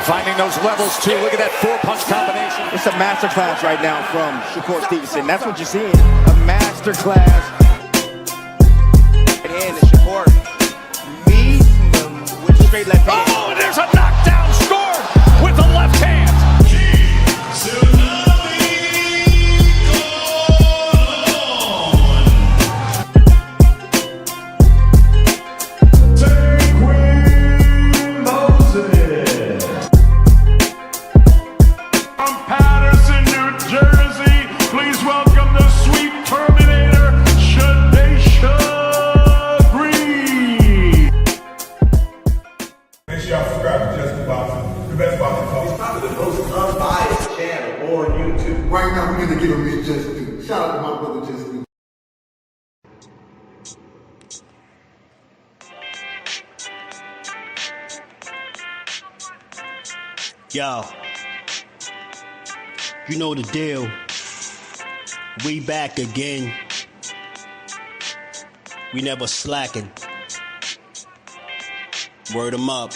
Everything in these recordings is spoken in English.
Finding those levels, too. Look at that four-punch combination. It's a masterclass right now from Shakur Stevenson. That's what you're seeing, a masterclass. And Shakur meets him with a straight left hand. Oh, and there's a knockdown scored with the left hand. Right now, we're going to give him his just due. Shout out to my brother, Just Due. Yo, you know the deal. We back again. We never slacking. Word 'em up.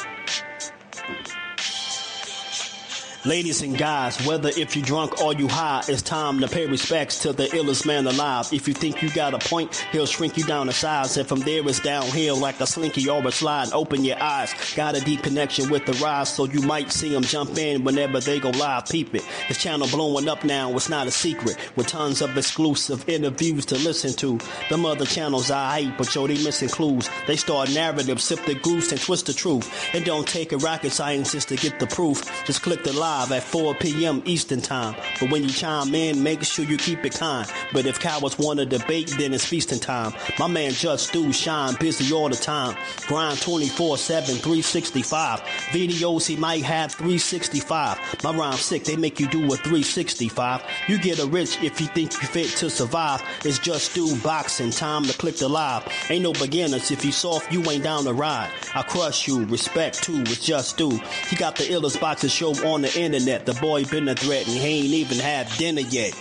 Ladies and guys, whether if you drunk or you high, it's time to pay respects to the illest man alive. If you think you got a point, he'll shrink you down to size. And from there it's downhill like a slinky or a slide. Open your eyes, got a deep connection with the rise, so you might see them jump in whenever they go live. Peep it, this channel blowing up now, it's not a secret. With tons of exclusive interviews to listen to. Them other channels I hate, but yo, they missing clues. They start narratives, sip the goose and twist the truth. It don't take a rocket scientist to get the proof. Just click the live at 4 p.m. Eastern time. But when you chime in, make sure you keep it kind. But if cowards want to debate, then it's feasting time. My man Just Stu shine busy all the time. Grind 24/7, 365. Videos he might have 365. My rhyme sick, they make you do a 365. You get a rich if you think you fit to survive. It's Just Stu boxing, time to click the live. Ain't no beginners, if you soft, you ain't down to ride. I crush you, respect too, it's Just Stu. He got the illest boxing show on the internet. The boy been a threat and he ain't even had dinner yet.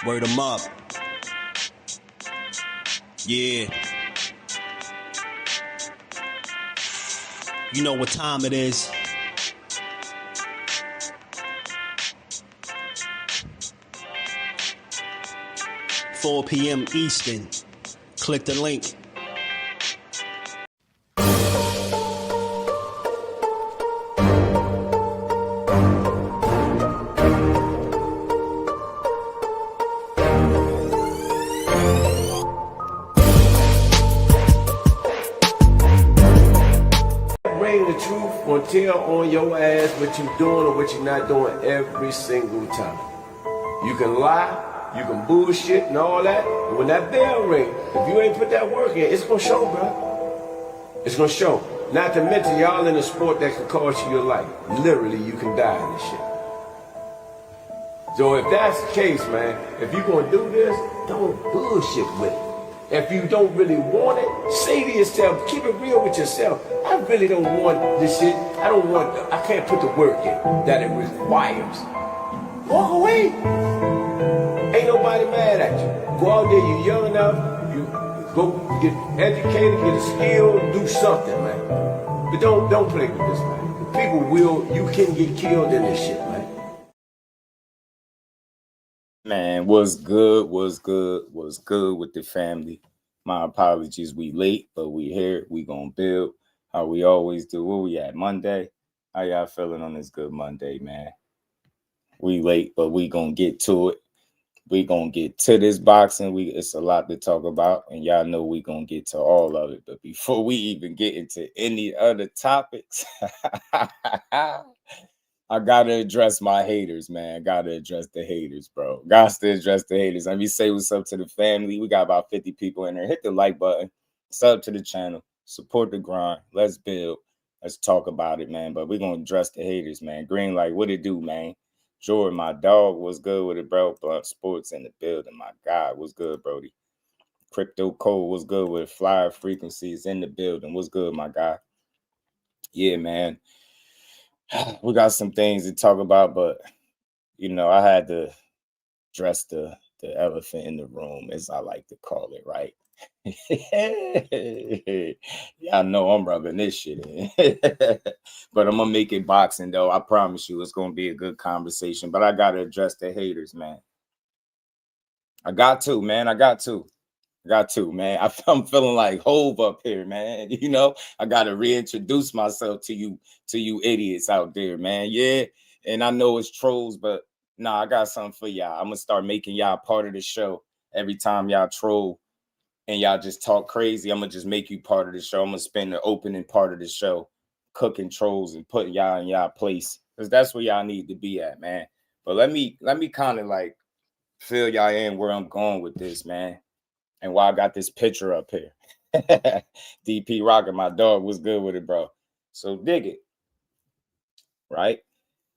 Word 'em up. Yeah. You know what time it is. $4 p.m. Eastern. Click the link. The truth gonna tell on your ass what you doing or what you're not doing every single time. You can lie, you can bullshit and all that, but when that bell ring, if you ain't put that work in, it's gonna show, bro. It's gonna show. Not to mention y'all in a sport that can cost you your life. Literally, you can die in this shit. So if that's the case, man, if you gonna do this, don't bullshit with it. If you don't really want it, say to yourself, keep it real with yourself. I really don't want this shit. I can't put the work in that it requires. Walk away. Ain't nobody mad at you. Go out there, you young enough, you go get educated, get a skill, do something, man. But don't play with this, man. You can get killed in this shit, man. Man, what's good with the family? My apologies, we late, but we here. We gonna build how we always do. Where we at? Monday? How y'all feeling on this good Monday, man? We late, but we gonna get to it. We gonna get to this boxing. It's a lot to talk about, and y'all know we gonna get to all of it. But before we even get into any other topics, I gotta address my haters, man. I gotta address the haters, bro. Got to address the haters. Let me say what's up to the family. We got about 50 people in there. Hit the like button. Sub to the channel. Support the grind. Let's build. Let's talk about it, man. But we're gonna address the haters, man. Green light, what it do, man? Jordan, my dog, was good with it, bro. Blunt Sports in the building. My God, what's good, Brody? Crypto Code was good with it. Flyer Frequencies in the building. What's good, my guy? Yeah, man. We got some things to talk about, but you know, I had to address the the elephant in the room, as I like to call it, right? Y'all know I'm rubbing this shit in. But I'm gonna make it boxing though. I promise you it's gonna be a good conversation. But I gotta address the haters, man. I got to, man. I'm feeling like Hove up here, man. You know, I gotta reintroduce myself to you idiots out there, man. Yeah, and I know it's trolls, but nah, I got something for y'all. I'm gonna start making y'all part of the show. Every time y'all troll and y'all just talk crazy, I'm gonna just make you part of the show. I'm gonna spend the opening part of the show cooking trolls and putting y'all in y'all place, because that's where y'all need to be at, man. But let me kind of like fill y'all in where I'm going with this, man, and why I got this picture up here. DP Rocket, my dog, was good with it, bro. So dig it, right?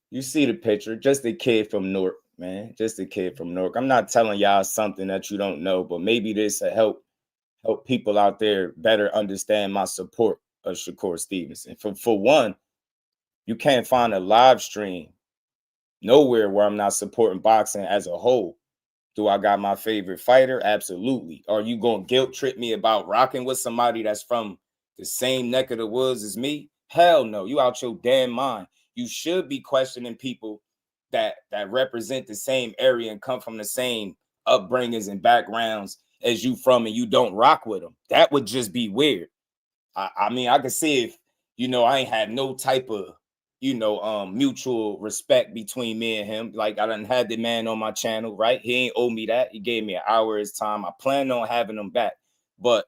You see the picture, just a kid from Newark, man, just a kid from Newark. I'm not telling y'all something that you don't know, but maybe this will help people out there better understand my support of Shakur Stevenson. For one, you can't find a live stream nowhere where I'm not supporting boxing as a whole. Do I got my favorite fighter? Absolutely. Are you going to guilt trip me about rocking with somebody that's from the same neck of the woods as me? Hell no. You out your damn mind. You should be questioning people that represent the same area and come from the same upbringings and backgrounds as you from, and you don't rock with them. That would just be weird. I mean, I could see if, you know, I ain't had no type of, you know, mutual respect between me and him. Like, I done had the man on my channel, right? He ain't owe me that. He gave me an hour of his time. I plan on having him back. But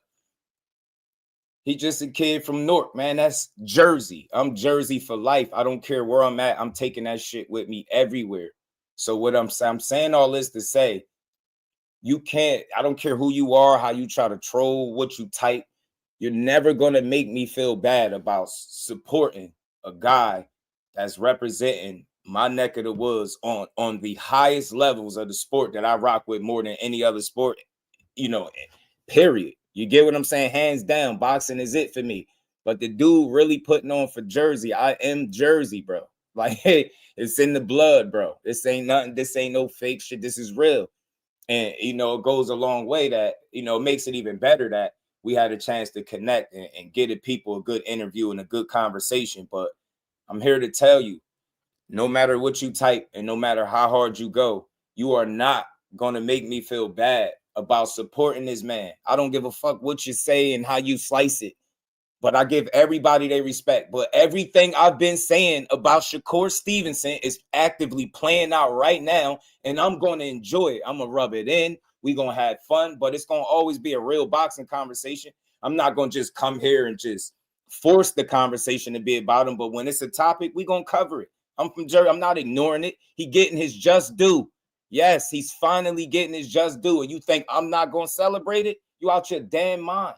he just a kid from Newark, man. That's Jersey. I'm Jersey for life. I don't care where I'm at. I'm taking that shit with me everywhere. So what I'm saying all this to say, you can't, I don't care who you are, how you try to troll, what you type. You're never going to make me feel bad about supporting a guy that's representing my neck of the woods on the highest levels of the sport that I rock with more than any other sport, you know, period. You get what I'm saying? Hands down, boxing is it for me. But the dude really putting on for Jersey. I am Jersey, bro. Like, hey, it's in the blood, bro. This ain't nothing. This ain't no fake shit. This is real. And, you know, it goes a long way that, you know, it makes it even better that we had a chance to connect and get at people a good interview and a good conversation. But I'm here to tell you, no matter what you type and no matter how hard you go, you are not going to make me feel bad about supporting this man. I don't give a fuck what you say and how you slice it, but I give everybody their respect. But everything I've been saying about Shakur Stevenson is actively playing out right now, and I'm going to enjoy it. I'm going to rub it in. We're going to have fun, but it's going to always be a real boxing conversation. I'm not going to just come here and just force the conversation to be about him, but when it's a topic, we're going to cover it. I'm from Jersey. I'm not ignoring it. He getting his just due. Yes, he's finally getting his just due, and you think I'm not going to celebrate it? You out your damn mind.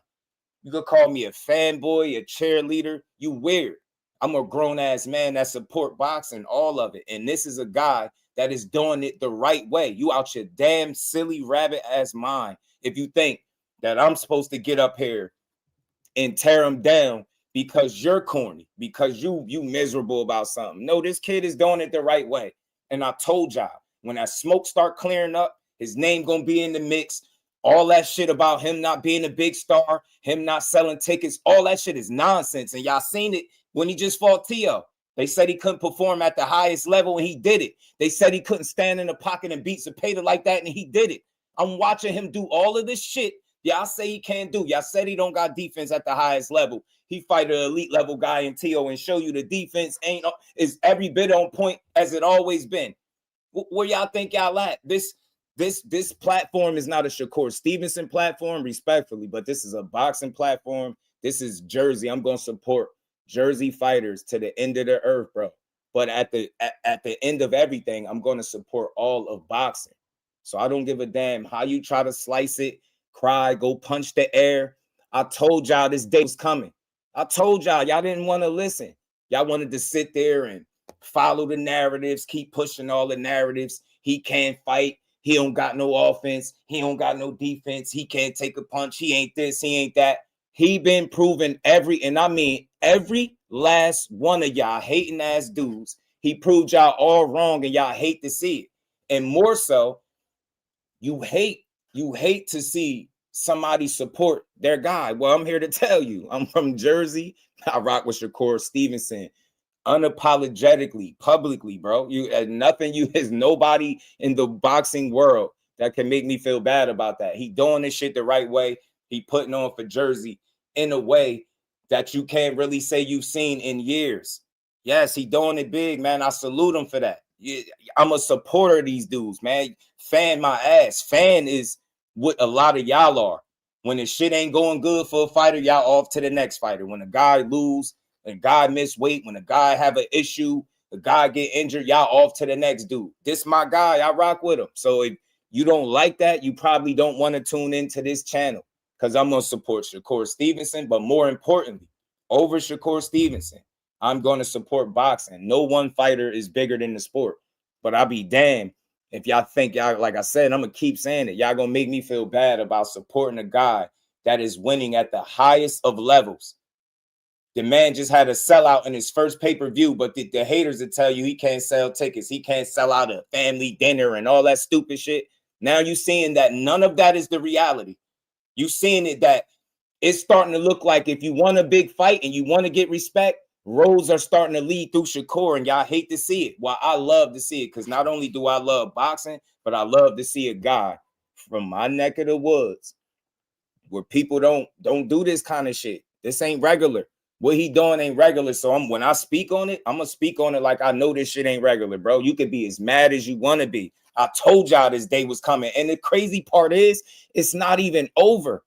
You could call me a fanboy, a cheerleader. You weird. I'm a grown-ass man that support boxing, all of it. And this is a guy that is doing it the right way. You out your damn silly rabbit-ass mind if you think that I'm supposed to get up here and tear him down because you're corny, because you miserable about something. No, this kid is doing it the right way. And I told y'all, when that smoke start clearing up, his name going to be in the mix. All that shit about him not being a big star, him not selling tickets, all that shit is nonsense. And y'all seen it when he just fought Tszyu. They said he couldn't perform at the highest level, and he did it. They said he couldn't stand in the pocket and beat Zepeda like that, and he did it. I'm watching him do all of this shit y'all say he can't do. Y'all said he don't got defense at the highest level. He fight an elite level guy in Tszyu and show you the defense is every bit on point as it always been. Where y'all think y'all at? This platform is not a Shakur Stevenson platform, respectfully, but this is a boxing platform. This is Jersey. I'm going to support Jersey fighters to the end of the earth, bro. But at the end of everything, I'm going to support all of boxing. So I don't give a damn how you try to slice it, cry, go punch the air. I told y'all this day was coming. I told y'all didn't want to listen. Y'all wanted to sit there and follow the narratives, keep pushing all the narratives. He can't fight. He don't got no offense. He don't got no defense. He can't take a punch. He ain't this. He ain't that. He been proven every last one of y'all hating ass dudes. He proved y'all all wrong and y'all hate to see it. And more so, you hate to see somebody support their guy. Well, I'm here to tell you, I'm from Jersey. I rock with Shakur Stevenson unapologetically, publicly, bro. There's nobody in the boxing world that can make me feel bad about that. He doing this shit the right way. He putting on for Jersey in a way that you can't really say you've seen in years. Yes, he doing it big, man. I salute him for that. I'm a supporter of these dudes, man. Fan my ass. Fan is what a lot of y'all are. When the shit ain't going good for a fighter, y'all off to the next fighter. When a guy lose, when a guy miss weight, when a guy have an issue, a guy get injured, y'all off to the next dude. This my guy. I rock with him. So if you don't like that, you probably don't want to tune into this channel, because I'm going to support Shakur Stevenson. But more importantly, over Shakur Stevenson, I'm going to support boxing. No one fighter is bigger than the sport. But I'll be damned if y'all think y'all, like I said, I'm going to keep saying it, y'all going to make me feel bad about supporting a guy that is winning at the highest of levels. The man just had a sellout in his first pay-per-view, but the haters will tell you he can't sell tickets. He can't sell out a family dinner and all that stupid shit. Now you seeing that none of that is the reality. You seeing it that it's starting to look like if you want a big fight and you want to get respect, roads are starting to lead through Shakur, and y'all hate to see it. Well, I love to see it, because not only do I love boxing, but I love to see a guy from my neck of the woods where people don't do this kind of shit. This ain't regular. What he doing ain't regular. So when I speak on it, I'm gonna speak on it like I know this shit ain't regular, bro. You could be as mad as you want to be. I told y'all this day was coming. And the crazy part is, it's not even over.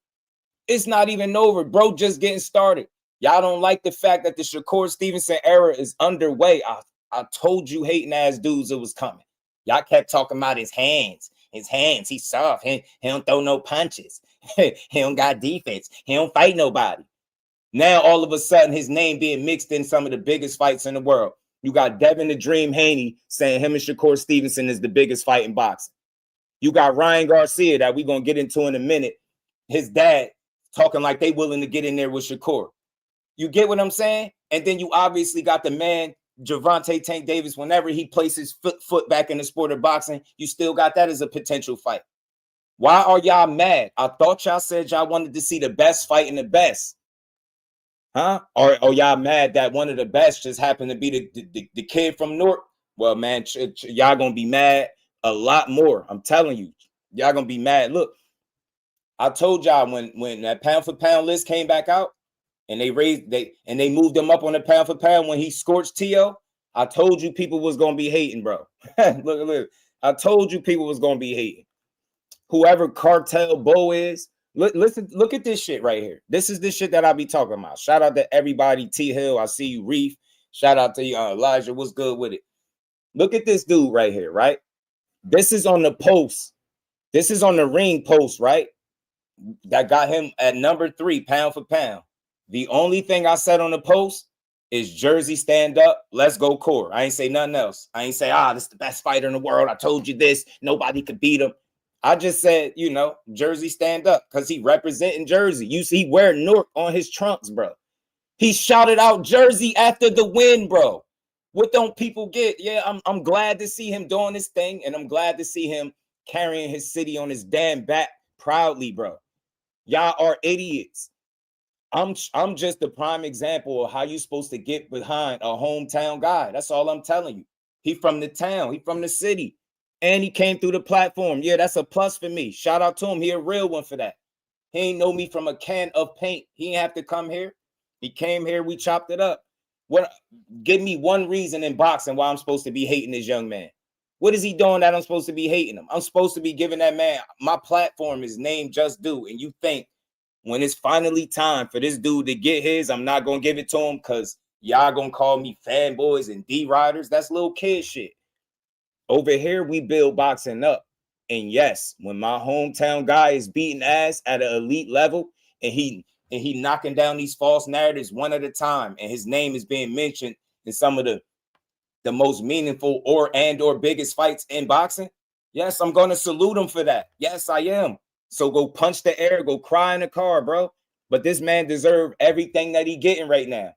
It's not even over, bro. Just getting started. Y'all don't like the fact that the Shakur Stevenson era is underway. I told you hating ass dudes it was coming. Y'all kept talking about his hands. His hands, he's soft. He don't throw no punches. He don't got defense. He don't fight nobody. Now, all of a sudden, his name being mixed in some of the biggest fights in the world. You got Devin the Dream Haney saying him and Shakur Stevenson is the biggest fight in boxing. You got Ryan Garcia, that we're going to get into in a minute, his dad talking like they willing to get in there with Shakur. You get what I'm saying? And then you obviously got the man, Gervonta Tank Davis, whenever he places foot back in the sport of boxing, you still got that as a potential fight. Why are y'all mad? I thought y'all said y'all wanted to see the best fight in the best. Huh? Or y'all mad that one of the best just happened to be the kid from North? Well, man, y'all gonna be mad a lot more. I'm telling you, y'all gonna be mad. Look, I told y'all when that pound for pound list came back out and they moved him up on the pound for pound when he scorched Tszyu, I told you people was gonna be hating, bro. look, I told you people was gonna be hating. Whoever Cartel Bo is. Listen, look at this shit right here. This is the shit that I be talking about. Shout out to everybody. T Hill, I see you. Reef, shout out to you. Elijah, what's good with it? Look at this dude right here, right? This is on the post. This is on the ring post, right? That got him at number 3, pound for pound. The only thing I said on the post is Jersey stand up. Let's go core. I ain't say nothing else. I ain't say, this is the best fighter in the world. I told you this. Nobody could beat him. I just said, Jersey stand up, because he representing Jersey. You see, wearing Newark on his trunks, bro. He shouted out Jersey after the win, bro. What don't people get? Yeah, I'm glad to see him doing this thing, and I'm glad to see him carrying his city on his damn back proudly, bro. Y'all are idiots. I'm just a prime example of how you supposed to get behind a hometown guy. That's all I'm telling you. He from the town. He from the city. And he came through the platform. Yeah, that's a plus for me. Shout out to him. He a real one for that. He ain't know me from a can of paint. He ain't have to come here. He came here. We chopped it up. Give me one reason in boxing why I'm supposed to be hating this young man. What is he doing that I'm supposed to be hating him? I'm supposed to be giving that man, my platform is named Just Do. And you think when it's finally time for this dude to get his, I'm not going to give it to him because y'all going to call me fanboys and D-riders? That's little kid shit. Over here, we build boxing up. And yes, when my hometown guy is beating ass at an elite level and he knocking down these false narratives one at a time, and his name is being mentioned in some of the most meaningful or biggest fights in boxing, yes, I'm going to salute him for that. Yes, I am. So go punch the air, go cry in the car, bro. But this man deserves everything that he getting right now.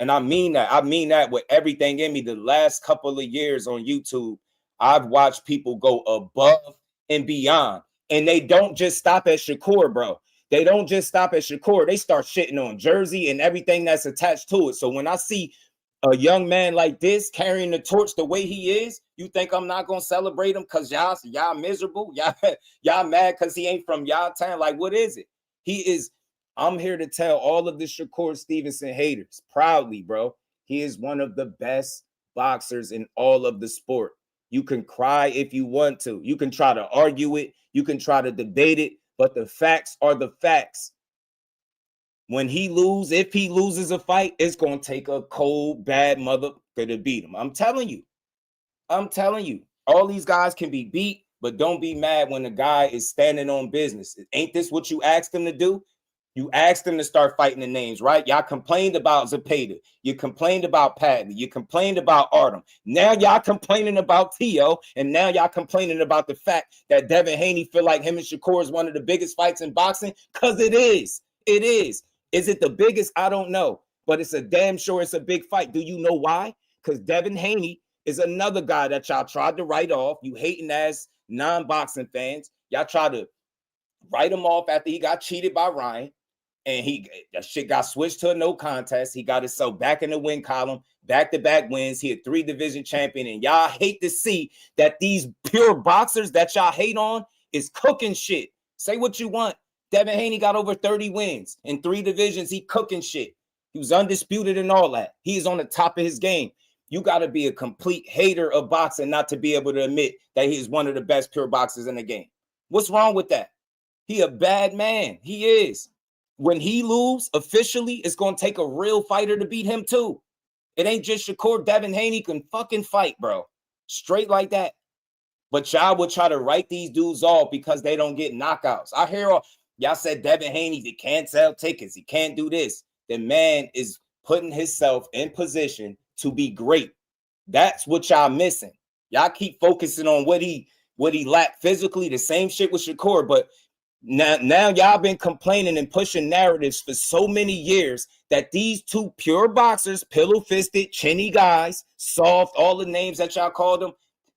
And I mean that. I mean that with everything in me. The last couple of years on YouTube, I've watched people go above and beyond. And they don't just stop at Shakur, bro. They don't just stop at Shakur. They start shitting on Jersey and everything that's attached to it. So when I see a young man like this carrying the torch the way he is, you think I'm not gonna celebrate him because y'all miserable? Y'all mad because he ain't from y'all town? Like, what is it? He is. I'm here to tell all of the Shakur Stevenson haters proudly, bro. He is one of the best boxers in all of the sport. You can cry if you want to. You can try to argue it. You can try to debate it. But the facts are the facts. When if he loses a fight, it's going to take a cold, bad motherfucker to beat him. I'm telling you. All these guys can be beat, but don't be mad when the guy is standing on business. Ain't this what you asked him to do? You asked him to start fighting the names, right? Y'all complained about Zepeda. You complained about Padley. You complained about Artem. Now y'all complaining about Tszyu, and now y'all complaining about the fact that Devin Haney feel like him and Shakur is one of the biggest fights in boxing, because it is. It is. Is it the biggest? I don't know, but it's a damn sure it's a big fight. Do you know why? Because Devin Haney is another guy that y'all tried to write off. You hating ass non-boxing fans. Y'all tried to write him off after he got cheated by Ryan. And that shit got switched to a no contest. He got himself back in the win column, back-to-back wins. He a 3-division champion. And y'all hate to see that these pure boxers that y'all hate on is cooking shit. Say what you want. Devin Haney got over 30 wins in 3 divisions. He cooking shit. He was undisputed and all that. He is on the top of his game. You got to be a complete hater of boxing not to be able to admit that he is one of the best pure boxers in the game. What's wrong with that? He a bad man. He is. When he lose officially, it's going to take a real fighter to beat him too. It ain't just Shakur. Devin Haney can fucking fight, bro. Straight like that. But y'all would try to write these dudes off because they don't get knockouts. I hear y'all said Devin Haney, he can't sell tickets. He can't do this. The man is putting himself in position to be great. That's what y'all missing. Y'all keep focusing on what he lacked physically. The same shit with Shakur, but Now y'all been complaining and pushing narratives for so many years that these two pure boxers, pillow-fisted, chinny guys, soft, all the names that y'all called them,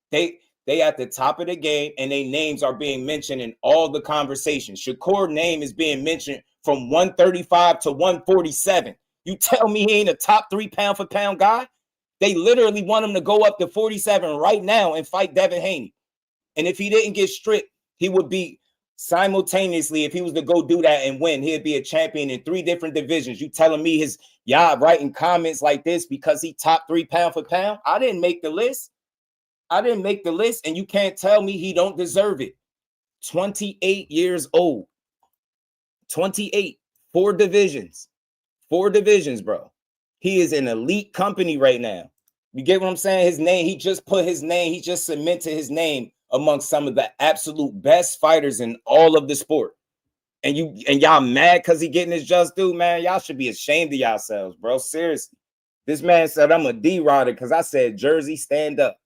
they at the top of the game, and their names are being mentioned in all the conversations. Shakur's name is being mentioned from 135 to 147. You tell me he ain't a top 3 pound-for-pound guy? They literally want him to go up to 47 right now and fight Devin Haney. And if he didn't get stripped, he would be simultaneously, if he was to go do that and win, he'd be a champion in 3 different divisions. You telling me y'all writing comments like this because he top 3 pound for pound? I didn't make the list. And you can't tell me he don't deserve it. 28 years old. 28. 4 divisions. 4 divisions, bro. He is an elite company right now. You get what I'm saying? His name, he just cemented his name amongst some of the absolute best fighters in all of the sport. And y'all mad because he getting his just due, man. Y'all should be ashamed of yourselves, bro. Seriously. This man said I'm a D-Rodder because I said Jersey, stand up.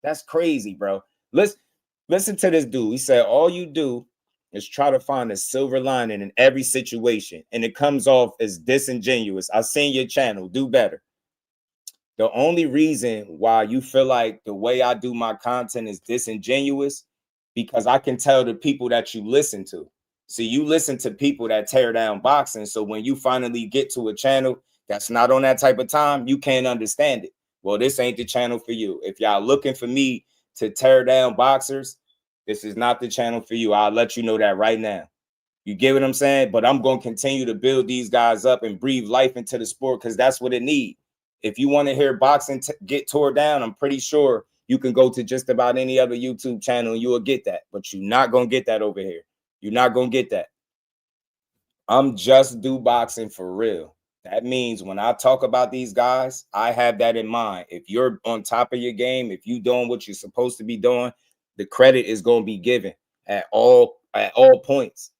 That's crazy, bro. Listen to this dude. He said, all you do is try to find a silver lining in every situation, and it comes off as disingenuous. I've seen your channel. Do better. The only reason why you feel like the way I do my content is disingenuous, because I can tell the people that you listen to. See, you listen to people that tear down boxing. So when you finally get to a channel that's not on that type of time, you can't understand it. Well, this ain't the channel for you. If y'all looking for me to tear down boxers, this is not the channel for you. I'll let you know that right now. You get what I'm saying? But I'm going to continue to build these guys up and breathe life into the sport because that's what it needs. If you want to hear boxing get tore down, I'm pretty sure you can go to just about any other YouTube channel and you will get that. But you're not going to get that over here. You're not going to get that. I'm just do boxing for real. That means when I talk about these guys, I have that in mind. If you're on top of your game, if you're doing what you're supposed to be doing, the credit is going to be given at all points.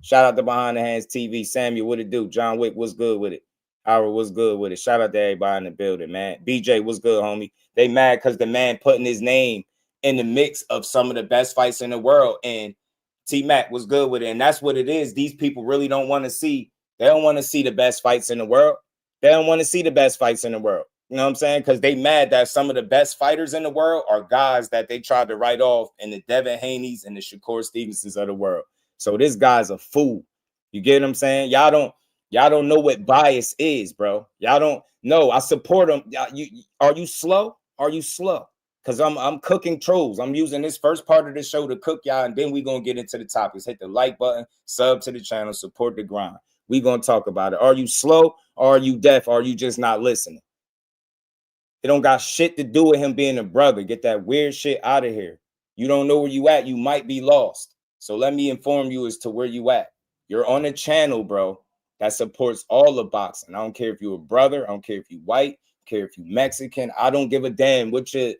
Shout out to Behind the Hands TV. Samuel, what it do? John Wick, what's good with it? Howard, what's good with it? Shout out to everybody in the building, man. BJ, what's good, homie? They mad because the man putting his name in the mix of some of the best fights in the world. And T-Mac was good with it. And that's what it is. These people really don't want to see. They don't want to see the best fights in the world. They don't want to see the best fights in the world. You know what I'm saying? Because they mad that some of the best fighters in the world are guys that they tried to write off in the Devin Haneys and the Shakur Stevensons of the world. So this guy's a fool. You get what I'm saying? Y'all don't know what bias is, bro. Y'all don't know. I support him. Are you slow? Are you slow? Because I'm cooking trolls. I'm using this first part of the show to cook y'all, and then we're going to get into the topics. Hit the like button, sub to the channel, support the grind. We're going to talk about it. Are you slow? Or are you deaf? Or are you just not listening? It don't got shit to do with him being a brother. Get that weird shit out of here. You don't know where you at. You might be lost. So let me inform you as to where you at. You're on a channel, bro, that supports all of boxing. I don't care if you're a brother. I don't care if you're white. I don't care if you're Mexican. I don't give a damn what your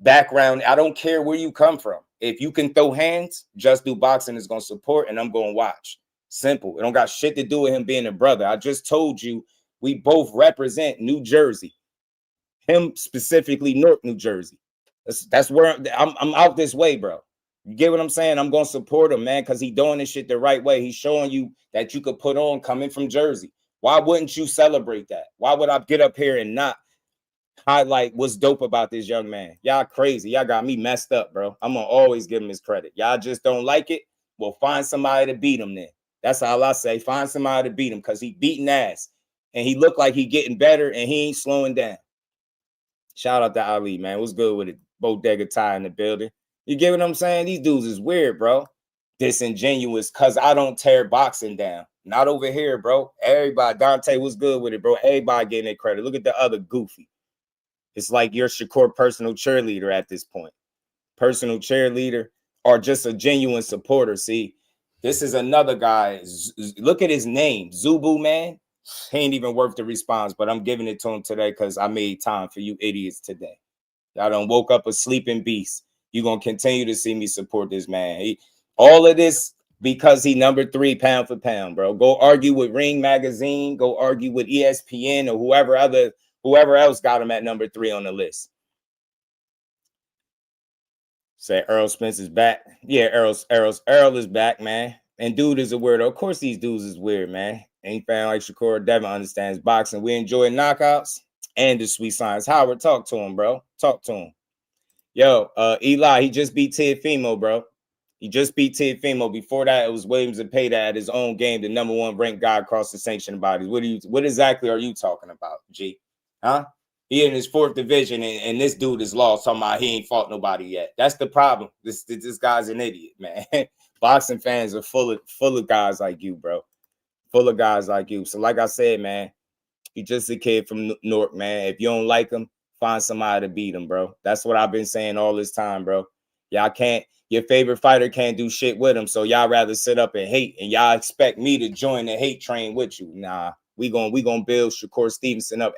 background. I don't care where you come from. If you can throw hands, Just Do Boxing is going to support, and I'm going to watch. Simple. It don't got shit to do with him being a brother. I just told you we both represent New Jersey. Him specifically Newark, New Jersey. That's where I'm out this way, bro. You get what I'm saying? I'm going to support him, man, because he's doing this shit the right way. He's showing you that you could put on coming from Jersey. Why wouldn't you celebrate that? Why would I get up here and not highlight what's dope about this young man? Y'all crazy. Y'all got me messed up, bro. I'm going to always give him his credit. Y'all just don't like it? Well, find somebody to beat him then. That's all I say. Find somebody to beat him because he beating ass. And he looked like he getting better and he ain't slowing down. Shout out to Ali, man. What's good with it? Bodega tie in the building. You get what I'm saying? These dudes is weird, bro. Disingenuous because I don't tear boxing down. Not over here, bro. Everybody, Dante, what's good with it, bro? Everybody getting their credit. Look at the other goofy. It's like you're Shakur personal cheerleader at this point. Personal cheerleader or just a genuine supporter. See, this is another guy. Look at his name. Zubu, man. He ain't even worth the response, but I'm giving it to him today because I made time for you idiots today. Y'all done woke up a sleeping beast. You're going to continue to see me support this man. All of this because he number 3 pound for pound, bro. Go argue with Ring Magazine. Go argue with ESPN or whoever else got him at number 3 on the list. Say Errol Spence is back. Yeah, Errol is back, man. And dude is a weirdo. Of course these dudes is weird, man. Ain't fan like Shakur or Devin understands boxing. We enjoy knockouts and the sweet science. Howard, talk to him, bro. Talk to him. Yo, Eli, he just beat Teofimo, bro. He just beat Teofimo. Before that, it was Williams and Payda at his own game, the #1 ranked guy across the sanctioned bodies. What exactly are you talking about, G? Huh? He in his 4th division, and this dude is lost, talking about he ain't fought nobody yet. That's the problem. This guy's an idiot, man. Boxing fans are full of guys like you, bro. Full of guys like you. So like I said, man, he's just a kid from Newark, man. If you don't like him, find somebody to beat him, bro. That's what I've been saying all this time, bro. Y'all can't, your favorite fighter can't do shit with him, so y'all rather sit up and hate, and y'all expect me to join the hate train with you. Nah, we gonna build Shakur Stevenson up.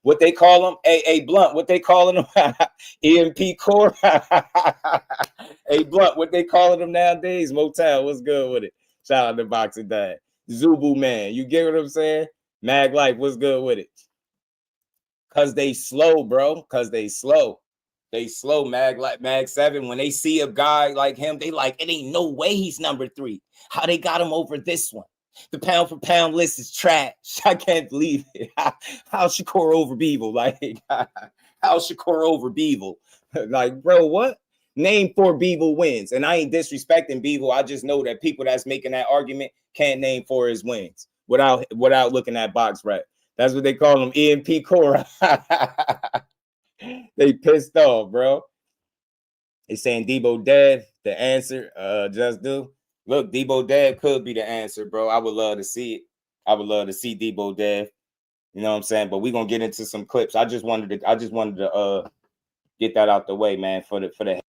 What they call him? A Blunt. What they calling him? EMP Core. A Blunt. What they calling him nowadays? Motel. What's good with it? Shout out to Boxing Dad. Zubu, man. You get what I'm saying? Mag Life, what's good with it? Because they slow, bro. Because they slow. They slow, Mag 7. When they see a guy like him, they like, it ain't no way he's number 3. How they got him over this one? The pound for pound list is trash. I can't believe it. How Shakur over Beevil? Like, how Shakur over Beevil? Like, bro, what? Name 4 Beevil wins. And I ain't disrespecting Beevil. I just know that people that's making that argument can't name 4 his wins without looking at box rep. That's what they call him, EMP Core. They pissed off, bro. They saying Debo dead. The answer, Just Do. Look, Debo dead could be the answer, bro. I would love to see it. I would love to see Debo dead. You know what I'm saying? But we're gonna get into some clips. I just wanted to get that out the way, man, for the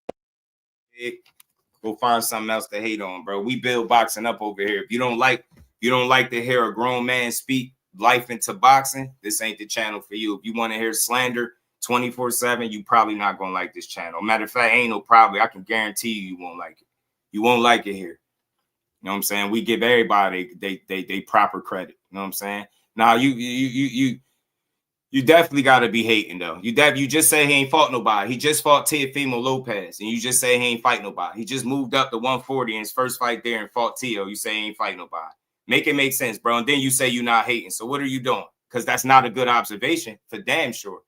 go find something else to hate on, bro. We build boxing up over here. If you don't like to hear a grown man speak life into boxing, this ain't the channel for you. If you want to hear slander 24/7, you probably not gonna like this channel. Matter of fact, ain't no probably. I can guarantee you won't like it. You won't like it here. You know what I'm saying? We give everybody they proper credit. You know what I'm saying? Now you definitely got to be hating though. You just say he ain't fought nobody. He just fought Teofimo Lopez, and you just say he ain't fight nobody. He just moved up to 140 in his first fight there and fought Tszyu. You say he ain't fight nobody. Make it make sense, bro. And then you say you're not hating. So what are you doing? because that's not a good observation for damn sure.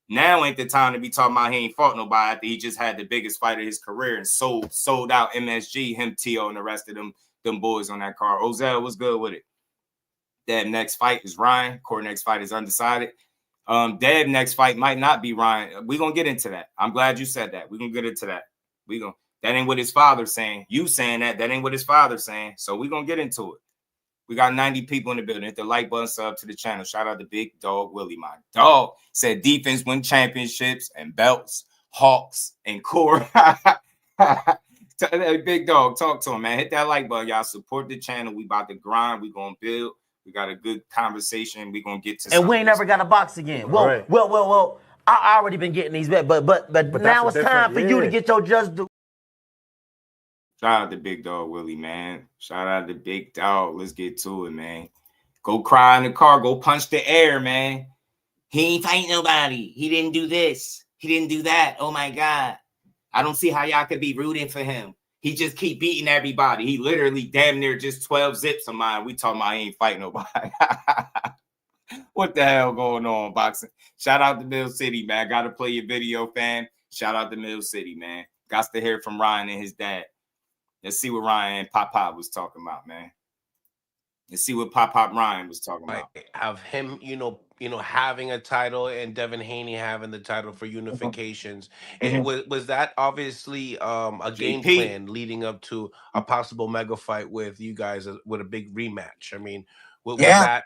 Now ain't the time to be talking about he ain't fought nobody after he just had the biggest fight of his career and sold out MSG, him, Tszyu, and the rest of them boys on that card. Ozell was good with it. Deb next fight is Ryan. Corey next fight is undecided. Deb next fight might not be Ryan. We're gonna get into that. I'm glad you said that. We're gonna get into that. That ain't what his father's saying. You saying that ain't what his father's saying. So we're gonna get into it. We got 90 people in the building. Hit the like button, sub to the channel. Shout out to Big Dog Willie. My dog said defense win championships and belts, Hawks, and core. Big Dog, talk to him, man. Hit that like button, y'all. Support the channel. We about to grind. We gonna build. We got a good conversation. We gonna get to. And we ain't never got a box again. Well, right. well. I already been getting these, but now it's time for you to get your just due. Shout out to Big Dog Willie, man. Shout out to Big Dog. Let's get to it, man. Go cry in the car. Go punch the air, man. He ain't fighting nobody. He didn't do this. He didn't do that. Oh, my God. I don't see how y'all could be rooting for him. He just keep beating everybody. He literally damn near just 12 zips of mine. We talking about he ain't fighting nobody. What the hell going on, boxing? Shout out to Mill City, man. Got to play your video, fam. Shout out to Mill City, man. Got to hear from Ryan and his dad. Let's see what Ryan and Pop was talking about, man. Let's see what Pop Ryan was talking about. Of him, having a title and Devin Haney having the title for unifications. And was that obviously a game plan leading up to a possible mega fight with you guys with a big rematch? I mean, was that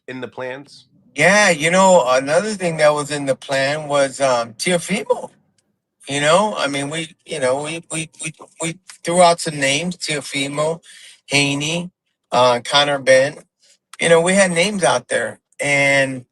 in the plans? Yeah, another thing that was in the plan was Teofimo. I mean, we threw out some names: Teofimo, Haney, Connor Ben. We had names out there, and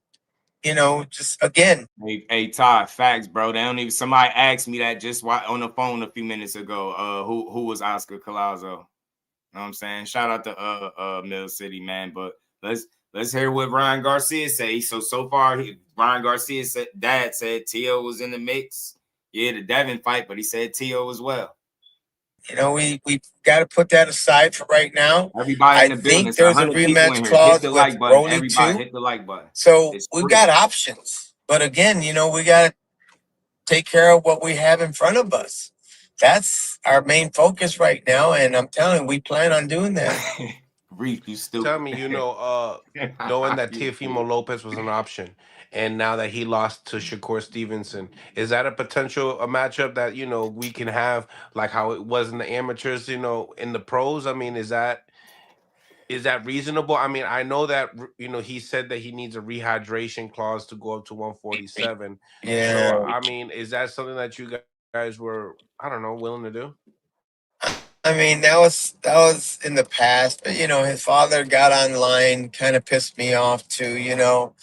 just again. Hey, Todd, facts, bro. They don't even. Somebody asked me that just on the phone a few minutes ago. Who was Oscar Collazo? You know what I'm saying? Shout out to Mill City, man. But let's hear what Ryan Garcia say. So far, Ryan Garcia's dad said Tszyu was in the mix. Yeah, the Devin fight, but he said Tszyu as well. We got to put that aside for right now. Everybody in the building. I think there's a rematch clause with Rolly too. Hit the like button. So we've got options, but again, we got to take care of what we have in front of us. That's our main focus right now, and I'm telling you, we plan on doing that. Reef, you stupid. Tell me, knowing that Teofimo Lopez was an option, and now that he lost to Shakur Stevenson, is that a potential matchup that we can have like how it was in the amateurs, in the pros? I mean, is that reasonable? I mean, I know that he said that he needs a rehydration clause to go up to 147. Yeah. So I mean, is that something that you guys were, I don't know, willing to do? I mean, that was in the past, but his father got online, kind of pissed me off too,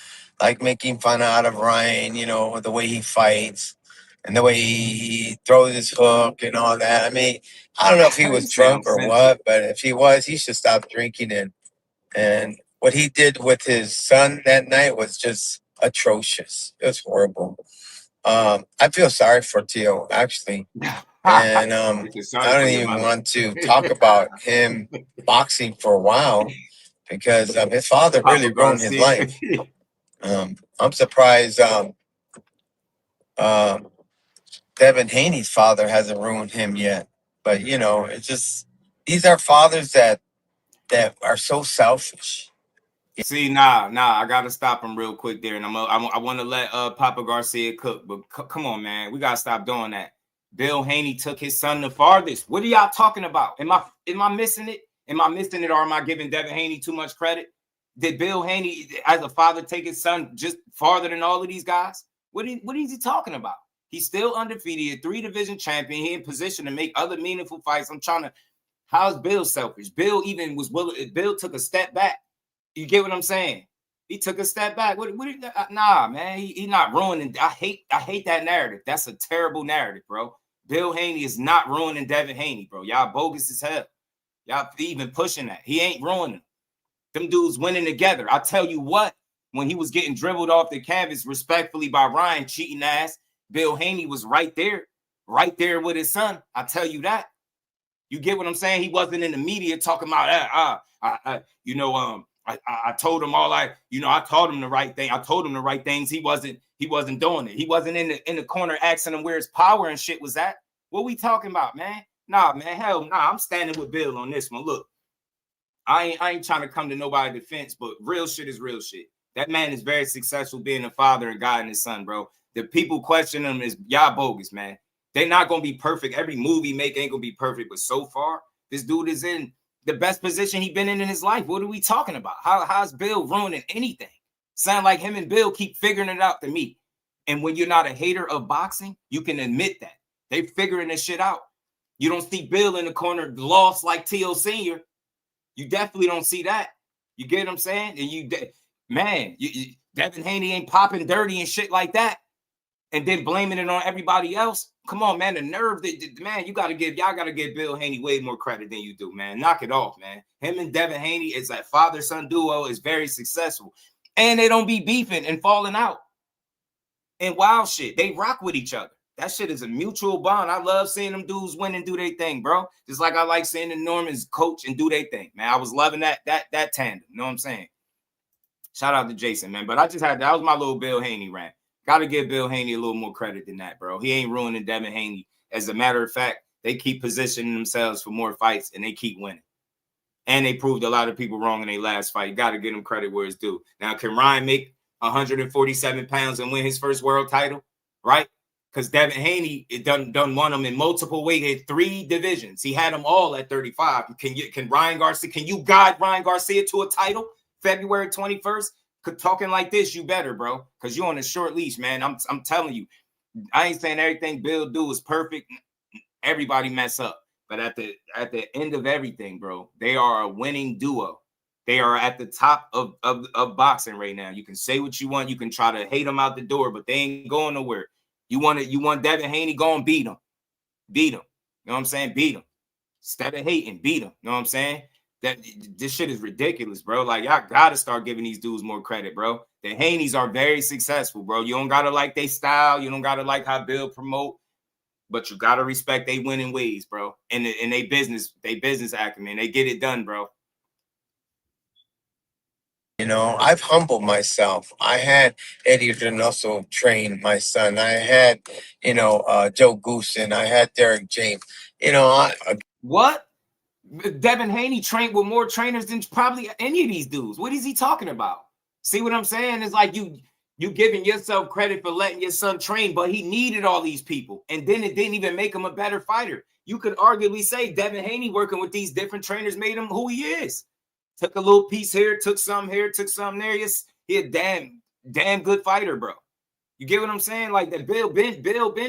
like making fun out of Ryan, the way he fights and the way he throws his hook and all that. I mean, I don't know if he was drunk or what, but if he was, he should stop drinking it. And what he did with his son that night was just atrocious. It was horrible. I feel sorry for Tszyu, actually. And I don't even want to talk about him boxing for a while because his father really ruined his life. I'm surprised Devin Haney's father hasn't ruined him yet. But, it's just these are fathers that are so selfish. See, nah, I gotta stop him real quick there, and I want to let Papa Garcia cook, but come on, man, we gotta stop doing that. Bill Haney took his son the farthest. What are y'all talking about? Am I missing it? Am I missing it, or am I giving Devin Haney too much credit? Did Bill Haney, as a father, take his son just farther than all of these guys? What is he talking about? He's still undefeated, 3-division champion. He in position to make other meaningful fights. How's Bill selfish? Bill even was willing. Bill took a step back. You get what I'm saying? He took a step back. Nah, man, he not ruining. I hate that narrative. That's a terrible narrative, bro. Bill Haney is not ruining Devin Haney, bro. Y'all bogus as hell. Y'all even pushing that. He ain't ruining. Them dudes winning together. I tell you what, when he was getting dribbled off the canvas respectfully by Ryan, cheating ass, Bill Haney was right there with his son. I tell you that. You get what I'm saying? He wasn't in the media talking about I told him I taught him the right thing. I told him the right things. He wasn't doing it. He wasn't in the corner asking him where his power and shit was at. What we talking about, man? Nah, man, hell nah. I'm standing with Bill on this one. Look, I ain't trying to come to nobody's defense, but real shit is real shit. That man is very successful being a father and guiding his son, bro. The people question him is y'all bogus, man. They're not gonna be perfect. Every move he make ain't gonna be perfect, but so far, this dude is in the best position he been in his life. What are we talking about? How's Bill ruining anything? Sound like him and Bill keep figuring it out to me. And when you're not a hater of boxing, you can admit that. They figuring this shit out. You don't see Bill in the corner lost like Tszyu Sr. You definitely don't see that. You get what I'm saying? And Devin Haney ain't popping dirty and shit like that. And then blaming it on everybody else. Come on, man. The nerve, man, y'all got to give Bill Haney way more credit than you do, man. Knock it off, man. Him and Devin Haney is that father-son duo is very successful. And they don't be beefing and falling out. And wild shit. They rock with each other. That shit is a mutual bond. I love seeing them dudes win and do their thing, bro. Just like I like seeing the Normans coach and do their thing, man. I was loving that tandem. You know what I'm saying? Shout out to Jason, man. But that was my little Bill Haney rant. Got to give Bill Haney a little more credit than that, bro. He ain't ruining Devin Haney. As a matter of fact, they keep positioning themselves for more fights, and they keep winning. And they proved a lot of people wrong in their last fight. You got to give them credit where it's due. Now, can Ryan make 147 pounds and win his first world title? Right? Because Devin Haney done won him in multiple weight, hit 3 divisions. He had them all at 35. Can Ryan Garcia? Can you guide Ryan Garcia to a title February 21st? Talking like this, you better, bro, because you're on a short leash, man. I'm telling you, I ain't saying everything Bill do is perfect. Everybody mess up, but at the end of everything, bro, they are a winning duo. They are at the top of boxing right now. You can say what you want, you can try to hate them out the door, but they ain't going nowhere. You want Devin Haney, go and beat him. You know what I'm saying? Beat him. Instead of hating, beat him. You know what I'm saying? This shit is ridiculous, bro. Like, y'all gotta start giving these dudes more credit, bro. The Haneys are very successful, bro. You don't gotta like their style. You don't gotta like how Bill promote, but you gotta respect they winning ways, bro. And they business acumen. They get it done, bro. You know, I've humbled myself. I had Eddie Reynoso train my son. I had, Joe Goosen. I had Derek James. What? Devin Haney trained with more trainers than probably any of these dudes. What is he talking about? See what I'm saying? It's like you giving yourself credit for letting your son train, but he needed all these people. And then it didn't even make him a better fighter. You could arguably say Devin Haney working with these different trainers made him who he is. Took a little piece here, took some here, took some there. He a damn good fighter, bro. You get what I'm saying? Like that Bill been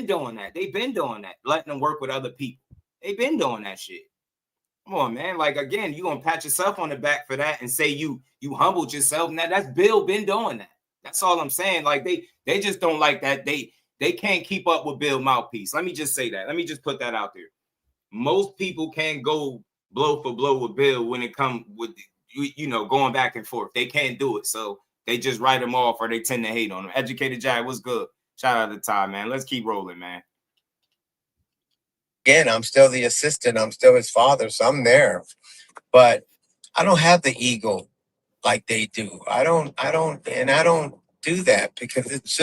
doing that. They've been doing that, letting them work with other people. They've been doing that shit. Come on, man. Like, again, you gonna pat yourself on the back for that and say you humbled yourself. Now that's Bill been doing that. That's all I'm saying. Like they just don't like that. They can't keep up with Bill mouthpiece. Let me just say that. Let me just put that out there. Most people can't go blow for blow with Bill when it comes with going back and forth. They can't do it. So they just write him off or they tend to hate on him. Educated Jack, what's good? Shout out to Ty, man. Let's keep rolling, man. Again, I'm still the assistant. I'm still his father, so I'm there. But I don't have the ego like they do. I don't do that because it's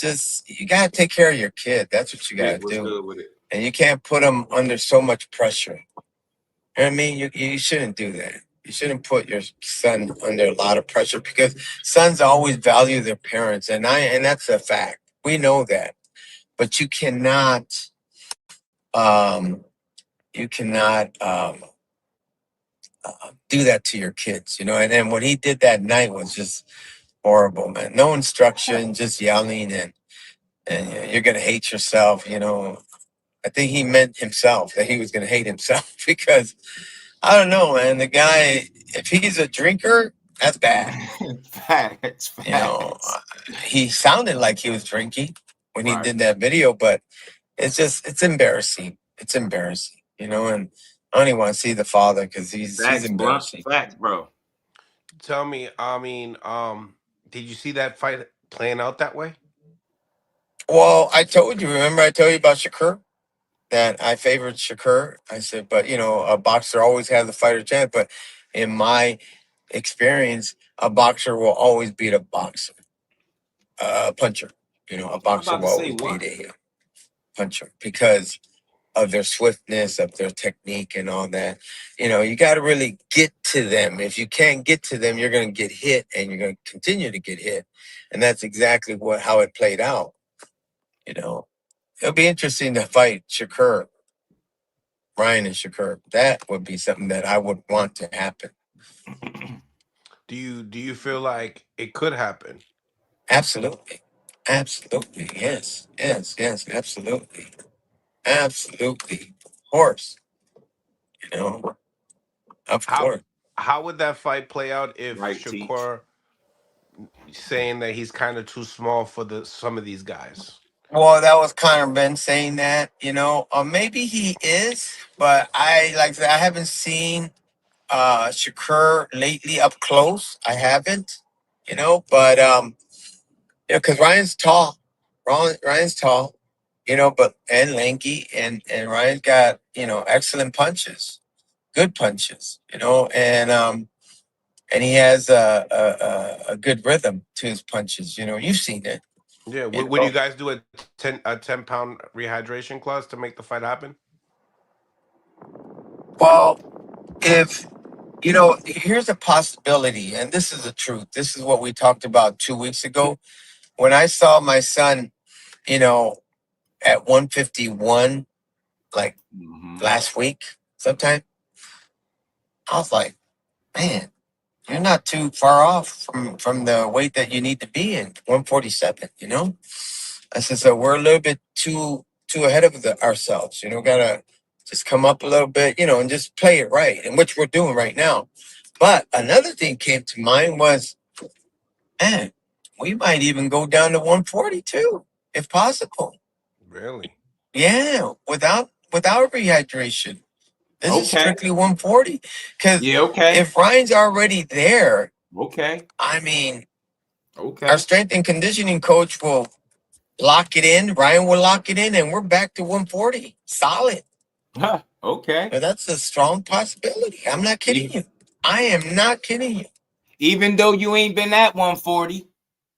just you gotta take care of your kid. That's what you gotta do. Good with it? And you can't put them under so much pressure. You know what I mean? You shouldn't do that. You shouldn't put your son under a lot of pressure because sons always value their parents, and that's a fact. We know that, but you cannot do that to your kids, And then what he did that night was just horrible, man. No instruction, just yelling, and you're gonna hate yourself. I think he meant himself, that he was gonna hate himself because I don't know, man. The guy, if he's a drinker, that's bad. Facts. He sounded like he was drinking when he did that video, but it's embarrassing. It's embarrassing, and I don't even want to see the father because he's embarrassing. Facts, bro. Tell me, did you see that fight playing out that way? Well, remember I told you about Shakur? That I favored Shakur. I said, but a boxer always has the fighter chance. But in my experience, a boxer will always beat a boxer, puncher. You know, a boxer will always beat a puncher because of their swiftness, of their technique, and all that. You know, you got to really get to them. If you can't get to them, you're going to get hit, and you're going to continue to get hit. And that's exactly how it played out. You know, it'll be interesting to fight Shakur, Ryan and Shakur. That would be something that I would want to happen. Do you feel like it could happen? Absolutely. Absolutely. Yes. Yes. Yes. Absolutely. Absolutely. Of course. You know, of course. How would that fight play out if Right, Shakur saying that he's kind of too small for some of these guys? Well, that was Conor Ben saying that, you know, maybe he is, but I like I said, I haven't seen Shakur lately up close. I haven't, you know, but yeah, because Ryan's tall. Ryan's tall, you know, but and lanky, and Ryan's got, you know, excellent punches, good punches, you know, and he has a good rhythm to his punches. You know, you've seen it. Yeah, You would know? you guys do a 10-pound rehydration clause to make the fight happen? Well, if you know, here's a possibility, and this is the truth. This is what we talked about 2 weeks ago when I saw my son, you know, at 151, like last week, sometime. I was like, man, you're not too far off from the weight that you need to be in, 147. You know, I said, so we're a little bit too ahead of ourselves. You know, gotta just come up a little bit, you know, and just play it right, and which we're doing right now. But another thing came to mind was, man, we might even go down to 142 if possible. Really? Yeah, without rehydration. This is strictly 140. Because if Ryan's already there, I mean, our strength and conditioning coach will lock it in. Ryan will lock it in, and we're back to 140. Solid. Huh, okay. Now, that's a strong possibility. I'm not kidding you. I am not kidding you. Even though you ain't been at 140,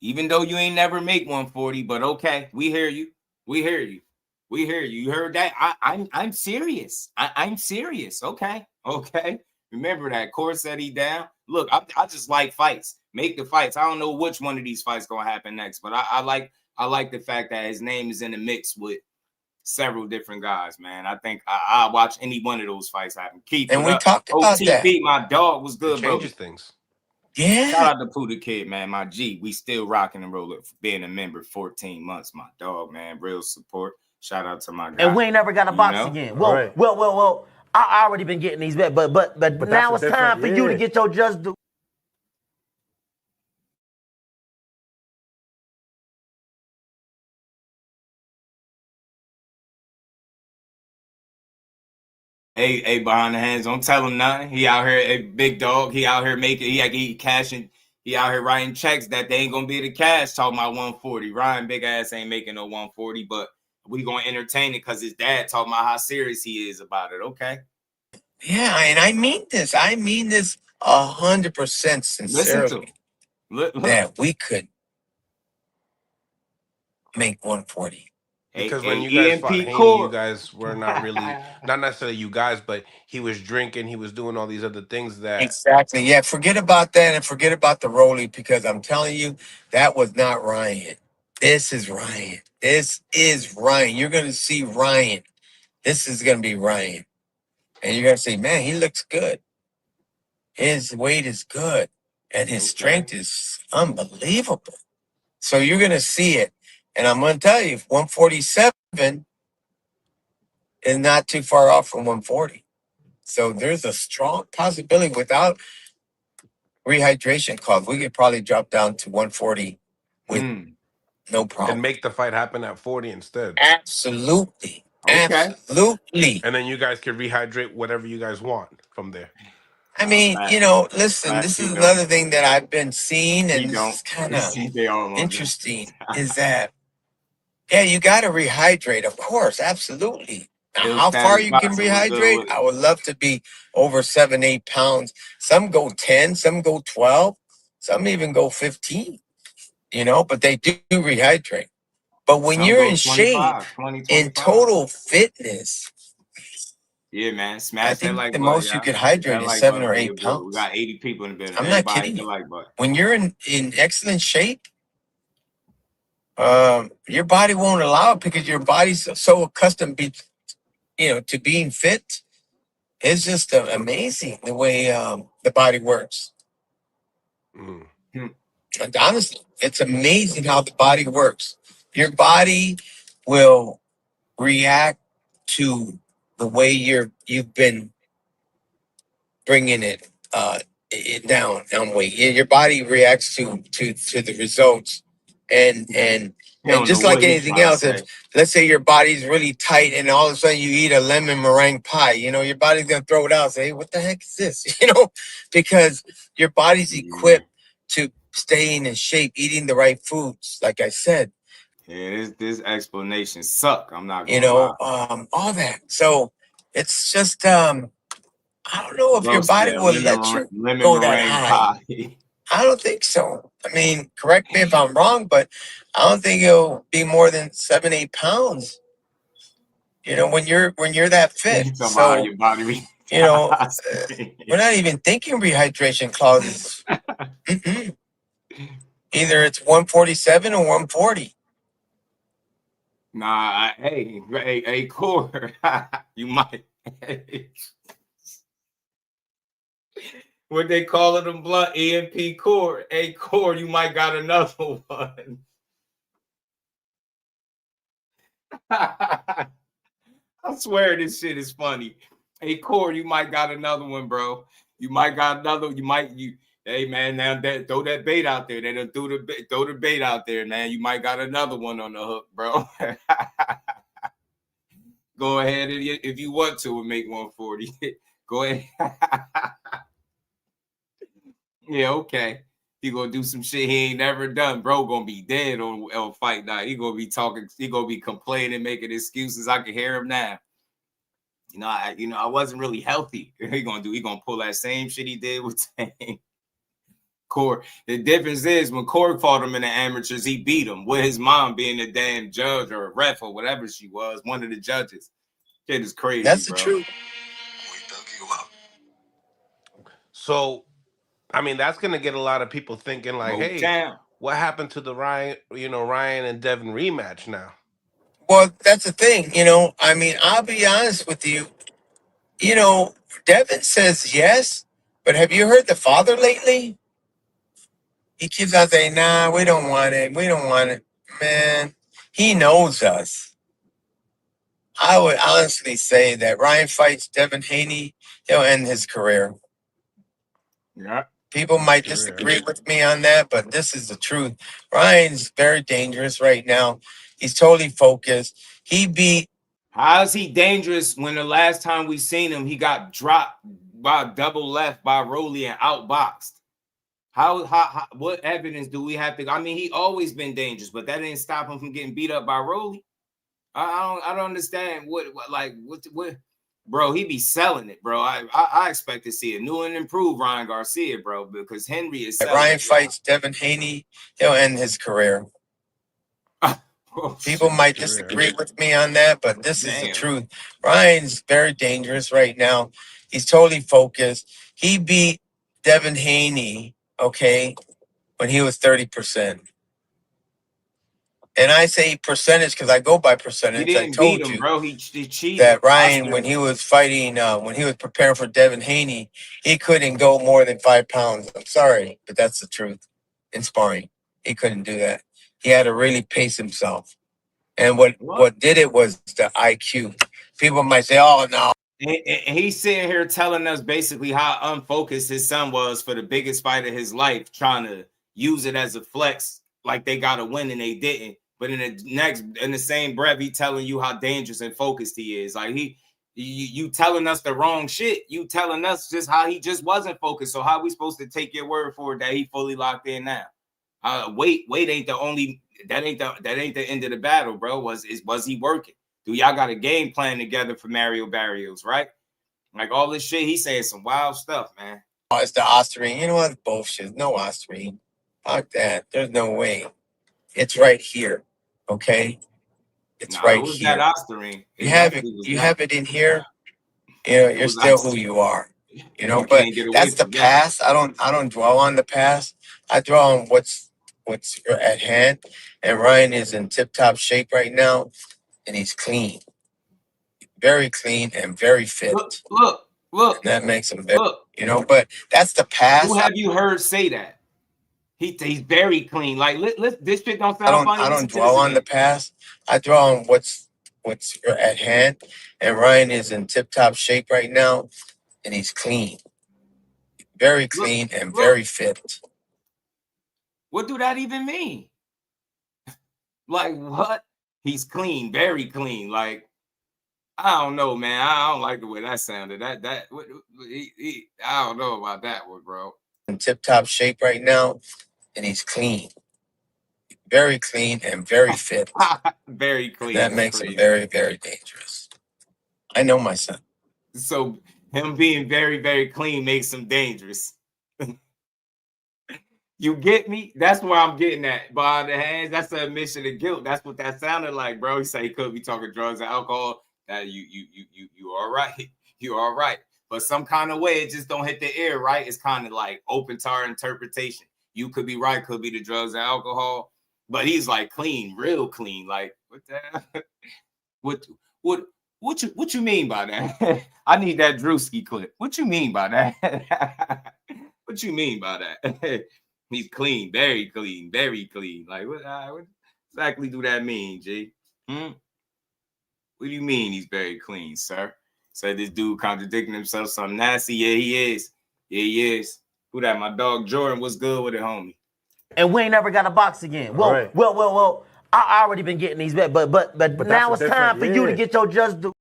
even though you ain't never make 140, but okay, we hear you. We hear you. We hear you. You heard that? I'm serious. I'm serious. Okay. Okay. Remember that. Core said he down. Look, I just like fights. Make the fights. I don't know which one of these fights gonna happen next, but I like the fact that his name is in the mix with several different guys, man. I think I'll watch any one of those fights happen. Keith, and we talked about that. My dog was good, bro. Changes things. Yeah. Shout out to Puda Kid, man. My G. We still rocking and rolling for being a member 14 months. My dog, man. Real support. Shout out to my guy. And we ain't never got a box again. Well, Right. well. I already been getting these bets, but now it's time for you to get your just due. Hey, behind the hands, don't tell him nothing. He out here, a big dog. He out here making, he cashing. He out here writing checks that they ain't gonna be the cash. Talking about 140. Ryan big ass ain't making no 140, but we gonna entertain it because his dad talking about how serious he is about it. Okay. Yeah, and I mean this. I mean this 100% sincerely. Look. That we could make 140. Because when you guys fought Haney, you guys were not really, not necessarily you guys, but he was drinking, he was doing all these other things that... Exactly. Yeah, forget about that and forget about the Rolly, because I'm telling you, that was not Ryan. This is Ryan. This is Ryan. You're going to see Ryan. This is going to be Ryan. And you're going to say, man, he looks good. His weight is good. And his strength is unbelievable. So you're going to see it. And I'm going to tell you, 147 is not too far off from 140. So there's a strong possibility without rehydration clause, we could probably drop down to 140 with no problem. And make the fight happen at 40 instead. Absolutely. Okay. Absolutely. And then you guys can rehydrate whatever you guys want from there. I mean, you know, listen, this is another thing that I've been seeing, and this is kind of interesting, is that, yeah, you got to rehydrate, of course, absolutely. Now, how far you can rehydrate? I would love to be over 7-8 pounds. Some go 10, some go 12, some even go 15. But they do rehydrate. But when you're in shape, 20, in total fitness, yeah, man, I smash that think like the button, most you could hydrate is 7 or 8 pounds. We got 80 people in the building. I'm not kidding you. When you're in excellent shape, your body won't allow it because your body's so accustomed to being fit. It's just amazing the way the body works. And honestly, it's amazing how the body works. Your body will react to the way you've been bringing it down weight. Your body reacts to the results, and just like anything else, if let's say your body's really tight and all of a sudden you eat a lemon meringue pie, your body's gonna throw it out and say, hey, what the heck is this? Because your body's equipped to staying in shape, eating the right foods, like I said. Yeah, this explanation suck. I'm not gonna lie. All that. So it's just I don't know if your body will let you go that high. I don't think so. I mean, correct me if I'm wrong, but I don't think it'll be more than 7-8 pounds. When you're that fit. So your body we're not even thinking rehydration clauses. Either it's 147 or 140. Nah, hey, Core, you might. What they call it, them blunt EMP Core. Hey, Core, you might got another one. I swear this shit is funny. Hey, Core, you might got another one, bro. You might got another. Hey, man, now throw that bait out there. They done throw the bait out there, man. You might got another one on the hook, bro. Go ahead if you want to and make 140. Go ahead. Yeah, okay. He gonna do some shit he ain't never done. Bro gonna be dead on fight night. He gonna be talking. He gonna be complaining, making excuses. I can hear him now. I wasn't really healthy. He gonna pull that same shit he did with Tank. Core. The difference is when Core fought him in the amateurs, he beat him with his mom being a damn judge or a ref or whatever she was, one of the judges. Shit is crazy. That's the bro. truth. So, I mean, that's gonna get a lot of people thinking like, hey, what happened to the Ryan and Devin rematch now? Well, that's the thing, I mean, I'll be honest with you. Devin says yes, but have you heard the father lately? He keeps on saying, nah, we don't want it. We don't want it. Man, he knows us. I would honestly say that Ryan fights Devin Haney, he'll end his career. Yeah. People might disagree with me on that, but this is the truth. Ryan's very dangerous right now. He's totally focused. How is he dangerous when the last time we seen him, he got dropped by double left by Rolly and outboxed? How what evidence do we have to? I mean, he always been dangerous, but that didn't stop him from getting beat up by Rolly. I don't understand what bro. He be selling it, bro. I expect to see a new and improved Ryan Garcia, bro, because Henry is. Ryan fights Devin Haney, he'll end his career. People might disagree with me on that, but this is the truth. Ryan's very dangerous right now. He's totally focused. He beat Devin Haney, okay, when he was 30%. And I say percentage because I go by percentage. He didn't beat him, bro. He cheated. That Ryan, when he was fighting, when he was preparing for Devin Haney, he couldn't go more than 5 pounds. I'm sorry, but that's the truth. In sparring, he couldn't do that. He had to really pace himself. And what did it was the IQ. People might say, oh, no. And he's sitting here telling us basically how unfocused his son was for the biggest fight of his life, trying to use it as a flex like they got to win and they didn't. But in the same breath, he telling you how dangerous and focused he is. Like you telling us the wrong shit. You telling us just how he just wasn't focused. So how we supposed to take your word for it that he fully locked in now? Wait ain't the only. That ain't the end of the battle, bro. Was he working? Do y'all got a game plan together for Mario Barrios, right? Like all this shit, he's saying some wild stuff, man. Oh, it's the Ostarine. You know what? Bullshit. No Ostarine. Fuck that. There's no way. It's right here. Okay? It's right it was here. that Ostarine. You have it. You have it in here. You know, you're still who you are. You know, but that's the past. I don't dwell on the past. I dwell on what's at hand. And Ryan is in tip-top shape right now, and he's clean. Very clean and very fit. Look. And that makes him very, you know, but that's the past. Who have you heard say that? He's very clean. Like this shit don't sound funny. I don't dwell on the past. I dwell on what's at hand. And Ryan is in tip-top shape right now, and he's clean. Very clean and very fit. What do that even mean? Like what? He's clean, very clean. Like I don't know, man. I don't like the way that sounded. I don't know about that one, bro. In tip-top shape right now, and he's clean. Very clean and very fit. Very clean. That makes him very, very dangerous. I know my son. So him being very, very clean makes him dangerous. You get me? That's where I'm getting at. By the hands, that's the admission of guilt. That's what that sounded like, bro. He said he could be talking drugs and alcohol. You all right. You all right. But some kind of way, it just don't hit the air, right? It's kind of like open to our interpretation. You could be right, could be the drugs and alcohol. But he's like clean, real clean. Like, what the what you mean by that? I need that Drewski clip. What you mean by that? What you mean by that? He's clean, very clean, very clean. Like, what exactly do that mean, G? What do you mean he's very clean, sir? Said this dude contradicting himself, something nasty. Yeah, he is. Yeah, he is. Who that? My dog Jordan. What's good with it, homie? And we ain't never got a box again. Well, Right. well. I already been getting these bets, but now it's time for you to get your just due.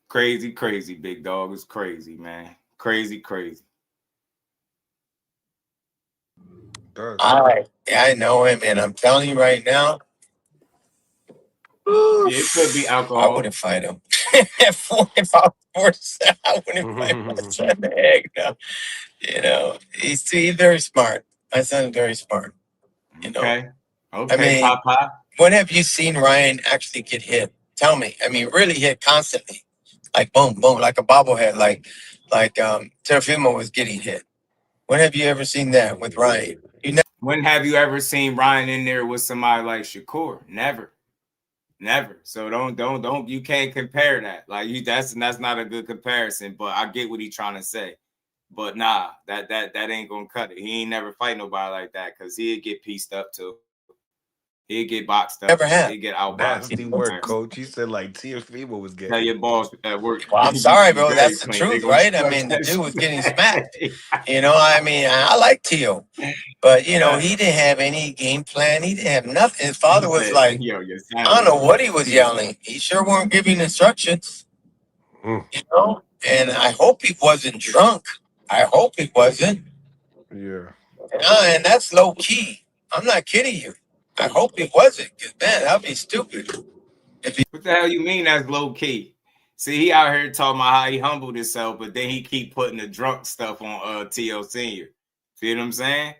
Crazy, big dog. It's crazy, man. Crazy. I know him, and I'm telling you right now. It could be alcohol. I wouldn't fight him. if I was forced, I wouldn't fight him. What the heck, no. You know, he's very smart. My son's very smart. You know. Okay. I mean, Papa. When have you seen Ryan actually get hit? Tell me. I mean, really hit constantly, like boom, boom, like a bobblehead, like Teofimo was getting hit. When have you ever seen that with Ryan? When have you ever seen Ryan in there with somebody like Shakur? Never. So don't you can't compare that. Like that's not a good comparison, but I get what he's trying to say. But nah, that ain't gonna cut it. He ain't never fight nobody like that because he'd get pieced up too. He'd get boxed up. Never have. He'd get outboxed. Nasty work, coach. He said like Teofimo was getting. Tell your boss at work. Well, I'm sorry, bro. That's the truth, right? I mean, the dude was getting smacked. You know, I mean, I like Tszyu, but you know, he didn't have any game plan. He didn't have nothing. His father was like, I don't know what he was yelling. He sure weren't giving instructions. You know, and I hope he wasn't drunk. I hope he wasn't. Yeah. And that's low key. I'm not kidding you. I hope he wasn't, because man, that'd be stupid. What the hell you mean that's low key? See, he out here talking about how he humbled himself, but then he keep putting the drunk stuff on T.O. Senior. See what I'm saying?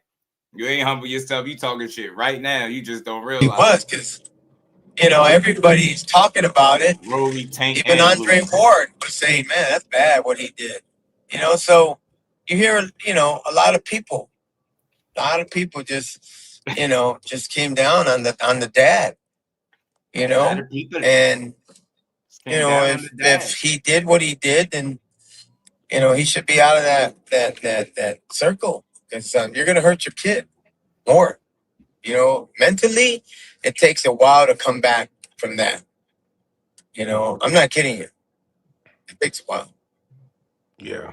You ain't humble yourself. You talking shit right now. You just don't realize. He was, because you know everybody's talking about it. Even Andre Ward was saying, "Man, that's bad what he did." You know, so you hear, you know, a lot of people just came down on the dad, you know, and you know if he did what he did, then you know he should be out of that circle, because you're gonna hurt your kid more. You know, mentally, it takes a while to come back from that. You know, I'm not kidding you. It takes a while. Yeah,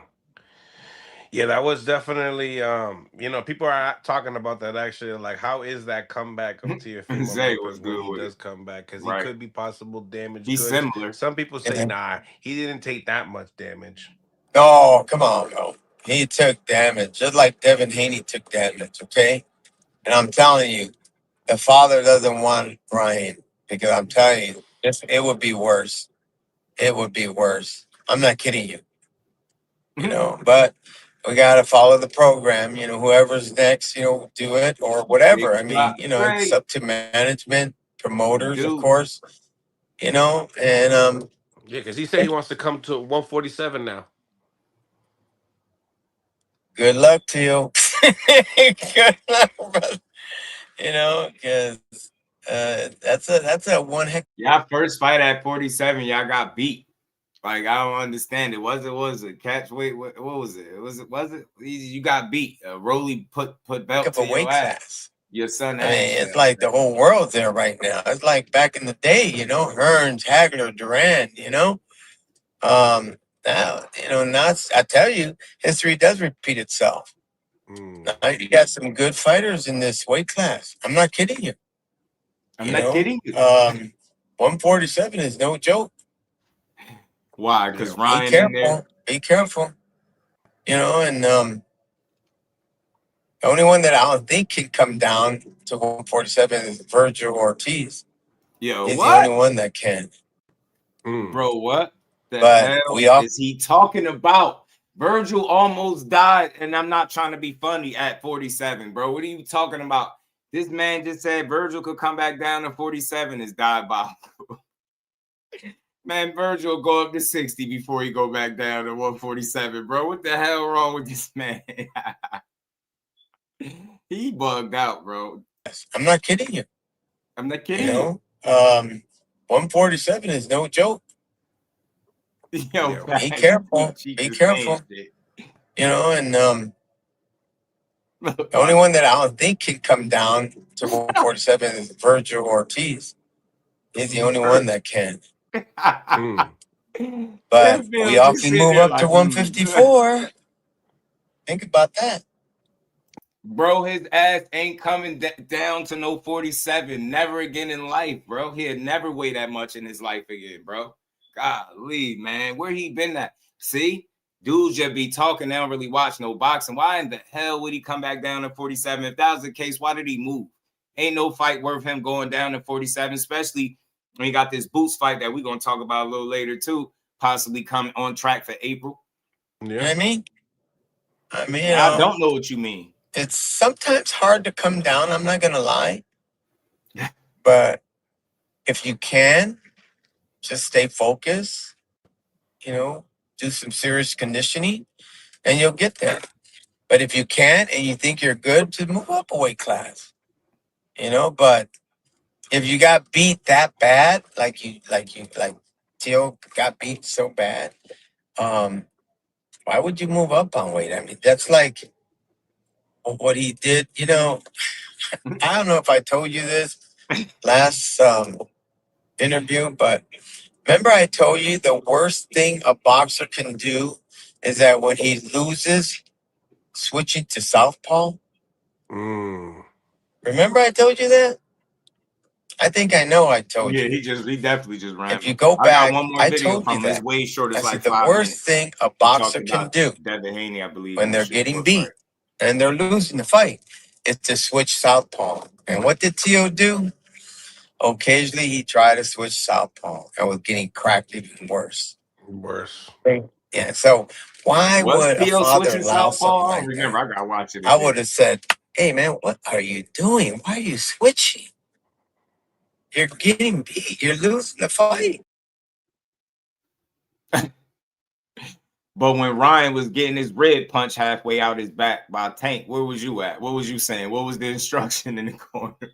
that was definitely, you know, people are talking about that actually. Like, how is that comeback of Teofimo was when good he with does come back? Because Right. he could be possible damage. He's goods. similar. Some people say, nah, he didn't take that much damage. Oh, come on, bro. He took damage, just like Devin Haney took damage, okay? And I'm telling you, the father doesn't want Ryan because I'm telling you, it would be worse. It would be worse. I'm not kidding you. You know, but we got to follow the program. You know, whoever's next, you know, do it or whatever. I mean, you know, it's up to management, promoters, of course. You know, and Yeah, because he said he wants to come to 147 now. good luck to you. Good luck, brother. You know, because that's a one heck. Y'all first fight at 47, y'all got beat. Like, I don't understand it. Was it catch weight? What was it? Was it? You got beat. Rolly put belt to your ass. Your son. I mean, it's like the whole world's there right now. It's like back in the day, you know, Hearns, Hagler, Duran, you know. Now, you know, I tell you, history does repeat itself. Now, you got some good fighters in this weight class. I'm not kidding you. I'm not kidding you. 147 is no joke. Why? Because Ryan be in there. Be careful. You know, and the only one that I don't think can come down to 147 is Vergil Ortiz. Yo, He's what? the only one that can. Bro, what the But hell is he talking about? Vergil almost died, and I'm not trying to be funny at 47, bro. What are you talking about? This man just said Vergil could come back down to 47 is diabolical. Man, Vergil go up to 60 before he go back down to 147, bro. What the hell wrong with this man? He bugged out, bro. I'm not kidding you. I'm not kidding you. 147 is no joke. Yo, be careful. Be careful. You know, and the only one that I don't think can come down to 147 is Vergil Ortiz. He's the only one that can. But we all can move up to 154. Think about that. Bro, his ass ain't coming down to no 47. Never again in life, bro. He'll never weigh that much in his life again, bro. Golly, man. Where he been at? See? Dudes just be talking. They don't really watch no boxing. Why in the hell would he come back down to 47? If that was the case, why did he move? Ain't no fight worth him going down to 47, especially when he got this Boots fight that we're going to talk about a little later, too. Possibly coming on track for April. Yeah. You know what I mean? I don't know what you mean. It's sometimes hard to come down. I'm not going to lie. But if you can, just stay focused, you know, do some serious conditioning, and you'll get there. But if you can't and you think you're good, to move up a weight class, you know. But if you got beat that bad, like Tszyu got beat so bad, why would you move up on weight? I mean, that's like what he did. You know, I don't know if I told you this last interview, but remember I told you the worst thing a boxer can do is that when he loses, switching to southpaw. Remember I told you that? I think I know I told you. Yeah, he definitely just ran. If you go back, I told you that. His way short is like the worst thing a boxer can do Haney, I believe, when they're getting beat and they're losing the fight is to switch southpaw. And what did Tszyu do? Occasionally he tried to switch southpaw and was getting cracked even worse. Yeah, so why would a father allow something like Remember, I gotta watch it. I would have said, hey man, what are you doing? Why are you switching? You're getting beat. You're losing the fight. But when Ryan was getting his red punch halfway out his back by Tank, where was you at? What was you saying? What was the instruction in the corner?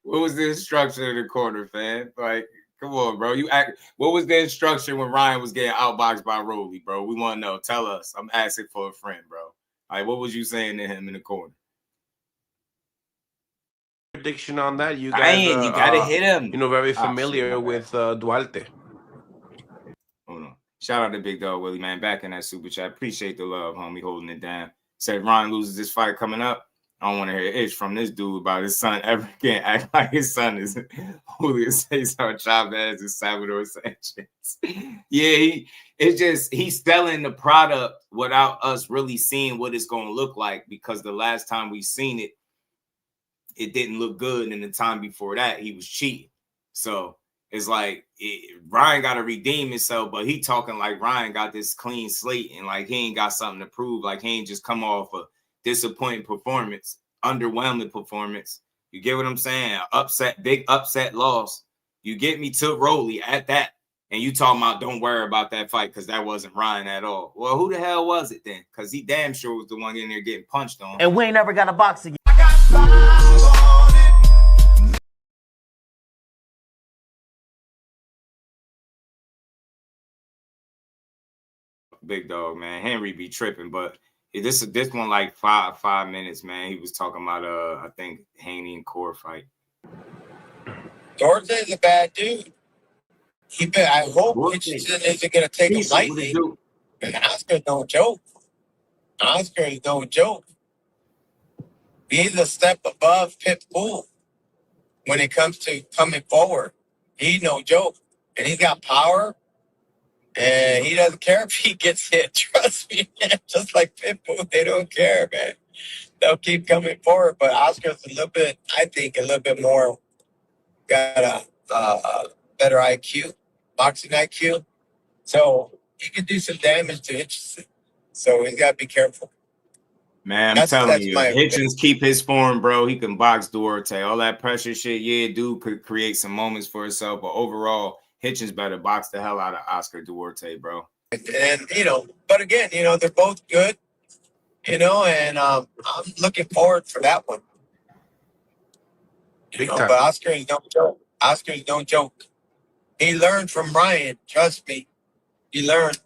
What was the instruction in the corner, fam? Like, come on, bro. What was the instruction when Ryan was getting outboxed by Rolly, bro? We want to know. Tell us. I'm asking for a friend, bro. Like, what was you saying to him in the corner? Prediction on that, you guys. You gotta hit him. You know, very familiar with Duarte. Hold on. Shout out to Big Dog Willie, man. Back in that super chat. Appreciate the love, homie, holding it down. Said Ryan loses this fight coming up. I don't want to hear an itch from this dude about his son ever again. Act like his son is Julio Cesar Chavez and Salvador Sanchez. Yeah, he's selling the product without us really seeing what it's going to look like, because the last time we seen it, it didn't look good. And the time before that, he was cheating. So it's like Ryan got to redeem himself, but he talking like Ryan got this clean slate and like he ain't got something to prove. Like he ain't just come off a disappointing performance, underwhelming performance. You get what I'm saying? Big upset loss. You get me to Rolly at that. And you talking about don't worry about that fight because that wasn't Ryan at all. Well, who the hell was it then? Because he damn sure was the one in there getting punched on. And we ain't never got a box again. Big dog, man. Henry be tripping, but this one like five minutes, man. He was talking about I think Haney and Core fight. Ortiz is a bad dude. I hope Richardson isn't going to take him lightly. And Oscar's no joke. Oscar is no joke. He's a step above Pitbull when it comes to coming forward. He's no joke. And he's got power. And he doesn't care if he gets hit. Trust me, man. Just like Pitbull, they don't care, man. They'll keep coming forward. But Oscar's a little bit, I think, a little bit more got a better IQ, boxing IQ. So he can do some damage to Hitchens. So he's got to be careful. Man, I'm telling you, Hitchens keep his form, bro. He can box Duarte. All that pressure shit, yeah, dude could create some moments for himself. But overall, Hitchens better box the hell out of Oscar Duarte, bro. And, but again, they're both good, and I'm looking forward for that one. But Oscar is no joke. Oscar is no joke. He learned from Ryan. Trust me. He learned.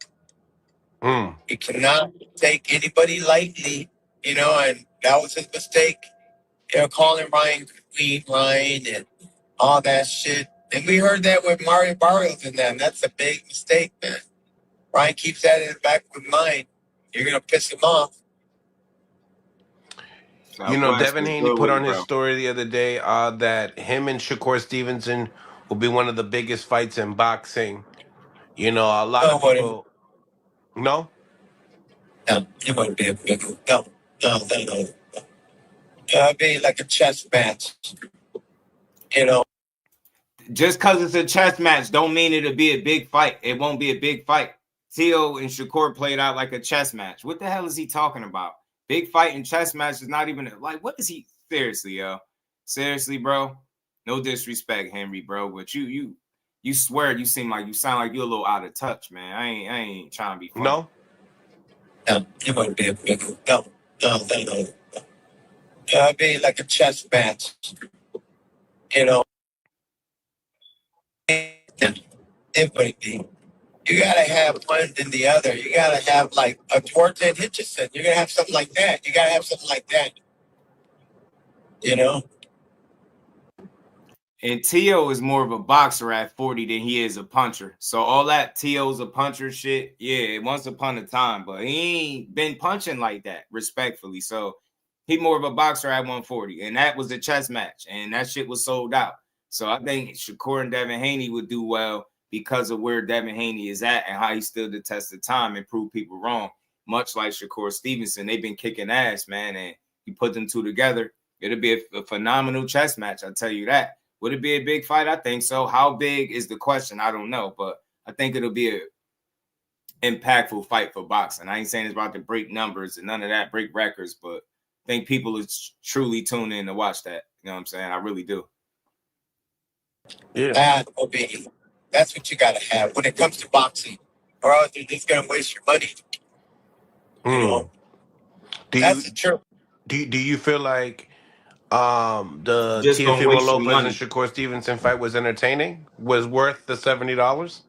He cannot take anybody lightly, and that was his mistake. Calling Ryan Queen Ryan and all that shit. And we heard that with Mario Barrios and them. That's a big mistake, man. Ryan keeps that in the back of his mind. You're going to piss him off. Devin Haney put on his story the other day that him and Shakur Stevenson will be one of the biggest fights in boxing. A lot of people... No? No, it wouldn't be a big one. No. It'd be like a chess match. Just because it's a chess match don't mean it'll be a big fight. It won't be a big fight. Tszyu and Shakur played out like a chess match. What the hell is he talking about? Big fight and chess match is not even like, what is he? Seriously, yo. Seriously, bro. No disrespect, Henry, bro. But you swear you sound like you're a little out of touch, man. I ain't trying to be funny. No, it wouldn't be a big one. No. It'd be like a chess match. It would be. You gotta have one than the other. You gotta have like a Duarte and Hitchison. You're gonna have something like that. You gotta have something like that. And Tszyu is more of a boxer at 40 than he is a puncher. So all that Tszyu's a puncher shit, yeah, once upon a time, but he ain't been punching like that, respectfully. So he more of a boxer at 140, and that was a chess match, and that shit was sold out. So I think Shakur and Devin Haney would do well because of where Devin Haney is at and how he stood the test of time and proved people wrong. Much like Shakur Stevenson, they've been kicking ass, man, and you put them two together, it'll be a phenomenal chess match, I'll tell you that. Would it be a big fight? I think so. How big is the question? I don't know, but I think it'll be an impactful fight for boxing. I ain't saying it's about to break numbers and none of that, break records, but I think people are truly tuned in to watch that. You know what I'm saying? I really do. Yeah. That will be. That's what you got to have when it comes to boxing, or else you're just going to waste your money. That's the truth. Do you feel like the Teofimo Lopez and Shakur Stevenson fight was entertaining? Was worth the $70?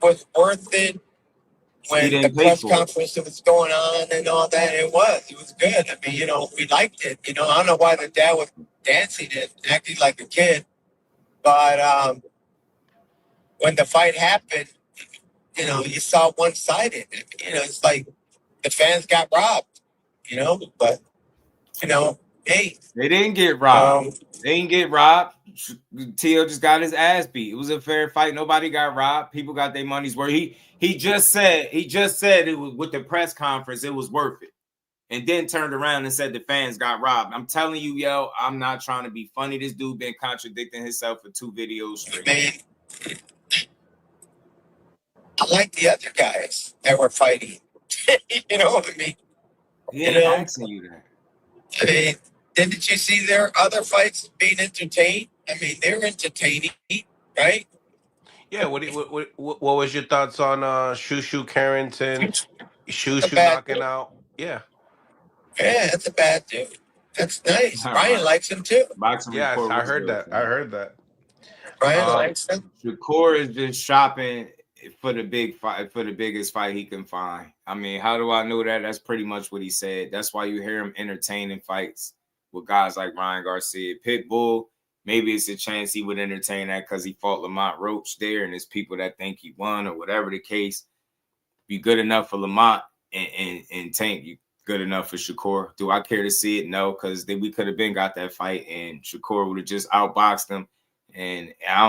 Was worth it when the press conference was going on and all that. It was good. I mean, we liked it. I don't know why the dad was dancing and acting like a kid, but when the fight happened, you saw one-sided. It's like the fans got robbed. But hey, they didn't get robbed. They didn't get robbed. Tszyu just got his ass beat. It was a fair fight. Nobody got robbed. People got their money's worth. He just said it was with the press conference. It was worth it. and then turned around and said the fans got robbed. I'm telling you, yo, I'm not trying to be funny. This dude been contradicting himself for 2 videos straight. Man, I like the other guys that were fighting. You know what I mean? He ain't asking you that. I mean, didn't you see their other fights being entertained? I mean, they're entertaining, right? Yeah. What was your thoughts on Shushu Carrington? Shushu bad knocking dude. out. Yeah. Yeah, that's a bad dude. That's nice. All Ryan right. likes him too. Boxing Yes, report I was heard good, that. fam. I heard that. Ryan likes him. Shakur is just shopping for the big fight, for the biggest fight he can find. I mean, how do I know that? That's pretty much what he said. That's why you hear him entertaining fights with guys like Ryan Garcia. Pitbull, maybe it's a chance he would entertain that because he fought Lamont Roach there, and there's people that think he won or whatever the case. Be good enough for Lamont and Tank. You good enough for Shakur. Do I care to see it? No, because we could have been got that fight, and Shakur would have just outboxed him. And I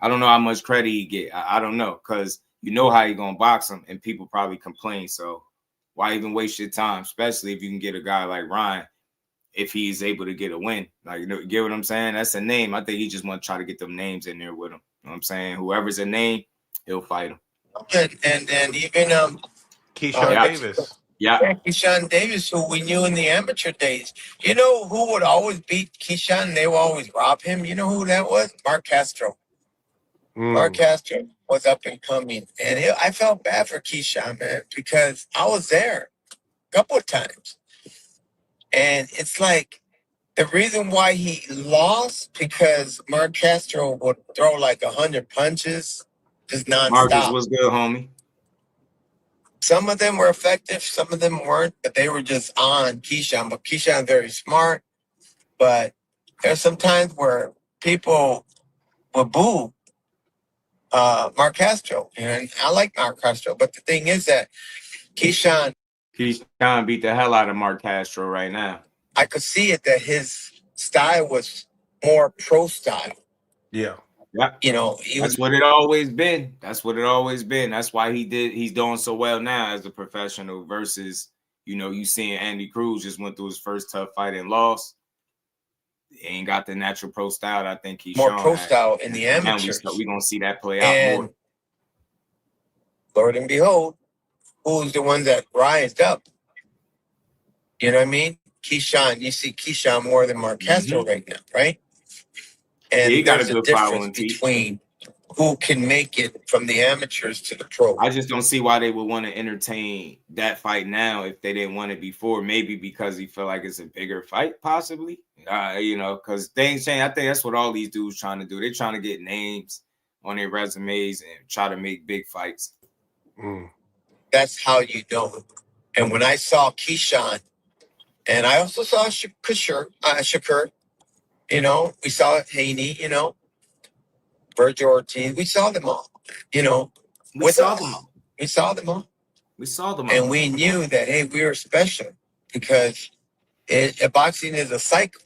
don't know how much credit he get. I don't know, because you know how you're going to box him, and people probably complain. So why even waste your time, especially if you can get a guy like Ryan, if he's able to get a win. Like, you know, get what I'm saying? That's a name. I think he just want to try to get them names in there with him. You know what I'm saying? Whoever's a name, he'll fight him. And even Keyshawn Davis. Yeah. Keyshawn Davis, who we knew in the amateur days. You know who would always beat Keyshawn? They would always rob him. You know who that was? Mark Castro. Mark Castro was up and coming. And I felt bad for Keyshawn, man, because I was there a couple of times. And it's like the reason why he lost, because Mark Castro would throw like 100 punches, just nonstop. Marcus was good, homie. Some of them were effective, some of them weren't, but they were just on Keyshawn. But Keyshawn's very smart. But there's some times where people would boo Mark Castro. And I like Mark Castro. But the thing is that Keyshawn beat the hell out of Mark Castro right now. I could see it that his style was more pro style. Yeah. Yeah. You know, that's what it always been. That's what it always been. That's why he's doing so well now as a professional versus, you know, you seeing Andy Cruz just went through his first tough fight and lost. He ain't got the natural pro style. I think he's more pro style in the amateurs. We're going to see that play out more. Lord and behold, who's the one that rised up? You know what I mean? Keyshawn, you see Keyshawn more than Mark Castro right now, right? And he got a good difference between who can make it from the amateurs to the pro. I just don't see why they would want to entertain that fight now if they didn't want it before. Maybe because he feel like it's a bigger fight, possibly. You know, because things change. I think that's what all these dudes trying to do. They're trying to get names on their resumes and try to make big fights. That's how you know it. And when I saw Keyshawn, and I also saw Shakur, you know, we saw Haney, you know, Vergil Ortiz. We saw them all, you know. We saw them all. And we knew that, hey, we were special because boxing is a cycle.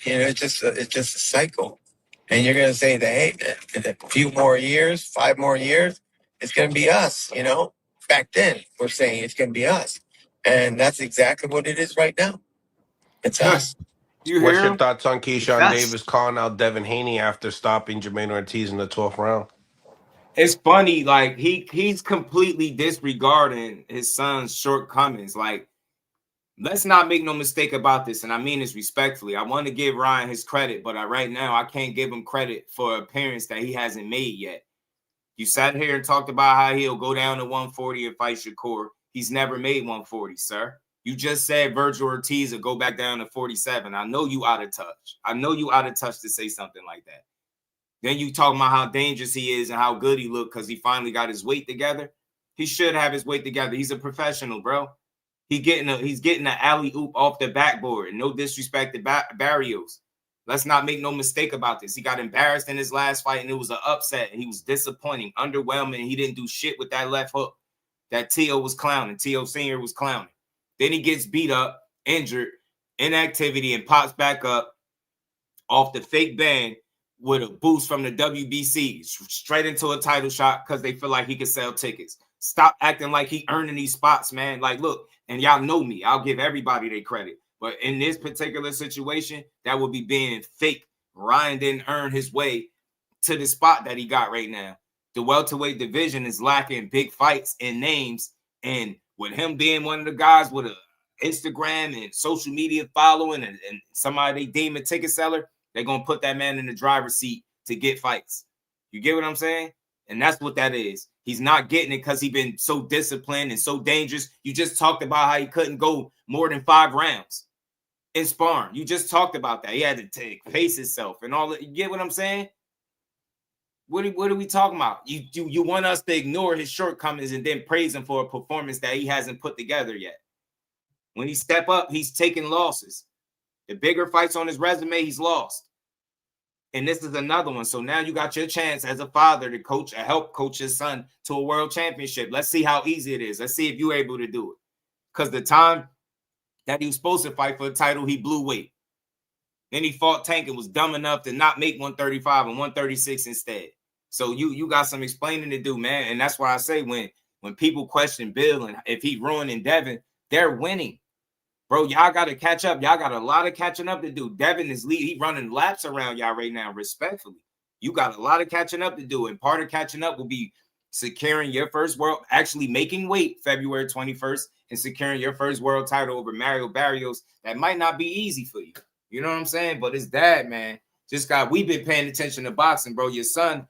You know, it's just a cycle. And you're going to say that, hey, in a few more years, 5 more years, it's going to be us, you know. Back then, we're saying it's going to be us. And that's exactly what it is right now. It's us. What's your thoughts on Keyshawn Davis calling out Devin Haney after stopping Jermaine Ortiz in the 12th round? It's funny, like he's completely disregarding his son's shortcomings. Like, let's not make no mistake about this, and I mean this respectfully. I want to give Ryan his credit, but right now I can't give him credit for appearance that he hasn't made yet. You sat here and talked about how he'll go down to 140 and fight Shakur. He's never made 140, sir. You just said Vergil Ortiz will go back down to 47. I know you out of touch. I know you out of touch to say something like that. Then you talking about how dangerous he is and how good he looked because he finally got his weight together. He should have his weight together. He's a professional, bro. He's getting an alley-oop off the backboard. No disrespect to Barrios. Let's not make no mistake about this. He got embarrassed in his last fight, and it was an upset, and he was disappointing, underwhelming, and he didn't do shit with that left hook that Tszyu was clowning. Tszyu Sr. was clowning. Then he gets beat up, injured, inactivity, and pops back up off the fake ban with a boost from the WBC straight into a title shot because they feel like he can sell tickets. Stop acting like he earning these spots, man. Like, look, and y'all know me. I'll give everybody their credit. But in this particular situation, that would be being fake. Ryan didn't earn his way to the spot that he got right now. The welterweight division is lacking big fights and names. And with him being one of the guys with a Instagram and social media following and somebody they deem a ticket seller, they're going to put that man in the driver's seat to get fights. You get what I'm saying? And that's what that is. He's not getting it because he's been so disciplined and so dangerous. You just talked about how he couldn't go more than 5 rounds in sparring. You just talked about that. He had to face himself and all that. You get what I'm saying? What are we talking about? You want us to ignore his shortcomings and then praise him for a performance that he hasn't put together yet. When he step up, he's taking losses. The bigger fights on his resume, he's lost. And this is another one. So now you got your chance as a father to help coach his son to a world championship. Let's see how easy it is. Let's see if you're able to do it. Because the time that he was supposed to fight for the title, he blew weight. Then he fought Tank and was dumb enough to not make 135 and 136 instead. So you got some explaining to do, man. And that's why I say when people question Bill and if he ruining Devin, they're winning. Bro, y'all got to catch up. Y'all got a lot of catching up to do. Devin is lead. He running laps around y'all right now, respectfully. You got a lot of catching up to do. And part of catching up will be securing your first world, actually making weight February 21st and securing your first world title over Mario Barrios. That might not be easy for you. You know what I'm saying? But it's that, man. We've been paying attention to boxing, bro. Your son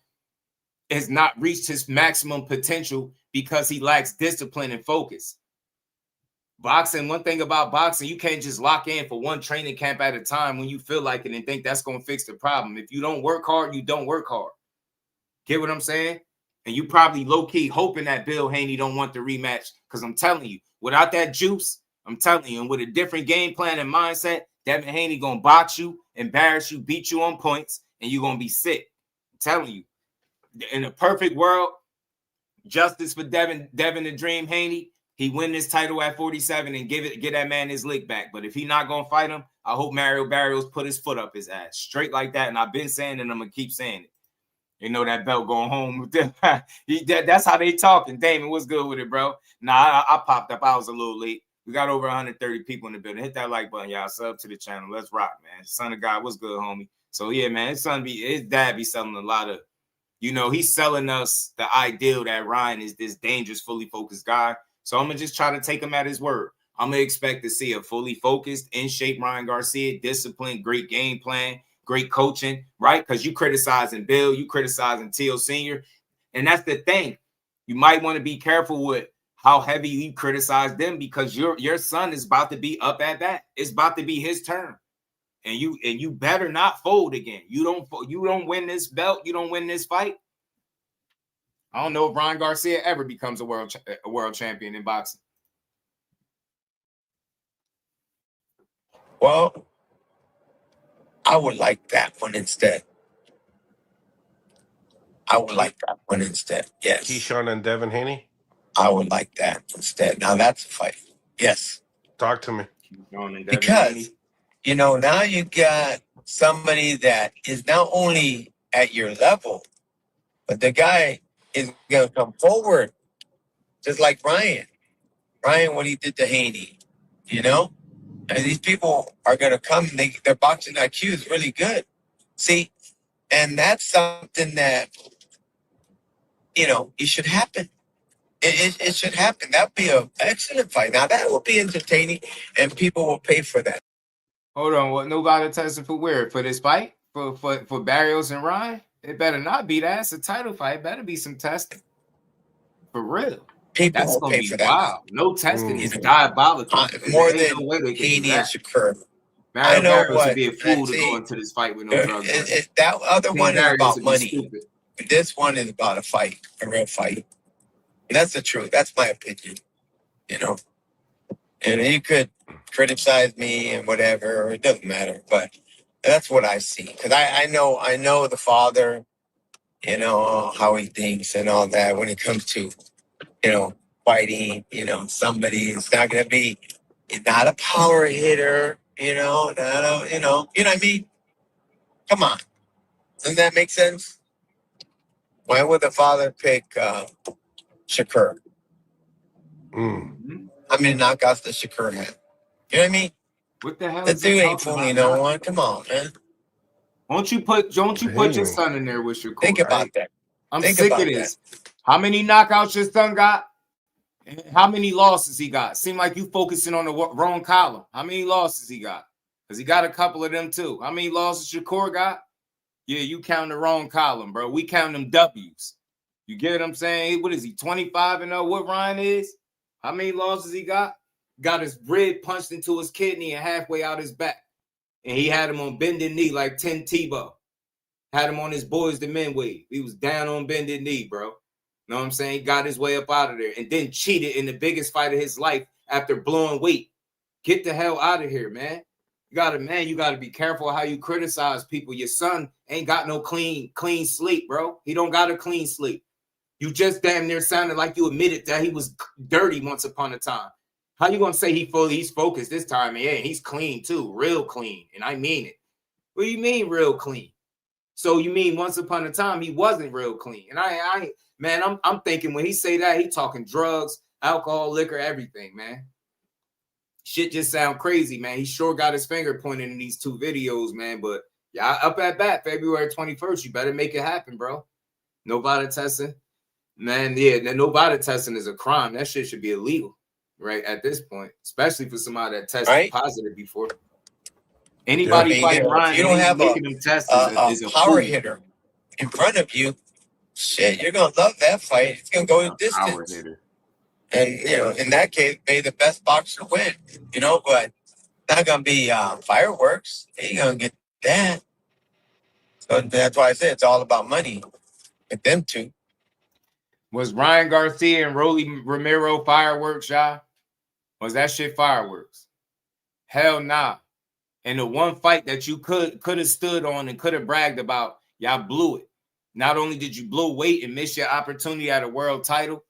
has not reached his maximum potential because he lacks discipline and focus. Boxing, one thing about boxing, you can't just lock in for one training camp at a time when you feel like it and think that's going to fix the problem. If you don't work hard, you don't work hard. Get what I'm saying? And you probably low-key hoping that Bill Haney don't want the rematch because I'm telling you, without that juice, I'm telling you, and with a different game plan and mindset, Devin Haney going to box you, embarrass you, beat you on points, and you're going to be sick. I'm telling you. In a perfect world, justice for Devin the Dream Haney, he win this title at 47 and get that man his lick back. But if he not going to fight him, I hope Mario Barrios put his foot up his ass. Straight like that. And I've been saying it and I'm going to keep saying it. You know that belt going home with them. That's how they talking. Damon, what's good with it, bro? Nah, I popped up. I was a little late. We got over 130 people in the building. Hit that like button, y'all. Sub to the channel. Let's rock, man. Son of God, what's good, homie? So, yeah, man, his dad be selling a lot of, he's selling us the ideal that Ryan is this dangerous, fully focused guy. So I'm going to just try to take him at his word. I'm going to expect to see a fully focused, in shape Ryan Garcia, disciplined, great game plan, great coaching, right? Because you criticizing Bill, you criticizing Tszyu Sr. And that's the thing. You might want to be careful with how heavy you criticize them because your son is about to be up at bat. It's about to be his turn. And you better not fold again. You don't win this belt. You don't win this fight. I don't know if Ryan Garcia ever becomes a world champion in boxing. Well, I would like that one instead. Yes. Keyshawn and Devin Haney? I would like that instead. Now that's a fight. Yes. Talk to me. Because, now you got somebody that is not only at your level, but the guy is going to come forward just like Ryan. What he did to Haney, And these people are going to come. Their boxing IQ is really good. See, and that's something that, it should happen. It should happen. That would be an excellent fight. Now, that will be entertaining, and people will pay for that. Hold on. What? Nobody testing for where? For this fight? For Barrios and Ryan? It better not be that. It's a title fight. It better be some testing. For real. People That's will going to pay be for that. wild. No testing is diabolical. More than Haney and Shakur. Mario Barrios would be a fool to go into this fight with no drugs. That other one is about money. Stupid. This one is about a fight, a real fight. And that's the truth. That's my opinion. And you could criticize me and whatever. It doesn't matter. But that's what I see. Because I know the father, how he thinks and all that when it comes to, fighting, somebody is not going to be not a power hitter, what I mean? Come on. Doesn't that make sense? Why would the father pick Shakur? How many knockouts does Shakur have? You know what I mean? What the hell That is he dude ain't talking fooling about? no one. Come on, man. Don't you put your son in there with Shakur? Think about that. I'm sick of this. How many knockouts your son got? How many losses he got? Seem like you focusing on the wrong column. How many losses he got? Because he got a couple of them too. How many losses Shakur got? Yeah, you count the wrong column, bro. We count them W's. You get what I'm saying? What is he, 25-0? What Ryan is? How many losses he got? Got his rib punched into his kidney and halfway out his back. And he had him on bended knee like 10 Tebow. Had him on his boys the men way. He was down on bended knee, bro. Know what I'm saying? He got his way up out of there and then cheated in the biggest fight of his life after blowing weight. Get the hell out of here, man. You gotta be careful how you criticize people. Your son ain't got no clean sleep, bro. He don't got a clean sleep. You just damn near sounded like you admitted that he was dirty once upon a time. How you gonna say he's focused this time? Yeah, he's clean too, real clean, and I mean it. What do you mean real clean? So you mean once upon a time he wasn't real clean? And I'm thinking when he say that, he talking drugs, alcohol, liquor, everything, man. Shit just sound crazy, man. He sure got his finger pointed in these 2 videos, man. But yeah, up at bat, February 21st, you better make it happen, bro. No body testing. Man, yeah, no body testing is a crime. That shit should be illegal, right, at this point, especially for somebody that tested positive before. Anybody fighting Ryan, you don't have making them test is a power fool. hitter in front of you. Shit, you're gonna love that fight. It's gonna go a distance. And in that case, may the best boxer win. But not gonna be fireworks. You ain't gonna get that. So that's why I say it's all about money with them two. Was Ryan Garcia and Rolly Romero fireworks, y'all? Was that shit fireworks? Hell nah. And the one fight that you could have stood on and could have bragged about, y'all blew it. Not only did you blow weight and miss your opportunity at a world title,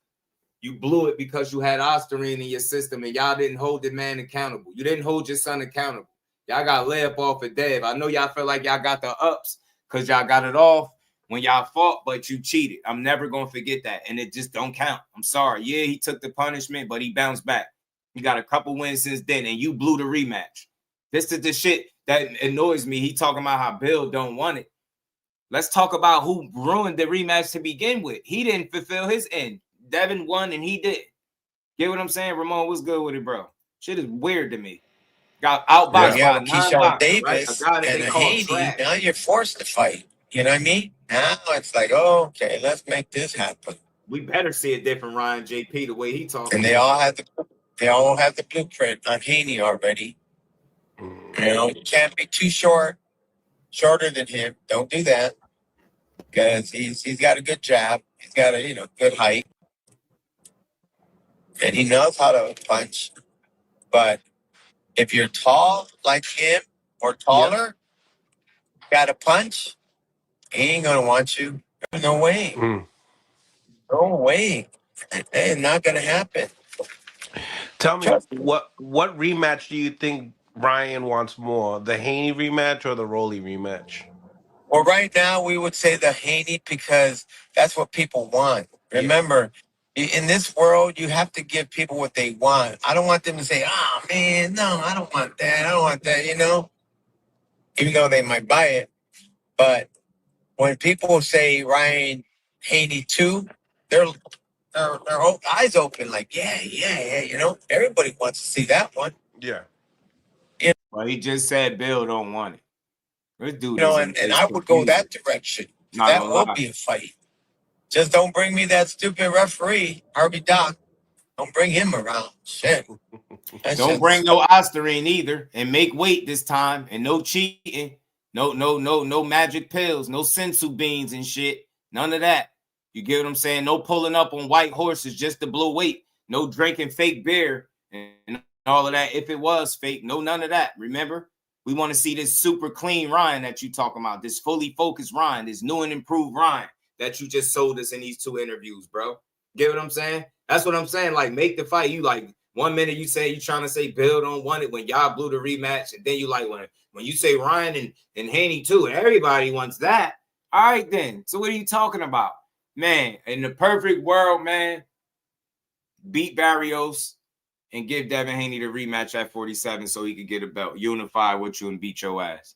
you blew it because you had Osterine in your system and y'all didn't hold the man accountable. You didn't hold your son accountable. Y'all got layup off of Dev. I know y'all feel like y'all got the ups because y'all got it off when y'all fought, but you cheated. I'm never going to forget that. And it just don't count. I'm sorry. Yeah, he took the punishment, but he bounced back. He got a couple wins since then, and you blew the rematch. This is the shit that annoys me. He talking about how Bill don't want it. Let's talk about who ruined the rematch to begin with. He didn't fulfill his end. Devin won, and he did. Get what I'm saying? Ramon, what's good with it, bro? Shit is weird to me. Got outboxed by a Keyshawn Davis, Davis right? and a Haney. Now you're forced to fight. You know what I mean? Now it's like, okay, let's make this happen. We better see a different Ryan JP the way he talks. And they all have the blueprint on Haney already. You can't be too shorter than him. Don't do that because he's got a good jab. He's got a good height, and he knows how to punch. But if you're tall like him or taller, got a punch, he ain't gonna want you. There's no way. No way. It's not gonna happen. Tell me what rematch do you think Ryan wants more, the Haney rematch or the Rolly rematch? Well, right now we would say the Haney because that's what people want. Remember, in this world, you have to give people what they want. I don't want them to say, "Oh man, no, I don't want that. I don't want that." Even though they might buy it, but when people say Ryan Haney 2, their eyes open, like, yeah. Everybody wants to see that one. Yeah. Well, he just said Bill don't want it. This dude and I would go that direction. That will be a fight. Just don't bring me that stupid referee, Harvey Doc. Don't bring him around. Shit. Don't bring no Osterine either, and make weight this time, and no cheating, no magic pills, no sensu beans and shit. None of that. You get what I'm saying? No pulling up on white horses just to blow weight. No drinking fake beer and all of that. If it was fake, none of that. Remember, we want to see this super clean Ryan that you talking about, this fully focused Ryan, this new and improved Ryan that you just sold us in these 2 interviews, bro. Get what I'm saying? That's what I'm saying. Like, make the fight. You like 1 minute you say you trying to say Bill don't want it when y'all blew the rematch, and then you like when you say Ryan and Haney too, and everybody wants that. All right, then. So what are you talking about? Man, in the perfect world, man, beat Barrios and give Devin Haney the rematch at 47 so he could get a belt. Unify with you and beat your ass.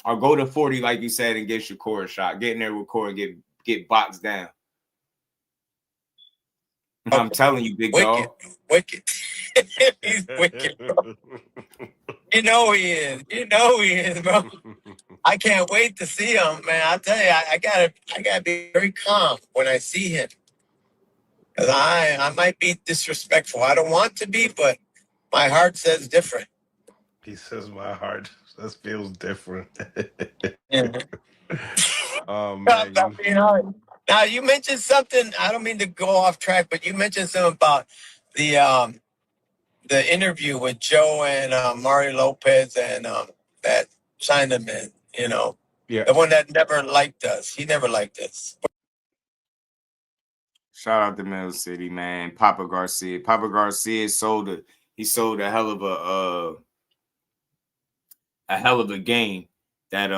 Or go to 40, like you said, and give Shakur a shot. Get in there with Corey and get boxed down. I'm telling you, big dog. Wicked. He's wicked, bro. You know he is, bro. I can't wait to see him, man. I tell you, I gotta be very calm when I see him. Cause I might be disrespectful. I don't want to be, but my heart says different. He says my heart just feels different. Yeah. Man. Now you mentioned something. I don't mean to go off track, but you mentioned something about the interview with Joe and Mario Lopez and that Chinaman. You know, the one that never liked us. He never liked us. Shout out to Mill City, man. Papa Garcia. Papa Garcia sold a hell of a game that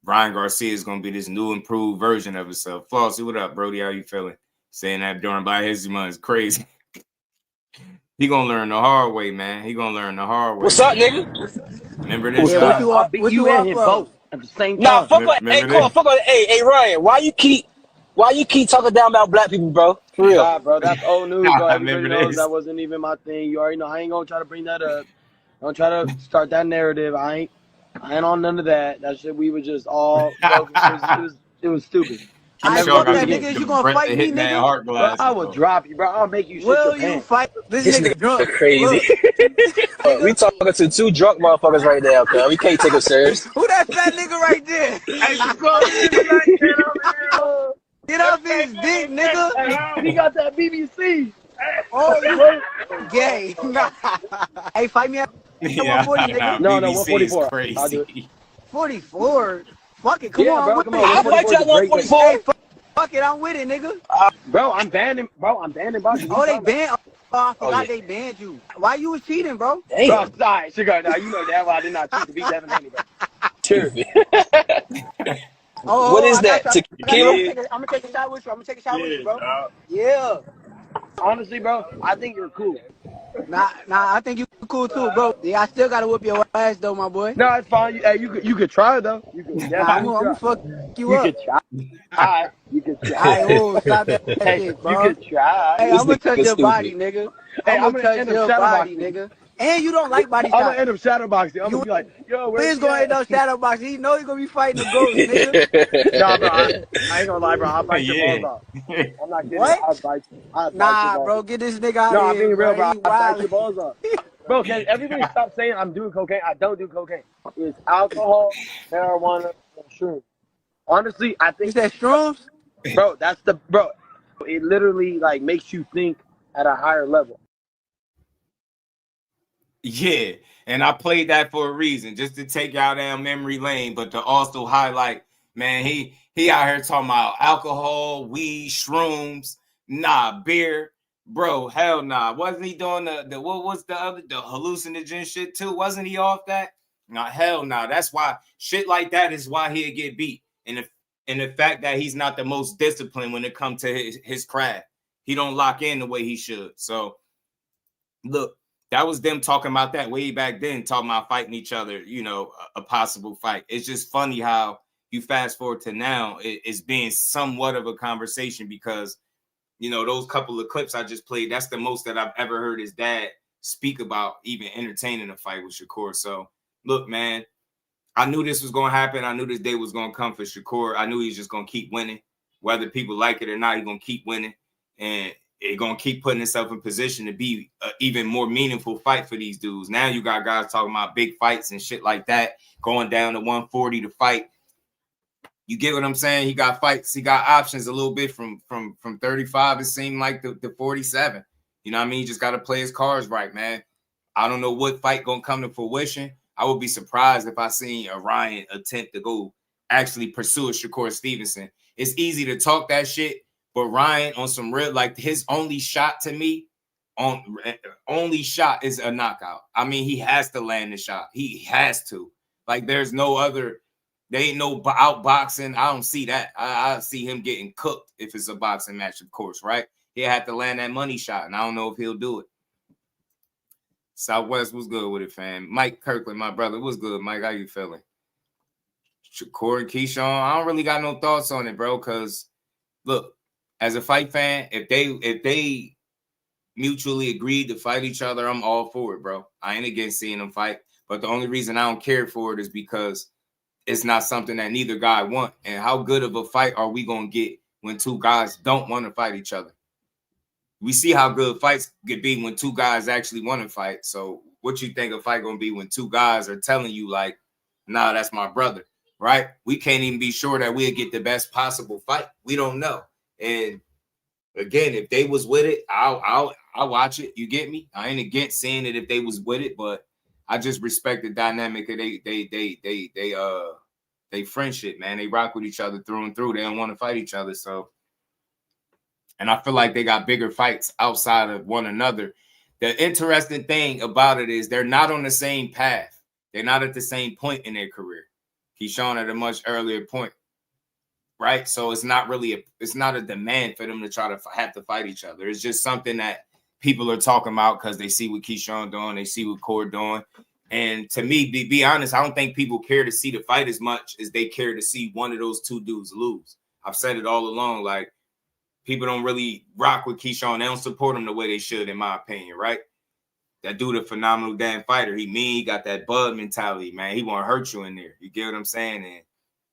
Ryan Garcia is gonna be this new improved version of himself. Flossie, what up, Brody? How you feeling? Saying that during by his month is crazy. He gonna learn the hard way, man. He gonna learn the hard way. What's up, nigga? Remember this? Yeah, what you and him both at the same time. Nah, fuck on. Hey, come on, fuck on. Hey, Ryan, why you keep talking down about black people, bro? For real. Nah, bro, that's old news, bro. Everybody knows that wasn't even my thing. You already know. I ain't gonna try to bring that up. Don't try to start that narrative. I ain't on none of that. That shit, we were just all. It was stupid. I fuck that nigga. You gonna fight me, nigga? Bro, I will drop you, bro. I'll make you shit your pants. Will you fight This nigga drunk? Crazy. We talking to two drunk motherfuckers right now, cuz. We can't take him serious. Who that fat nigga right there? Get off his dick, nigga. He got that BBC. Oh, you gay. Hey, fight me at 140, nigga. No, 144. Crazy. I'll do it. 44? Fuck it, come on. Bro, I'll fight you at 144. Hey, fuck it, I'm with it, nigga. Bro, I'm banning boxing. Oh, they banned. Oh, I forgot they banned you. Why you was cheating, bro? Damn. Bro, sorry, Sugar. Now you know that why I did not cheat to beat Devin Haney, bro. Sure. Oh, what is that? Tequila? I'm gonna take a shot with you. Bro. Yeah. Honestly, bro, I think you're cool. Nah, I think you cool too, bro. Yeah, I still gotta whoop your ass though, my boy. No, it's fine. You could try though. You could. I'm gonna fuck you up. You could try. Alright, you could try. Oh, stop that shit, bro. You could try. Hey, I'm gonna touch your body, nigga. I'm gonna touch your body, nigga. And you don't like body shots. I'm gonna end up shadowboxing. I'm gonna be like, yo, where's gonna end up shadowboxing? He know he's gonna be fighting the ghost, nigga. Nah, bro, I ain't gonna lie, bro. I'll bite your balls off. I'm not kidding. What? I'll bite your Nah, bro, get this nigga out no, of I'm here. being real, bro. I'll bite your balls off. Bro, can everybody stop saying I'm doing cocaine? I don't do cocaine. It's alcohol, marijuana, and shrooms. Honestly, I think that shrooms? Bro, bro. It literally like makes you think at a higher level. Yeah, and I played that for a reason, just to take y'all down memory lane, but to also highlight, man, he out here talking about alcohol, weed, shrooms, beer, bro, hell nah. Wasn't he doing the what was the hallucinogen shit too? Wasn't he off that? Nah, hell nah. That's why shit like that is why he'll get beat, and the fact that he's not the most disciplined when it comes to his craft. He don't lock in the way he should. So, look. That was them talking about that way back then, talking about fighting each other, a possible fight. It's just funny how you fast forward to now, it's being somewhat of a conversation because, those couple of clips I just played, that's the most that I've ever heard his dad speak about even entertaining a fight with Shakur. So, look, man, I knew this was going to happen. I knew this day was going to come for Shakur. I knew he was just going to keep winning. Whether people like it or not, he's going to keep winning. And it's going to keep putting itself in position to be an even more meaningful fight for these dudes. Now you got guys talking about big fights and shit like that, going down to 140 to fight. You get what I'm saying? He got fights. He got options a little bit from 35. It seemed like the 47. You know what I mean? He just got to play his cards right, man. I don't know what fight going to come to fruition. I would be surprised if I seen a Ryan attempt to go actually pursue a Shakur Stevenson. It's easy to talk that shit. But Ryan on some real, like his only shot to me, only shot is a knockout. I mean, he has to land the shot. He has to. Like, there's no other There ain't no outboxing. I don't see that. I see him getting cooked if it's a boxing match, of course, right? He'll have to land that money shot, and I don't know if he'll do it. Southwest was good with it, fam. Mike Kirkland, my brother, was good. Mike, how you feeling? Shakur and Keyshawn, I don't really got no thoughts on it, bro, because, look, as a fight fan, if they mutually agreed to fight each other, I'm all for it, bro. I ain't against seeing them fight, but the only reason I don't care for it is because it's not something that neither guy want. And how good of a fight are we going to get when two guys don't want to fight each other? We see how good fights could be when two guys actually want to fight. So what you think a fight going to be when two guys are telling you like, nah, that's my brother, right? We can't even be sure that we'll get the best possible fight. We don't know. And again, if they was with it, I'll watch it. You get me? I ain't against seeing it if they was with it, but I just respect the dynamic of they friendship, man. They rock with each other through and through. They don't want to fight each other. So, and I feel like they got bigger fights outside of one another. The interesting thing about it is they're not on the same path. They're not at the same point in their career. Keyshawn at a much earlier point, right? So it's not a demand for them to try to have to fight each other. It's just something that people are talking about because they see what Keyshawn doing, they see what Cord doing. And to me, be honest, I don't think people care to see the fight as much as they care to see one of those two dudes lose. I've said it all along, like, people don't really rock with Keyshawn. They don't support him the way they should, in my opinion, right? That dude a phenomenal damn fighter. He mean, he got that bud mentality, man. He want to hurt you in there. You get what I'm saying? And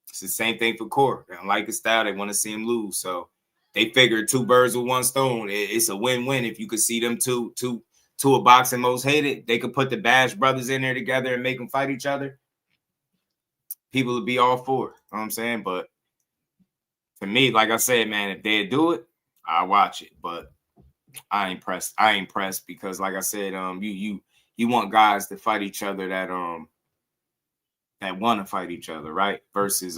it's the same thing for Cord. They don't like his style. They want to see him lose. So they figure two birds with one stone. It's a win-win if you could see them two of boxing most hated. They could put the Bash brothers in there together and make them fight each other. People would be all for it. You know what I'm saying? But for me, like I said, man, if they do it, I'll watch it. But I ain't pressed. I ain't pressed because, like I said, you want guys to fight each other that want to fight each other, right? Versus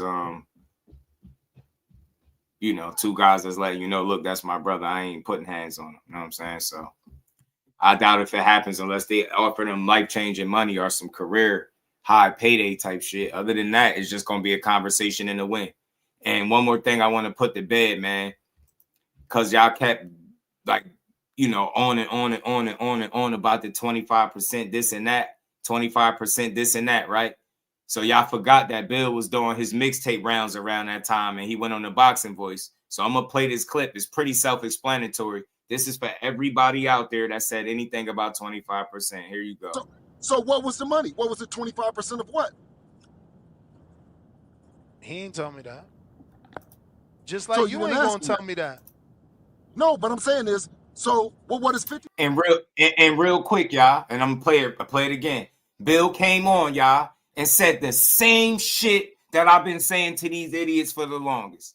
two guys that's letting you know, look, that's my brother. I ain't putting hands on him. You know what I'm saying? So I doubt if it happens unless they offer them life-changing money or some career high payday type shit. Other than that, it's just gonna be a conversation in the wind. And one more thing I want to put to bed, man, because y'all kept like, on and on and on and on and on about the 25% this and that, 25% this and that, right? So y'all forgot that Bill was doing his mixtape rounds around that time and he went on the Boxing Voice. So I'm going to play this clip. It's pretty self-explanatory. This is for everybody out there that said anything about 25%. Here you go. So what was the money? What was the 25% of what? He ain't tell me that. Just like so you ain't going to tell me that. No, but I'm saying is, so what is 50? And real quick, y'all, and I'm going to play it again. Bill came on, y'all, and said the same shit that I've been saying to these idiots for the longest.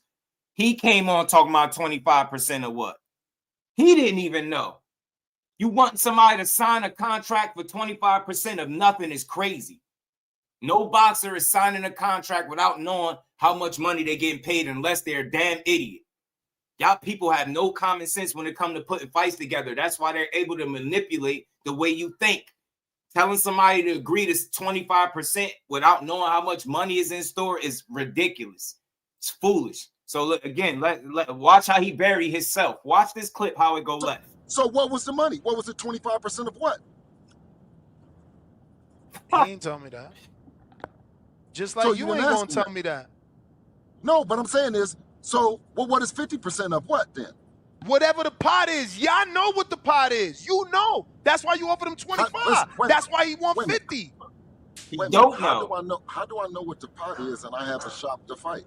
He came on talking about 25% of what? He didn't even know. You want somebody to sign a contract for 25% of nothing is crazy. No boxer is signing a contract without knowing how much money they're getting paid unless they're a damn idiot. Y'all people have no common sense when it comes to putting fights together. That's why they're able to manipulate the way you think. Telling somebody to agree to 25% without knowing how much money is in store is ridiculous. It's foolish. So look, again, watch how he bury himself. Watch this clip, how it go left. So what was the money? What was the 25% of what? He ain't tell me that. Just like so you ain't going to tell me that. No, but I'm saying is, so what is 50% of what then? Whatever the pot is. Y'all know what the pot is. You know. That's why you offered him 25. That's why he want 50. Don't know. How do I know what the pot is and I have a shop to fight?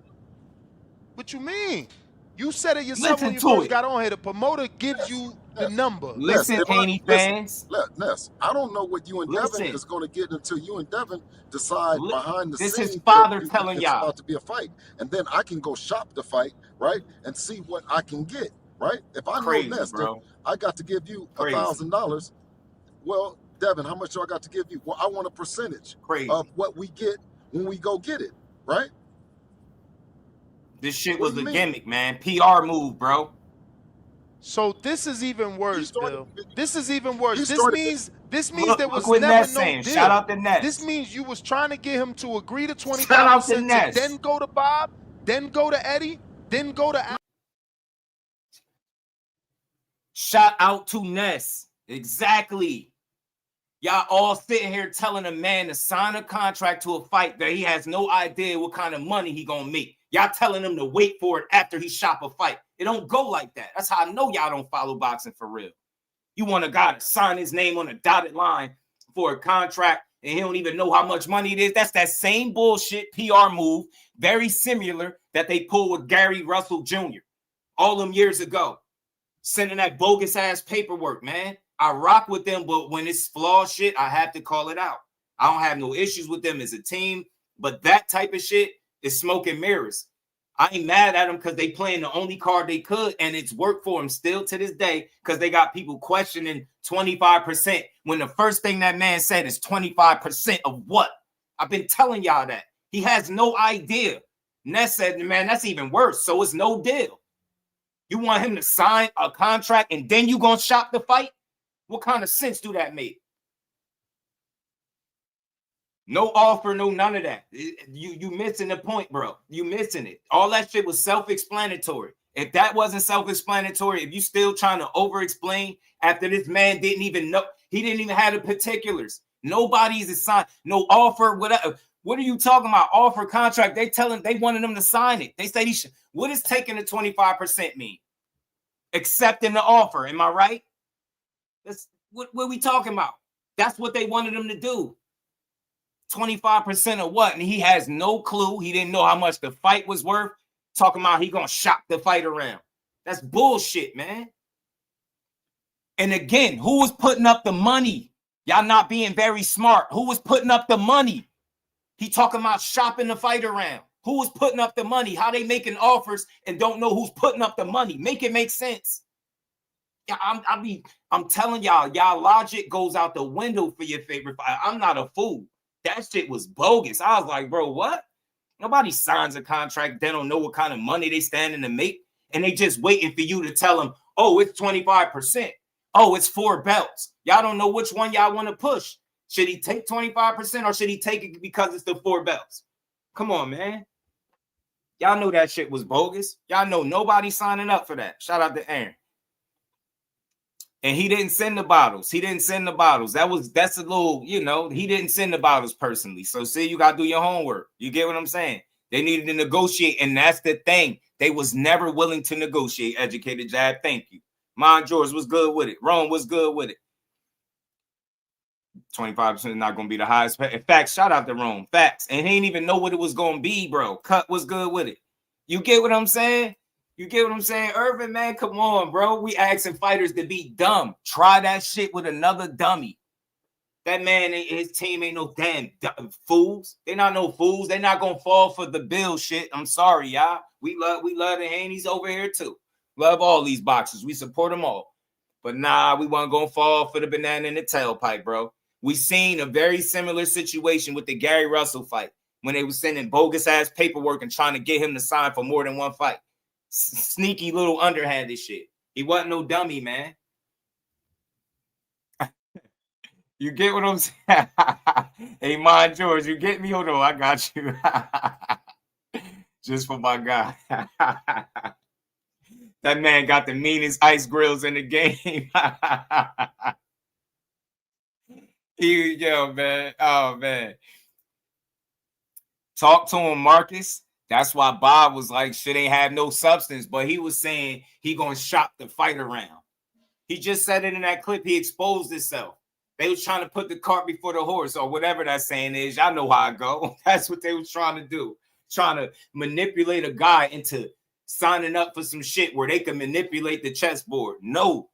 What you mean? You said it yourself when you first got on here. The promoter gives you the number. Listen, Haney fans. Ness, I don't know what you and Devin is going to get until you and Devin decide behind the scenes. This is father telling y'all. It's about to be a fight. And then I can go shop the fight, right? And see what I can get, right? If I know Ness, then I got to give you $1,000. Well, Devin, how much do I got to give you? Well, I want a percentage of what we get when we go get it, right? This shit was a gimmick, man. PR move, bro. So this is even worse, Bill. This is even worse. This means Look, there was what never Ness no saying. deal. Shout out to Ness. This means you was trying to get him to agree to 25% Shout out to Ness. then go to Bob, then go to Eddie, then go to Shout out to Ness. Exactly. Y'all all sitting here telling a man to sign a contract to a fight that he has no idea what kind of money he gonna make. Y'all telling him to wait for it after he shop a fight. It don't go like that. That's how I know y'all don't follow boxing for real. You want a guy to sign his name on a dotted line for a contract and he don't even know how much money it is. That's that same bullshit PR move, very similar that they pulled with Gary Russell Jr. all them years ago. Sending that bogus ass paperwork, man. I rock with them, but when it's flawed shit, I have to call it out. I don't have no issues with them as a team, but that type of shit is smoke and mirrors. I ain't mad at them because they playing the only card they could, and it's worked for them still to this day because they got people questioning 25% when the first thing that man said is 25% of what? I've been telling y'all that. He has no idea. Ness said, man, that's even worse, so it's no deal. You want him to sign a contract and then you gonna shop the fight? What kind of sense do that make? No offer, no none of that. You missing the point, bro. You missing it. All that shit was self-explanatory. If that wasn't self-explanatory, if you still trying to over-explain after this man didn't even know, he didn't even have the particulars. Nobody's assigned, no offer, whatever. What are you talking about? Offer contract. They wanted him to sign it. They said he should. What does taking the 25% mean? Accepting the offer. Am I right? That's what are we talking about? That's what they wanted him to do. 25% of what? And he has no clue. He didn't know how much the fight was worth. Talking about he gonna shop the fight around. That's bullshit, man. And again, who was putting up the money? Y'all not being very smart. Who was putting up the money? He talking about shopping the fight around. Who was putting up the money? How they making offers and don't know who's putting up the money? Make it make sense. Yeah, I'm telling y'all logic goes out the window for your favorite fight. I'm not a fool. That shit was bogus. I was like, bro, what? Nobody signs a contract. They don't know what kind of money they standing to make. And they just waiting for you to tell them, oh, it's 25%. Oh, it's 4 belts. Y'all don't know which one y'all want to push. Should he take 25% or should he take it because it's the 4 belts? Come on, man. Y'all know that shit was bogus. Y'all know nobody signing up for that. Shout out to Aaron. And he didn't send the bottles. He didn't send the bottles. That's a little, he didn't send the bottles personally. So see, you got to do your homework. You get what I'm saying? They needed to negotiate. And that's the thing. They was never willing to negotiate. Educated Jab. Thank you. Mind George was good with it. Rome was good with it. 25% is not going to be the highest. In fact, shout out to Rome. Facts. And he didn't even know what it was going to be, bro. Cut was good with it. You get what I'm saying? You get what I'm saying? Irvin, man, come on, bro. We asking fighters to be dumb. Try that shit with another dummy. That man, his team ain't no damn fools. They not no fools. They not going to fall for the bill shit. I'm sorry, y'all. We love the Haneys over here, too. Love all these boxers. We support them all. But nah, we weren't going to fall for the banana in the tailpipe, bro. We seen a very similar situation with the Gary Russell fight when they were sending bogus-ass paperwork and trying to get him to sign for more than one fight. Sneaky little underhanded shit. He wasn't no dummy, man. You get what I'm saying? Hey, Mind George, you get me? Hold on, I got you. Just for my guy. That man got the meanest ice grills in the game. Yo, man. Oh, man. Talk to him, Marcus. That's why Bob was like, shit ain't have no substance. But he was saying he going to shop the fight around. He just said it in that clip. He exposed himself. They was trying to put the cart before the horse or whatever that saying is. Y'all know how I go. That's what they was trying to do. Trying to manipulate a guy into signing up for some shit where they can manipulate the chessboard. No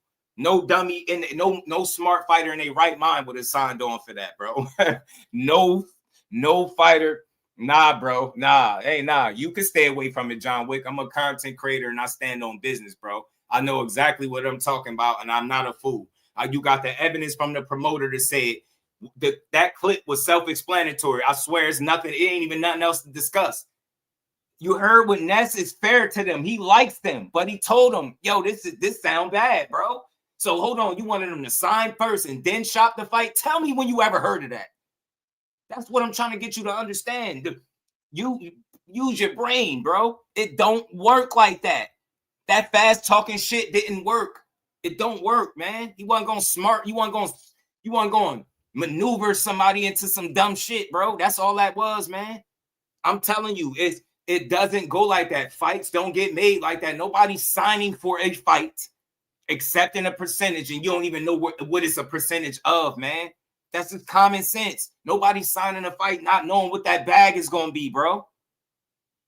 dummy and no smart fighter in their right mind would have signed on for that, bro. No fighter. Nah, bro. Nah. You can stay away from it, John Wick. I'm a content creator and I stand on business, bro. I know exactly what I'm talking about and I'm not a fool. You got the evidence from the promoter to say that clip was self-explanatory. I swear it's nothing. It ain't even nothing else to discuss. You heard what Ness is fair to them. He likes them, but he told them, yo, this sound bad, bro. So hold on, you wanted them to sign first and then shop the fight? Tell me when you ever heard of that. That's what I'm trying to get you to understand. You use your brain, bro. It don't work like that. That fast talking shit didn't work. It don't work, man. You wasn't going smart. You wasn't going maneuver somebody into some dumb shit, bro. That's all that was, man. I'm telling you, it doesn't go like that. Fights don't get made like that. Nobody's signing for a fight, accepting a percentage, and you don't even know what it's a percentage of, man. That's just common sense. Nobody's signing a fight not knowing what that bag is going to be, bro.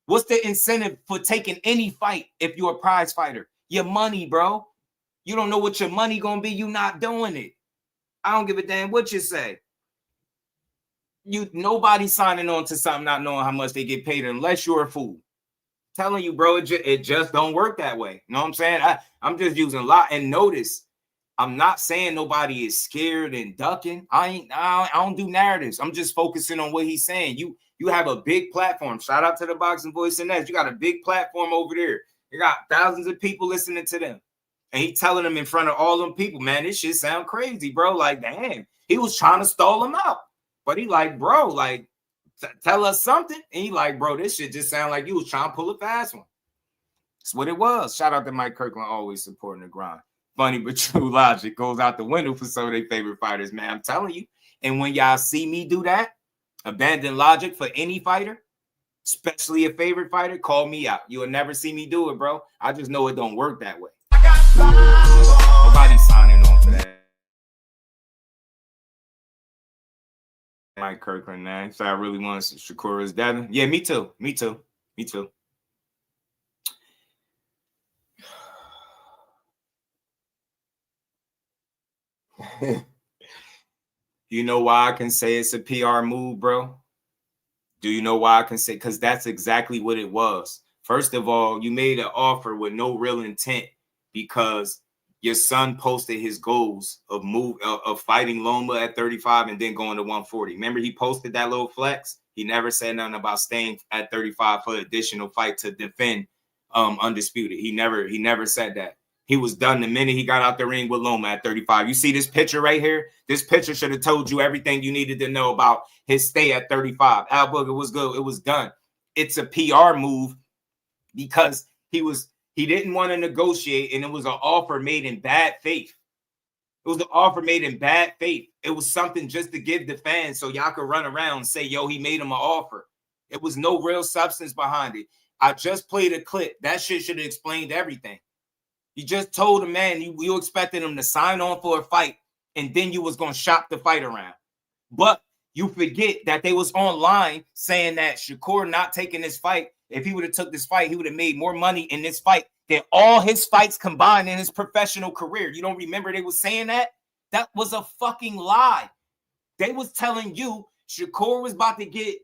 What's the incentive for taking any fight if you're a prize fighter? Your money, bro. You don't know what your money going to be. You not doing it. I don't give a damn what you say. Nobody signing on to something not knowing how much they get paid unless you're a fool. Telling you, bro, it just don't work that way. You know what I'm saying? I'm just using a lot. And notice, I'm not saying nobody is scared and ducking. I don't do narratives. I'm just focusing on what he's saying. You have a big platform. Shout out to the Boxing Voice and Ness. You got a big platform over there. You got thousands of people listening to them. And he telling them in front of all them people, man, this shit sound crazy, bro. Like, damn, he was trying to stall them out. But he like, bro, like, tell us something. And he like, bro, this shit just sound like you was trying to pull a fast one. That's what it was. Shout out to Mike Kirkland, always supporting the grind. Funny but true logic goes out the window for some of their favorite fighters, man. I'm telling you. And when y'all see me do that, abandon logic for any fighter, especially a favorite fighter, call me out. You'll never see me do it, bro. I just know it don't work that way. Nobody's signing on for that. Mike Kirkland, man. So I really want to see Shakur is Devin. Yeah, me too. Me too. Me too. You know why I can say it's a PR move, bro? Do you know why I can say? Because that's exactly what it was. First of all, you made an offer with no real intent because your son posted his goals of fighting Loma at 35 and then going to 140. Remember, he posted that little flex. He never said nothing about staying at 35 for additional fight to defend Undisputed. He never said that. He was done the minute he got out the ring with Loma at 35. You see this picture right here? This picture should have told you everything you needed to know about his stay at 35. Al Booger was good. It was done. It's a PR move because he didn't want to negotiate, and it was an offer made in bad faith. It was an offer made in bad faith. It was something just to give the fans so y'all could run around and say, yo, he made him an offer. It was no real substance behind it. I just played a clip. That shit should have explained everything. You just told a man you expected him to sign on for a fight, and then you was going to shop the fight around. But you forget that they was online saying that Shakur not taking this fight, if he would have took this fight, he would have made more money in this fight than all his fights combined in his professional career. You don't remember they was saying that? That was a fucking lie. They was telling you Shakur was about to get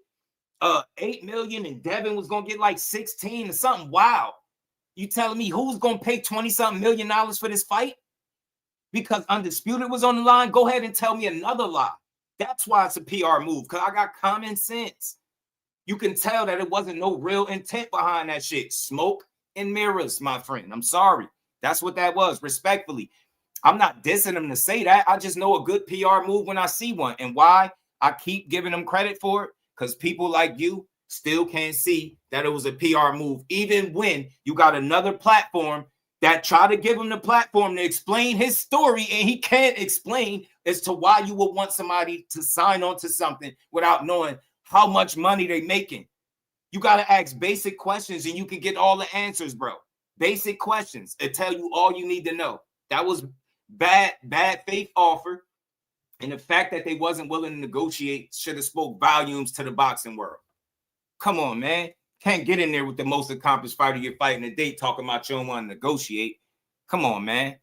8 million and Devin was going to get like 16 or something. Wow. You telling me who's going to pay 20-something million dollars for this fight? Because Undisputed was on the line? Go ahead and tell me another lie. That's why it's a PR move, because I got common sense. You can tell that it wasn't no real intent behind that shit. Smoke and mirrors, my friend. I'm sorry. That's what that was, respectfully. I'm not dissing them to say that. I just know a good PR move when I see one. And why I keep giving them credit for it? Because people like you still can't see that it was a PR move, even when you got another platform that try to give him the platform to explain his story, and he can't explain as to why you would want somebody to sign on to something without knowing how much money they're making. You got to ask basic questions, and you can get all the answers, bro. Basic questions. It tell you all you need to know. That was bad faith offer, and the fact that they wasn't willing to negotiate should have spoke volumes to the boxing world. Come on, man. Can't get in there with the most accomplished fighter you're fighting today talking about you don't want to negotiate. Come on, man.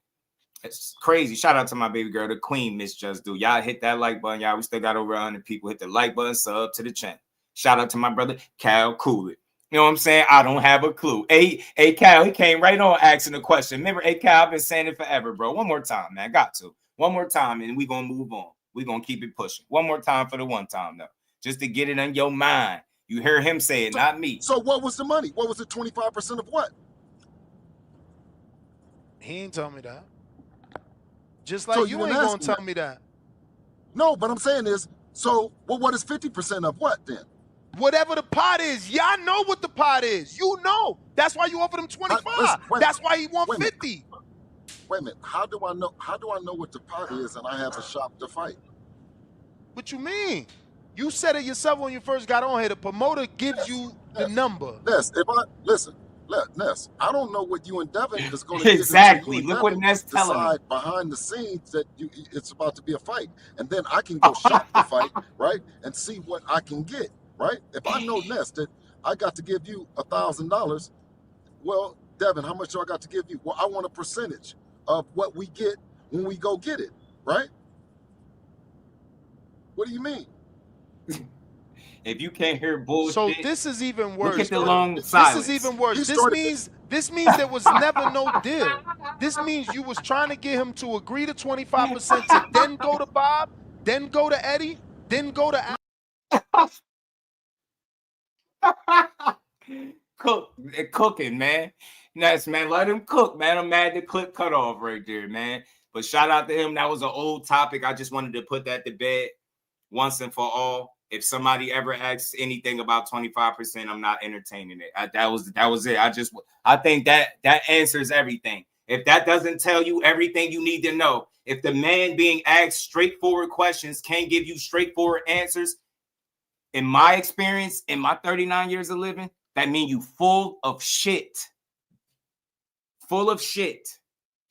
It's crazy. Shout out to my baby girl, the queen, Miss Just Do. Y'all hit that like button. Y'all, we still got over 100 people. Hit the like button, sub to the channel. Shout out to my brother, Cal Cooley. You know what I'm saying? I don't have a clue. Hey, Cal, he came right on asking a question. Remember, Cal, I've been saying it forever, bro. One more time, man. Got to. One more time, and we're going to move on. We're going to keep it pushing. One more time for the one time, though. Just to get it on your mind. You hear him say it, not me. So what was the money? What was it? 25% of what? He ain't tell me that. Just like so you ain't gonna tell me that. No, but I'm saying is, so what is 50% of what then? Whatever the pot is, y'all know what the pot is. You know. That's why you offered him 25. That's why he want 50. Wait a minute. How do I know what the pot is and I have a shop to fight? What you mean? You said it yourself when you first got on here. The promoter gives you the number. Ness, Ness, I don't know what you and Devin is going to exactly. Look what Ness telling me. Behind the scenes that it's about to be a fight, and then I can go shop the fight, right, and see what I can get, right? If I know Ness that I got to give you $1,000, well, Devin, how much do I got to give you? Well, I want a percentage of what we get when we go get it, right? What do you mean? If you can't hear bullshit, so this is even worse. Look at the long silence. This is even worse. This means there was never no deal. This means you was trying to get him to agree to 25% to then go to Bob, then go to Eddie, then go to cooking, man. Nice, man. Let him cook, man. I'm mad the clip cut off right there, man. But shout out to him. That was an old topic. I just wanted to put that to bed once and for all. If somebody ever asks anything about 25%, I'm not entertaining it. That was it. I think that answers everything. If that doesn't tell you everything you need to know, if the man being asked straightforward questions can't give you straightforward answers, in my experience, in my 39 years of living, that means you full of shit. Full of shit.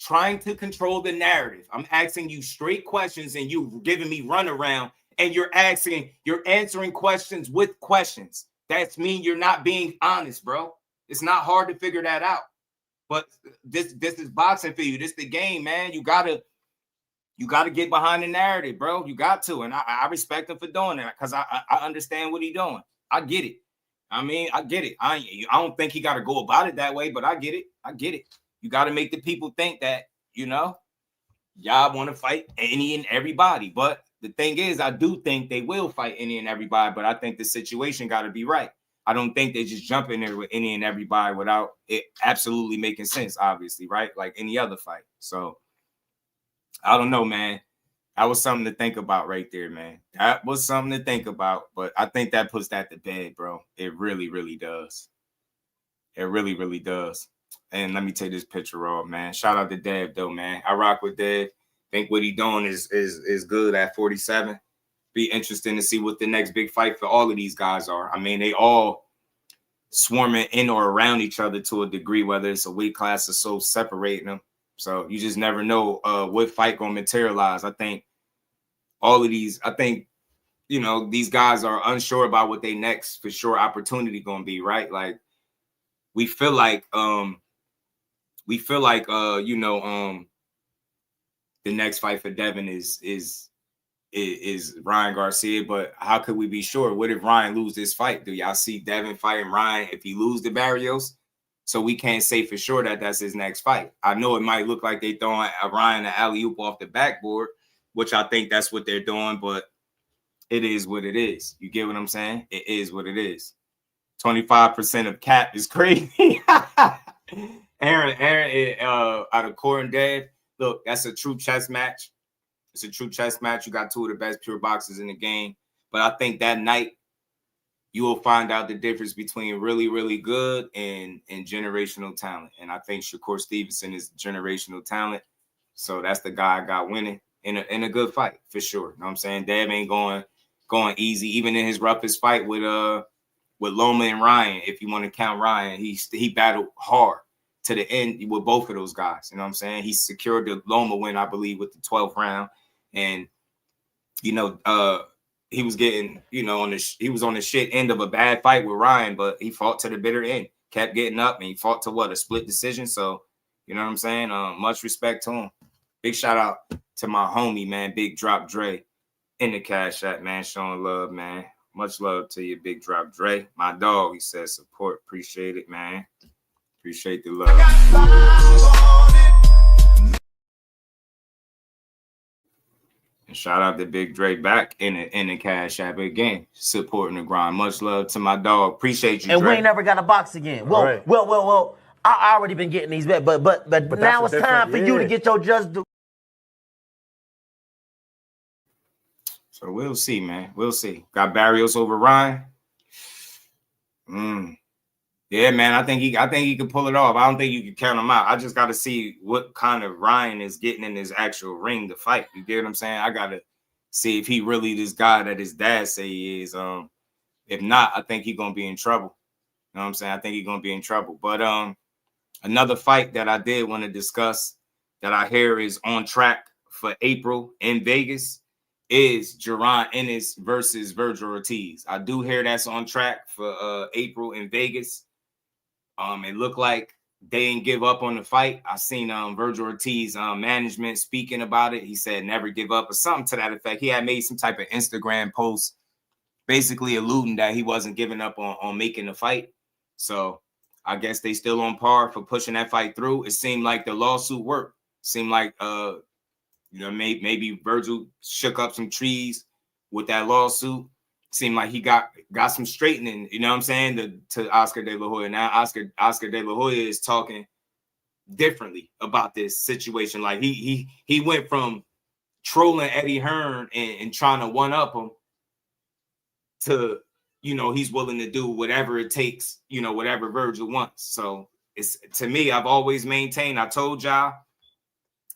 Trying to control the narrative. I'm asking you straight questions and you giving me runaround. And you're answering questions with questions. That's mean you're not being honest, bro. It's not hard to figure that out. But this is boxing for you. This the game, man. You gotta get behind the narrative, bro. You got to. And I respect him for doing that because I understand what he's doing. I get it. I mean, I get it. I don't think he got to go about it that way, but I get it. I get it. You got to make the people think that, y'all want to fight any and everybody. But the thing is, I do think they will fight any and everybody, but I think the situation got to be right. I don't think they just jump in there with any and everybody without it absolutely making sense, obviously, right? Like any other fight. So, I don't know, man. That was something to think about right there, man. That was something to think about, but I think that puts that to bed, bro. It really, really does. It really, really does. And let me take this picture off, man. Shout out to Dev, though, man. I rock with Dev. Think what he doing is good at 47. Be interesting to see what the next big fight for all of these guys are. I mean, they all swarming in or around each other to a degree, whether it's a weight class or so separating them. So you just never know what fight gonna materialize. I think all of these, these guys are unsure about what they next for sure opportunity gonna be, right? Like we feel like the next fight for Devin is Ryan Garcia, but how could we be sure? What if Ryan lose this fight? Do y'all see Devin fighting Ryan if he lose the Barrios? So we can't say for sure that that's his next fight. I know it might look like they throwing Ryan an alley-oop off the backboard, which I think that's what they're doing, but it is what it is. You get what I'm saying? It is what it is. 25% of cap is crazy. Aaron, out of Core and Dev. Look, that's a true chess match. It's a true chess match. You got two of the best pure boxers in the game. But I think that night you will find out the difference between really, really good and generational talent. And I think Shakur Stevenson is generational talent. So that's the guy I got winning in a good fight for sure. You know what I'm saying? Dev ain't going easy. Even in his roughest fight with Loma and Ryan, if you want to count Ryan, he battled hard to the end with both of those guys. You know what I'm saying? He secured the Loma win, I believe, with the 12th round. And, he was getting, he was on the shit end of a bad fight with Ryan, but he fought to the bitter end, kept getting up, and he fought to a split decision. So, you know what I'm saying? Much respect to him. Big shout out to my homie, man, Big Drop Dre in the Cash App, man, showing love, man. Much love to you, Big Drop Dre. My dog, he says support. Appreciate it, man. Appreciate the love. And shout out to Big Dre back in the Cash App again, supporting the grind. Much love to my dog. Appreciate you, And Dre. we ain't never got a box again. Well. I already been getting these bets, but now it's time for you to get your just due. So we'll see, man. We'll see. Got Barrios over Ryan. Yeah, man. I think he can pull it off. I don't think you can count him out. I just got to see what kind of Ryan is getting in his actual ring to fight. You get what I'm saying? I got to see if he really this guy that his dad say he is. If not, I think he's gonna be in trouble. You know what I'm saying? I think he's gonna be in trouble. But another fight that I did want to discuss that I hear is on track for April in Vegas is Jaron Ennis versus Vergil Ortiz. I do hear that's on track for April in Vegas. It looked like they didn't give up on the fight. I seen Vergil Ortiz management speaking about it. He said never give up or something to that effect. He had made some type of Instagram post basically alluding that he wasn't giving up on making the fight. So I guess they still on par for pushing that fight through. It seemed like the lawsuit worked. Seemed like maybe Vergil shook up some trees with that lawsuit. Seemed like he got some straightening, you know what I'm saying, to Oscar De La Hoya. Now Oscar De La Hoya is talking differently about this situation. Like he went from trolling Eddie Hearn and trying to one-up him to, he's willing to do whatever it takes, whatever Vergil wants. So it's, to me, I've always maintained, I told y'all,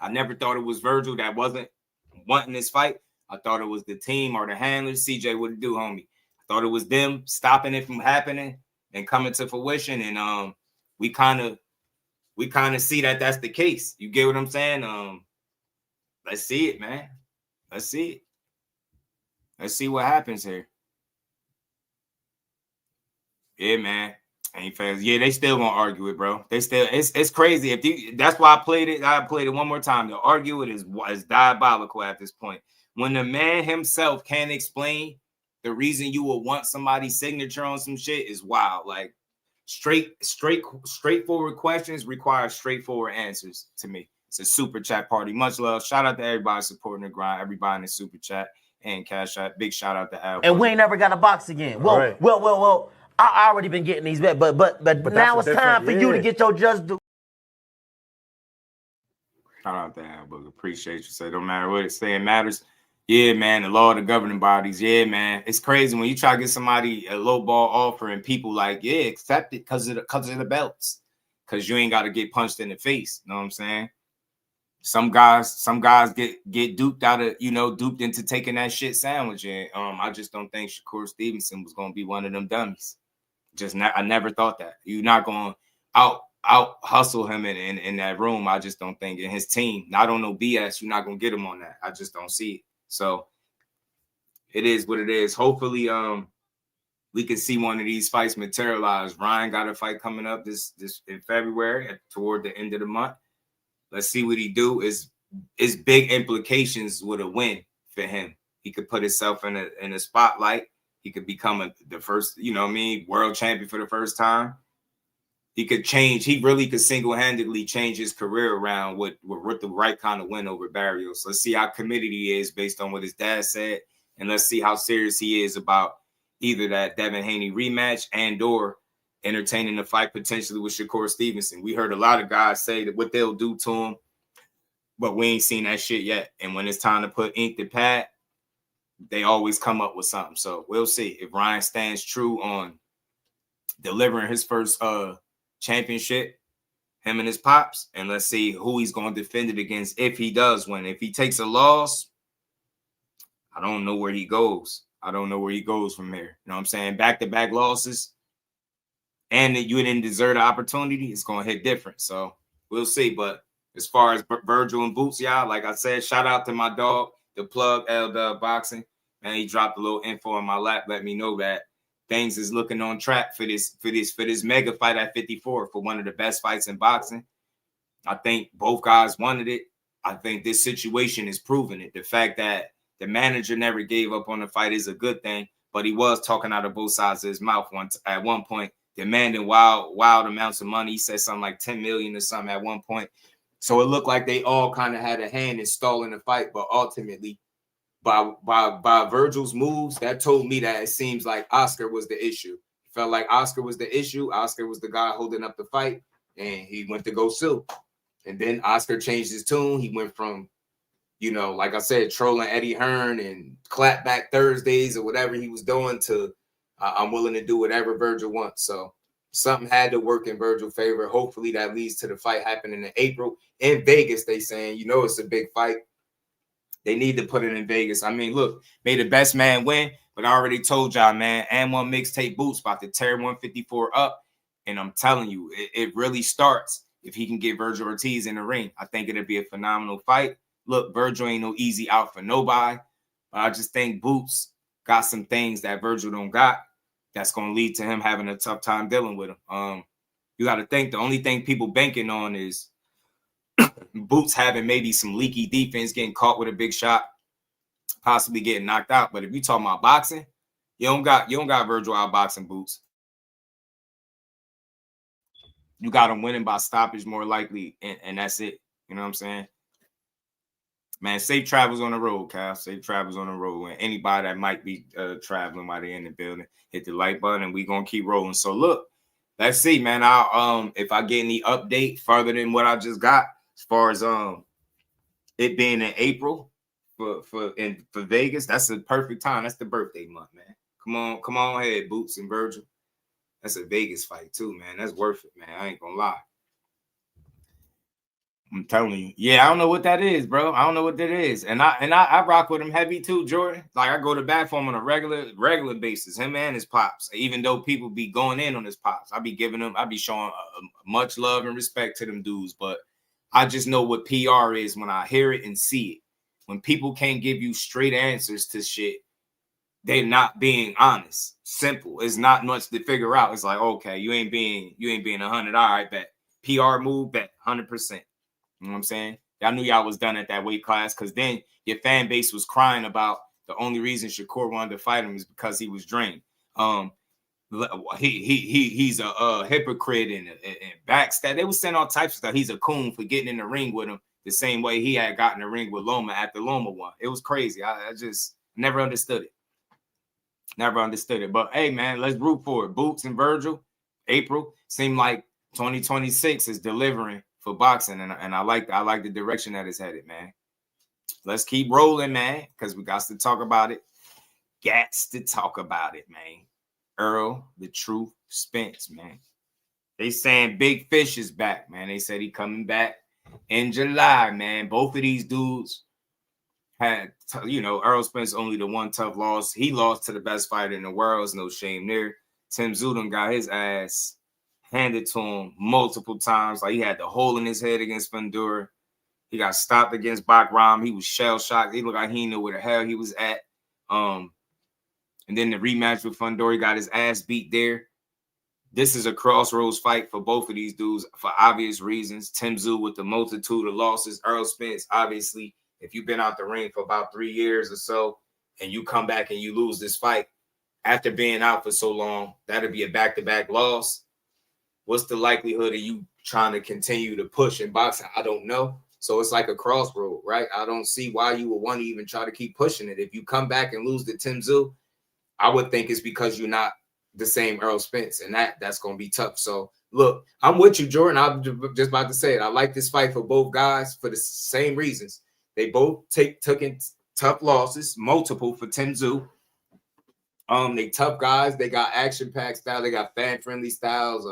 I never thought it was Vergil that wasn't wanting this fight. I thought it was the team or the handlers. CJ, what it do, homie? I thought it was them stopping it from happening and coming to fruition. And we kind of see that that's the case. You get what I'm saying? Let's see it, man. Let's see it. Let's see what happens here. Yeah, man. Ain't fast. Yeah, they still gonna argue it, bro. They still, it's crazy. That's why I played it one more time. To argue it is diabolical at this point. When the man himself can't explain the reason you would want somebody's signature on some shit is wild. Like straightforward questions require straightforward answers to me. It's a super chat party. Much love. Shout out to everybody supporting the grind. Everybody in the super chat and Cash App. Big shout out to Al. And we ain't never got a box again. Well. I already been getting these bets, but now it's time for you to get your just due. Shout out to Al, but appreciate you. Say don't matter what it's saying matters. Yeah, man. The law of the governing bodies. Yeah, man. It's crazy when you try to get somebody a low ball offer and people like, yeah, accept it because of the belts, because you ain't got to get punched in the face. You know what I'm saying? Some guys get duped out of, duped into taking that shit sandwich. And I just don't think Shakur Stevenson was gonna be one of them dummies. I never thought that. You're not going to out hustle him in that room. I just don't think. In his team, not on no BS, you're not going to get him on that. I just don't see it. So it is what it is. Hopefully, we can see one of these fights materialize. Ryan got a fight coming up this in February toward the end of the month. Let's see what he do. Is big implications with a win for him. He could put himself in a spotlight. He could become the first, world champion for the first time. He could change. He really could single-handedly change his career around with the right kind of win over Barrios. Let's see how committed he is based on what his dad said. And let's see how serious he is about either that Devin Haney rematch and or entertaining the fight potentially with Shakur Stevenson. We heard a lot of guys say that what they'll do to him, but we ain't seen that shit yet. And when it's time to put ink to pad, they always come up with something. So we'll see if Ryan stands true on delivering his first championship, him and his pops, and let's see who he's going to defend it against if he does win. If he takes a loss, I don't know where he goes. I don't know where he goes from there. You know what I'm saying? Back-to-back losses, and that you didn't deserve the opportunity, it's going to hit different. So we'll see. But as far as Vergil and Boots, y'all, like I said, shout out to my dog, the plug, L Boxing. And he dropped a little info in my lap, let me know that things is looking on track for this mega fight at 54 for one of the best fights in boxing. I think both guys wanted it. I think this situation is proving it. The fact that the manager never gave up on the fight is a good thing, but he was talking out of both sides of his mouth at one point, demanding wild amounts of money. He said something like 10 million or something at one point. So it looked like they all kind of had a hand in stalling the fight, but ultimately by Vergil's moves, that told me that it seems like Oscar was the issue. It felt like Oscar was the issue. Oscar was the guy holding up the fight, and he went to go sue. And then Oscar changed his tune. He went from, you know, like I said, trolling Eddie Hearn and clapback Thursdays or whatever he was doing to I'm willing to do whatever Vergil wants. So something had to work in Vergil's favor. Hopefully that leads to the fight happening in April in Vegas. They saying, you know, it's a big fight. They need to put it in Vegas. I mean, look, may the best man win, but I already told y'all, man, and one mixtape Boots about to tear 154 up. And I'm telling you, it really starts if he can get Vergil Ortiz in the ring. I think it'll be a phenomenal fight. Look, Vergil ain't no easy out for nobody. But I just think Boots got some things that Vergil don't got that's going to lead to him having a tough time dealing with him. You got to think the only thing people banking on is Boots having maybe some leaky defense, getting caught with a big shot, possibly getting knocked out. But if you talking about boxing, you don't got Vergil out boxing Boots. You got him winning by stoppage more likely, and that's it. You know what I'm saying? Man, safe travels on the road, Cal. Safe travels on the road. And anybody that might be traveling while they're in the building, hit the like button, and we're going to keep rolling. So, look, let's see, man. I'll if I get any update further than what I just got, as far as it being in April for Vegas, that's the perfect time. That's the birthday month, man. Come on ahead, Boots and Vergil. That's a Vegas fight too, man. That's worth it, man. I ain't gonna lie. I'm telling you. Yeah, I don't know what that is, bro. I don't know what that is. And I rock with him heavy too, Jordan. Like I go to bat for him on a regular basis. Him and his pops. Even though people be going in on his pops, I be showing much love and respect to them dudes. But I just know what PR is when I hear it and see it. When people can't give you straight answers to shit, they're not being honest. Simple. It's not much to figure out. It's like, okay, you ain't being 100. All right, bet. PR move, bet 100%. You know what I'm saying? Y'all knew y'all was done at that weight class because then your fan base was crying about the only reason Shakur wanted to fight him is because he was drained. He's a hypocrite and backstab. They was saying all types of stuff. He's a coon for getting in the ring with him the same way he had gotten in the ring with Loma after Loma won. It was crazy. I just never understood it. Never understood it. But hey, man, let's root for it. Boots and Vergil, April. Seemed like 2026 is delivering for boxing, and I like the direction that it's headed, man. Let's keep rolling, man, because we got to talk about it. Gats to talk about it, man. Errol, the truth, Spence, man. They saying Big Fish is back, man. They said he coming back in July, man. Both of these dudes had, Errol Spence only the one tough loss. He lost to the best fighter in the world. There's no shame there. Tszyu done got his ass handed to him multiple times. Like he had the hole in his head against Fundura. He got stopped against Bakram. He was shell shocked. He looked like he knew where the hell he was at. And then the rematch with Fundura, he got his ass beat there. This is a crossroads fight for both of these dudes for obvious reasons. Tszyu with the multitude of losses. Errol Spence, obviously, if you've been out the ring for about 3 years or so and you come back and you lose this fight after being out for so long, that'll be a back-to-back loss. What's the likelihood of you trying to continue to push in boxing? I don't know. So it's like a crossroad, right? I don't see why you would want to even try to keep pushing it. If you come back and lose to Tszyu, I would think it's because you're not the same Errol Spence, and that's going to be tough. So, look, I'm with you, Jordan. I'm just about to say it. I like this fight for both guys for the same reasons. They both took in tough losses, multiple for Tszyu. They tough guys. They got action-packed style. They got fan-friendly styles.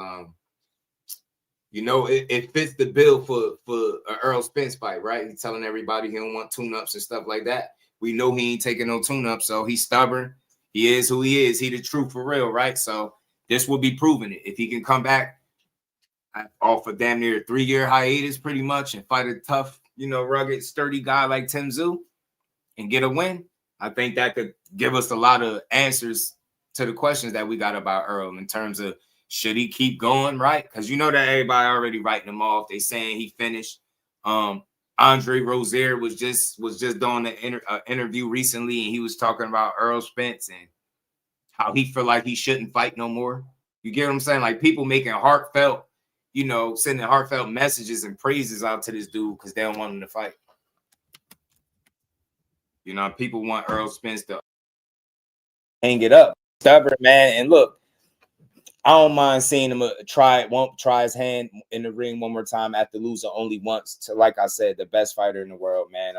It fits the bill for an Errol Spence fight, right? He's telling everybody he don't want tune-ups and stuff like that. We know he ain't taking no tune-ups, so he's stubborn. He is who he is. He the truth for real, right? So this will be proving it. If he can come back off a damn near 3-year hiatus pretty much and fight a tough, rugged, sturdy guy like Tszyu and get a win, I think that could give us a lot of answers to the questions that we got about Errol in terms of should he keep going, right? Because that everybody already writing him off. They saying he finished. Andre Rozier was just doing an interview recently, and he was talking about Errol Spence and how he feel like he shouldn't fight no more. You get what I'm saying? Like people making heartfelt, sending heartfelt messages and praises out to this dude because they don't want him to fight. You know, people want Errol Spence to hang it up. Stubborn, man. And look, I don't mind seeing him try his hand in the ring one more time after losing only once to, like I said, the best fighter in the world, man.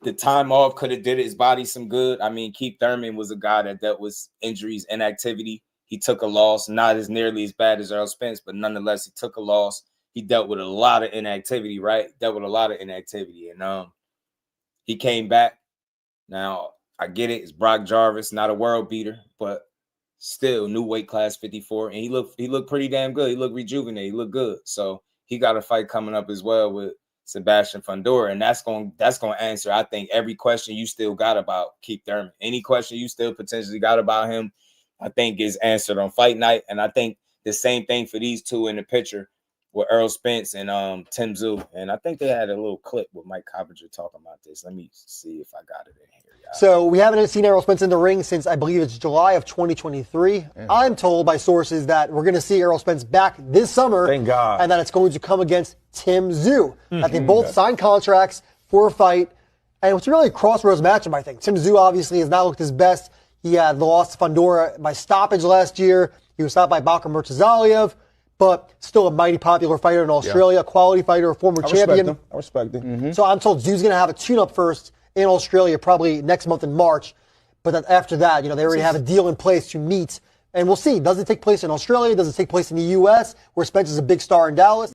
The time off could have did his body some good. I mean, Keith Thurman was a guy that dealt with injuries, inactivity. He took a loss, not as nearly as bad as Errol Spence, but nonetheless, he took a loss. He dealt with a lot of inactivity, right? And he came back. Now, I get it. It's Brock Jarvis, not a world beater, but still new weight class 54. And he looked pretty damn good. He looked rejuvenated. He looked good. So he got a fight coming up as well with Sebastian Fundora. And that's going to answer, I think, every question you still got about Keith Thurman. Any question you still potentially got about him, I think is answered on fight night. And I think the same thing for these two in the picture with Errol Spence and Tim Tszyu. And I think they had a little clip with Mike Coppinger talking about this. Let me see if I got it in here. So we haven't seen Errol Spence in the ring since I believe it's July of 2023. Yeah. I'm told by sources that we're going to see Errol Spence back this summer. Thank God. And that it's going to come against Tim Tszyu. That they both signed contracts for a fight. And it's really a crossroads matchup, I think. Tim Tszyu obviously has not looked his best. He had lost to Fundora by stoppage last year. He was stopped by Bakhram Murtazaliev, but still a mighty popular fighter in Australia, a quality fighter, a former champion. I respect him. So I'm told Tszyu's going to have a tune-up first in Australia, probably next month in March. But then after that, they already have a deal in place to meet. And we'll see. Does it take place in Australia? Does it take place in the U.S., where Spence is a big star in Dallas?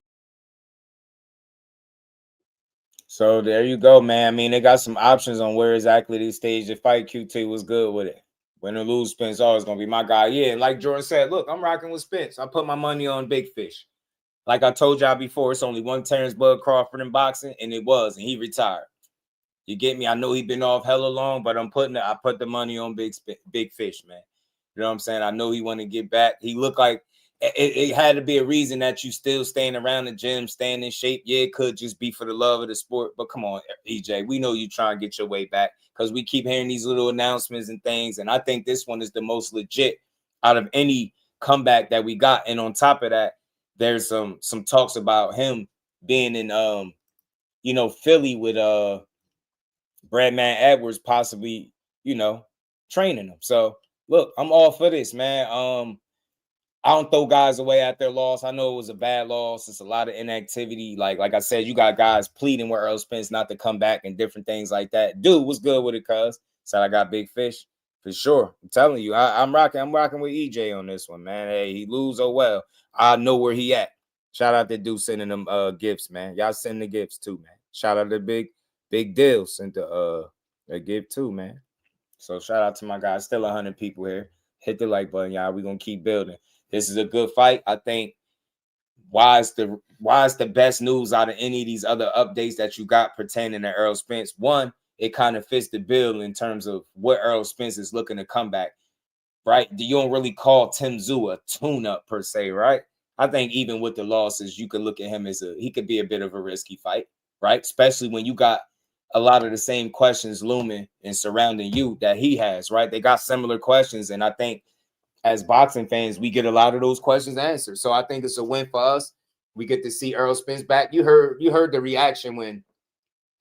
So there you go, man. I mean, they got some options on where exactly they stage the fight. QT was good with it. Win or lose, Spence always going to be my guy. Yeah, and like Jordan said, look, I'm rocking with Spence. I put my money on Big Fish. Like I told y'all before, it's only one Terence Bud Crawford in boxing, and and he retired. You get me? I know he's been off hella long, but I put the money on Big Fish, man. You know what I'm saying? I know he want to get back. He looked like it had to be a reason that you still staying around the gym, staying in shape. Yeah, it could just be for the love of the sport. But come on, EJ, we know you trying to get your way back because we keep hearing these little announcements and things. And I think this one is the most legit out of any comeback that we got. And on top of that, there's some talks about him being in Philly with Bradman Edwards possibly, training him. So look, I'm all for this, man. I don't throw guys away at their loss. I know it was a bad loss. It's a lot of inactivity. Like I said, you got guys pleading with Errol Spence not to come back and different things like that. Dude was good with it, cuz. Said I got Big Fish for sure. I'm telling you, I'm rocking with EJ on this one, man. Hey, he lose, oh well. I know where he at. Shout out to dude sending them gifts, man. Y'all send the gifts too, man. Shout out to Big Deal sent a gift too, man. So shout out to my guys. Still 100 people here. Hit the like button, y'all. We're gonna keep building. This is a good fight. I think why is the best news out of any of these other updates that you got pertaining to Errol Spence? One, it kind of fits the bill in terms of what Errol Spence is looking to come back, right? You don't really call Tim Tszyu a tune-up per se, right? I think even with the losses, you could look at him as he could be a bit of a risky fight, right? Especially when you got a lot of the same questions looming and surrounding you that he has, right? They got similar questions, and I think as boxing fans, we get a lot of those questions answered. So I think it's a win for us. We get to see Errol Spence back. You heard the reaction when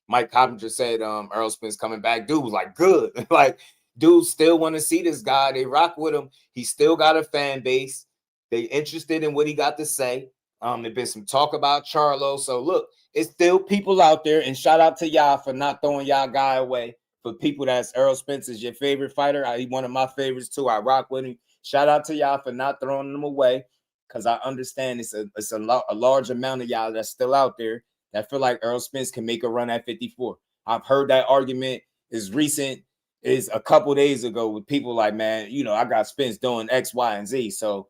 Mike Coppinger said Errol Spence coming back. Dude was like, good. Like, dude still want to see this guy. They rock with him. He still got a fan base. They interested in what he got to say. There's been some talk about Charlo. So look, it's still people out there. And shout out to y'all for not throwing y'all guy away. For people that's Errol Spence is your favorite fighter. He's one of my favorites too. I rock with him. Shout out to y'all for not throwing them away, because I understand it's a large amount of y'all that's still out there that feel like Errol Spence can make a run at 54. I've heard that argument as recent as a couple days ago with people like, man, I got Spence doing X, Y, and Z. So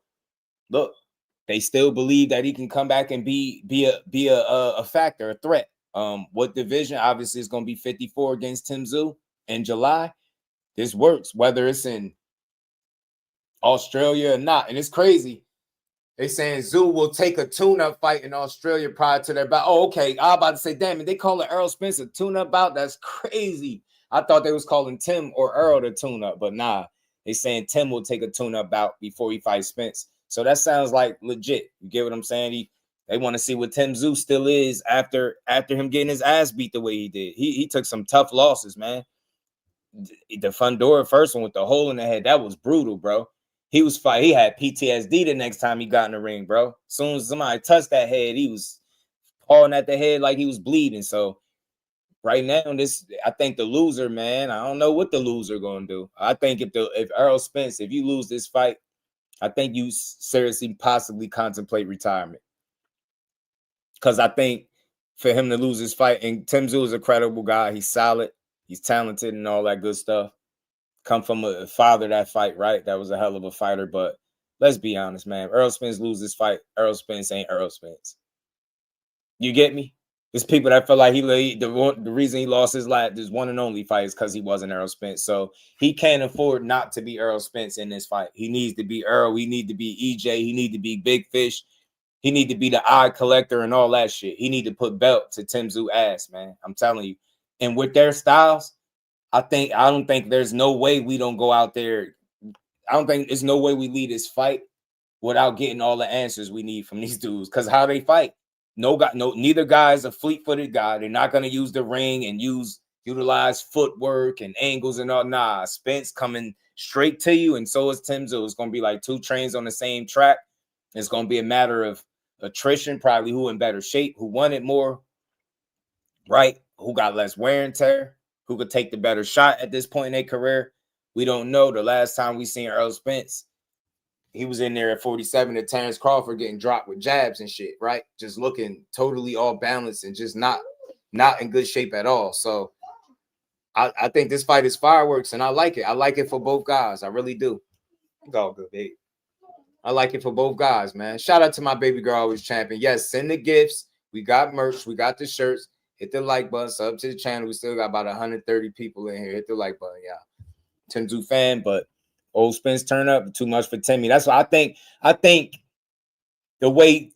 look, they still believe that he can come back and be a factor, a threat. What division? Obviously, it's going to be 54 against Tim Tszyu in July. This works, whether it's in Australia or not. And it's crazy. They saying Tszyu will take a tune-up fight in Australia prior to their bout. Oh, okay. I was about to say, damn it, they call it Errol Spence a tune-up bout? That's crazy. I thought they was calling Tim or Errol the tune-up, but nah. They saying Tim will take a tune-up bout before he fights Spence. So that sounds like legit. You get what I'm saying? They want to see what Tszyu still is after him getting his ass beat the way he did. He took some tough losses, man. The Fundora first one with the hole in the head, that was brutal, bro. He was fight. He had PTSD the next time he got in the ring, bro. As soon as somebody touched that head, he was pawing at the head like he was bleeding. So right now, I think the loser, man, I don't know what the loser gonna do. I think if Errol Spence, if you lose this fight, I think you seriously possibly contemplate retirement. Because I think for him to lose this fight, and Tszyu is a credible guy. He's solid. He's talented and all that good stuff. Come from a father that fight, right? That was a hell of a fighter. But let's be honest, man. If Errol Spence loses this fight, Errol Spence ain't Errol Spence. You get me? There's people that feel like the reason he lost his one and only fight is because he wasn't Errol Spence. So he can't afford not to be Errol Spence in this fight. He needs to be Errol. He needs to be EJ. He needs to be Big Fish. He need to be the eye collector and all that shit. He need to put belt to Tszyu ass, man. I'm telling you. And with their styles, I don't think there's no way we don't go out there. I don't think there's no way we lead this fight without getting all the answers we need from these dudes. Because how they fight. Neither guy is a fleet-footed guy. They're not going to use the ring and utilize footwork and angles and all. Nah, Spence coming straight to you, and so is Tszyu. It's going to be like two trains on the same track. It's going to be a matter of attrition, probably who in better shape, who won it more, right? Who got less wear and tear, who could take the better shot at this point in their career. We don't know. The last time we seen Errol Spence, he was in there at 47 to Terence Crawford getting dropped with jabs and shit, right? Just looking totally all balanced and just not in good shape at all. So I think this fight is fireworks, and I like it. I like it for both guys. I really do. It's all good, babe. I like it for both guys, man. Shout out to my baby girl always champion. Yes, send the gifts. We got merch. We got the shirts. Hit the like button. Sub to the channel. We still got about 130 people in here. Hit the like button, y'all. Tszyu fan, but old Spence turn up too much for Timmy. That's why I think the way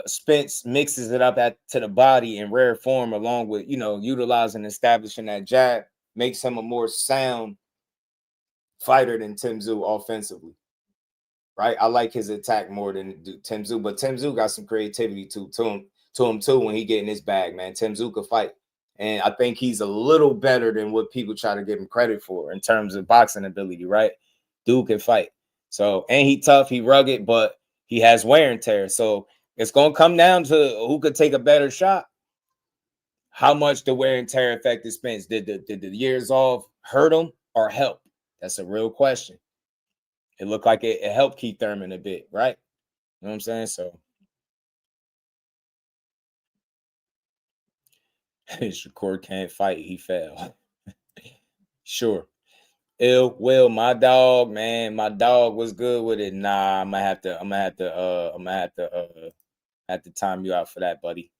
Spence mixes it up to the body in rare form, along with utilizing and establishing that jab, makes him a more sound fighter than Tszyu offensively. Right, I like his attack more than Tszyu, but Tszyu got some creativity to him too when he get in his bag, man. Tszyu could fight, and I think he's a little better than what people try to give him credit for in terms of boxing ability. Right, dude can fight. So, and he tough, he rugged, but he has wear and tear. So it's gonna come down to who could take a better shot. How much the wear and tear affected Spence? Did the years off hurt him or help? That's a real question. It looked like it helped Keith Thurman a bit, right? You know what I'm saying? So Shakur can't fight. He fell. Sure. Ill Will, my dog, man. My dog was good with it. Nah, I'm gonna have to time you out for that, buddy.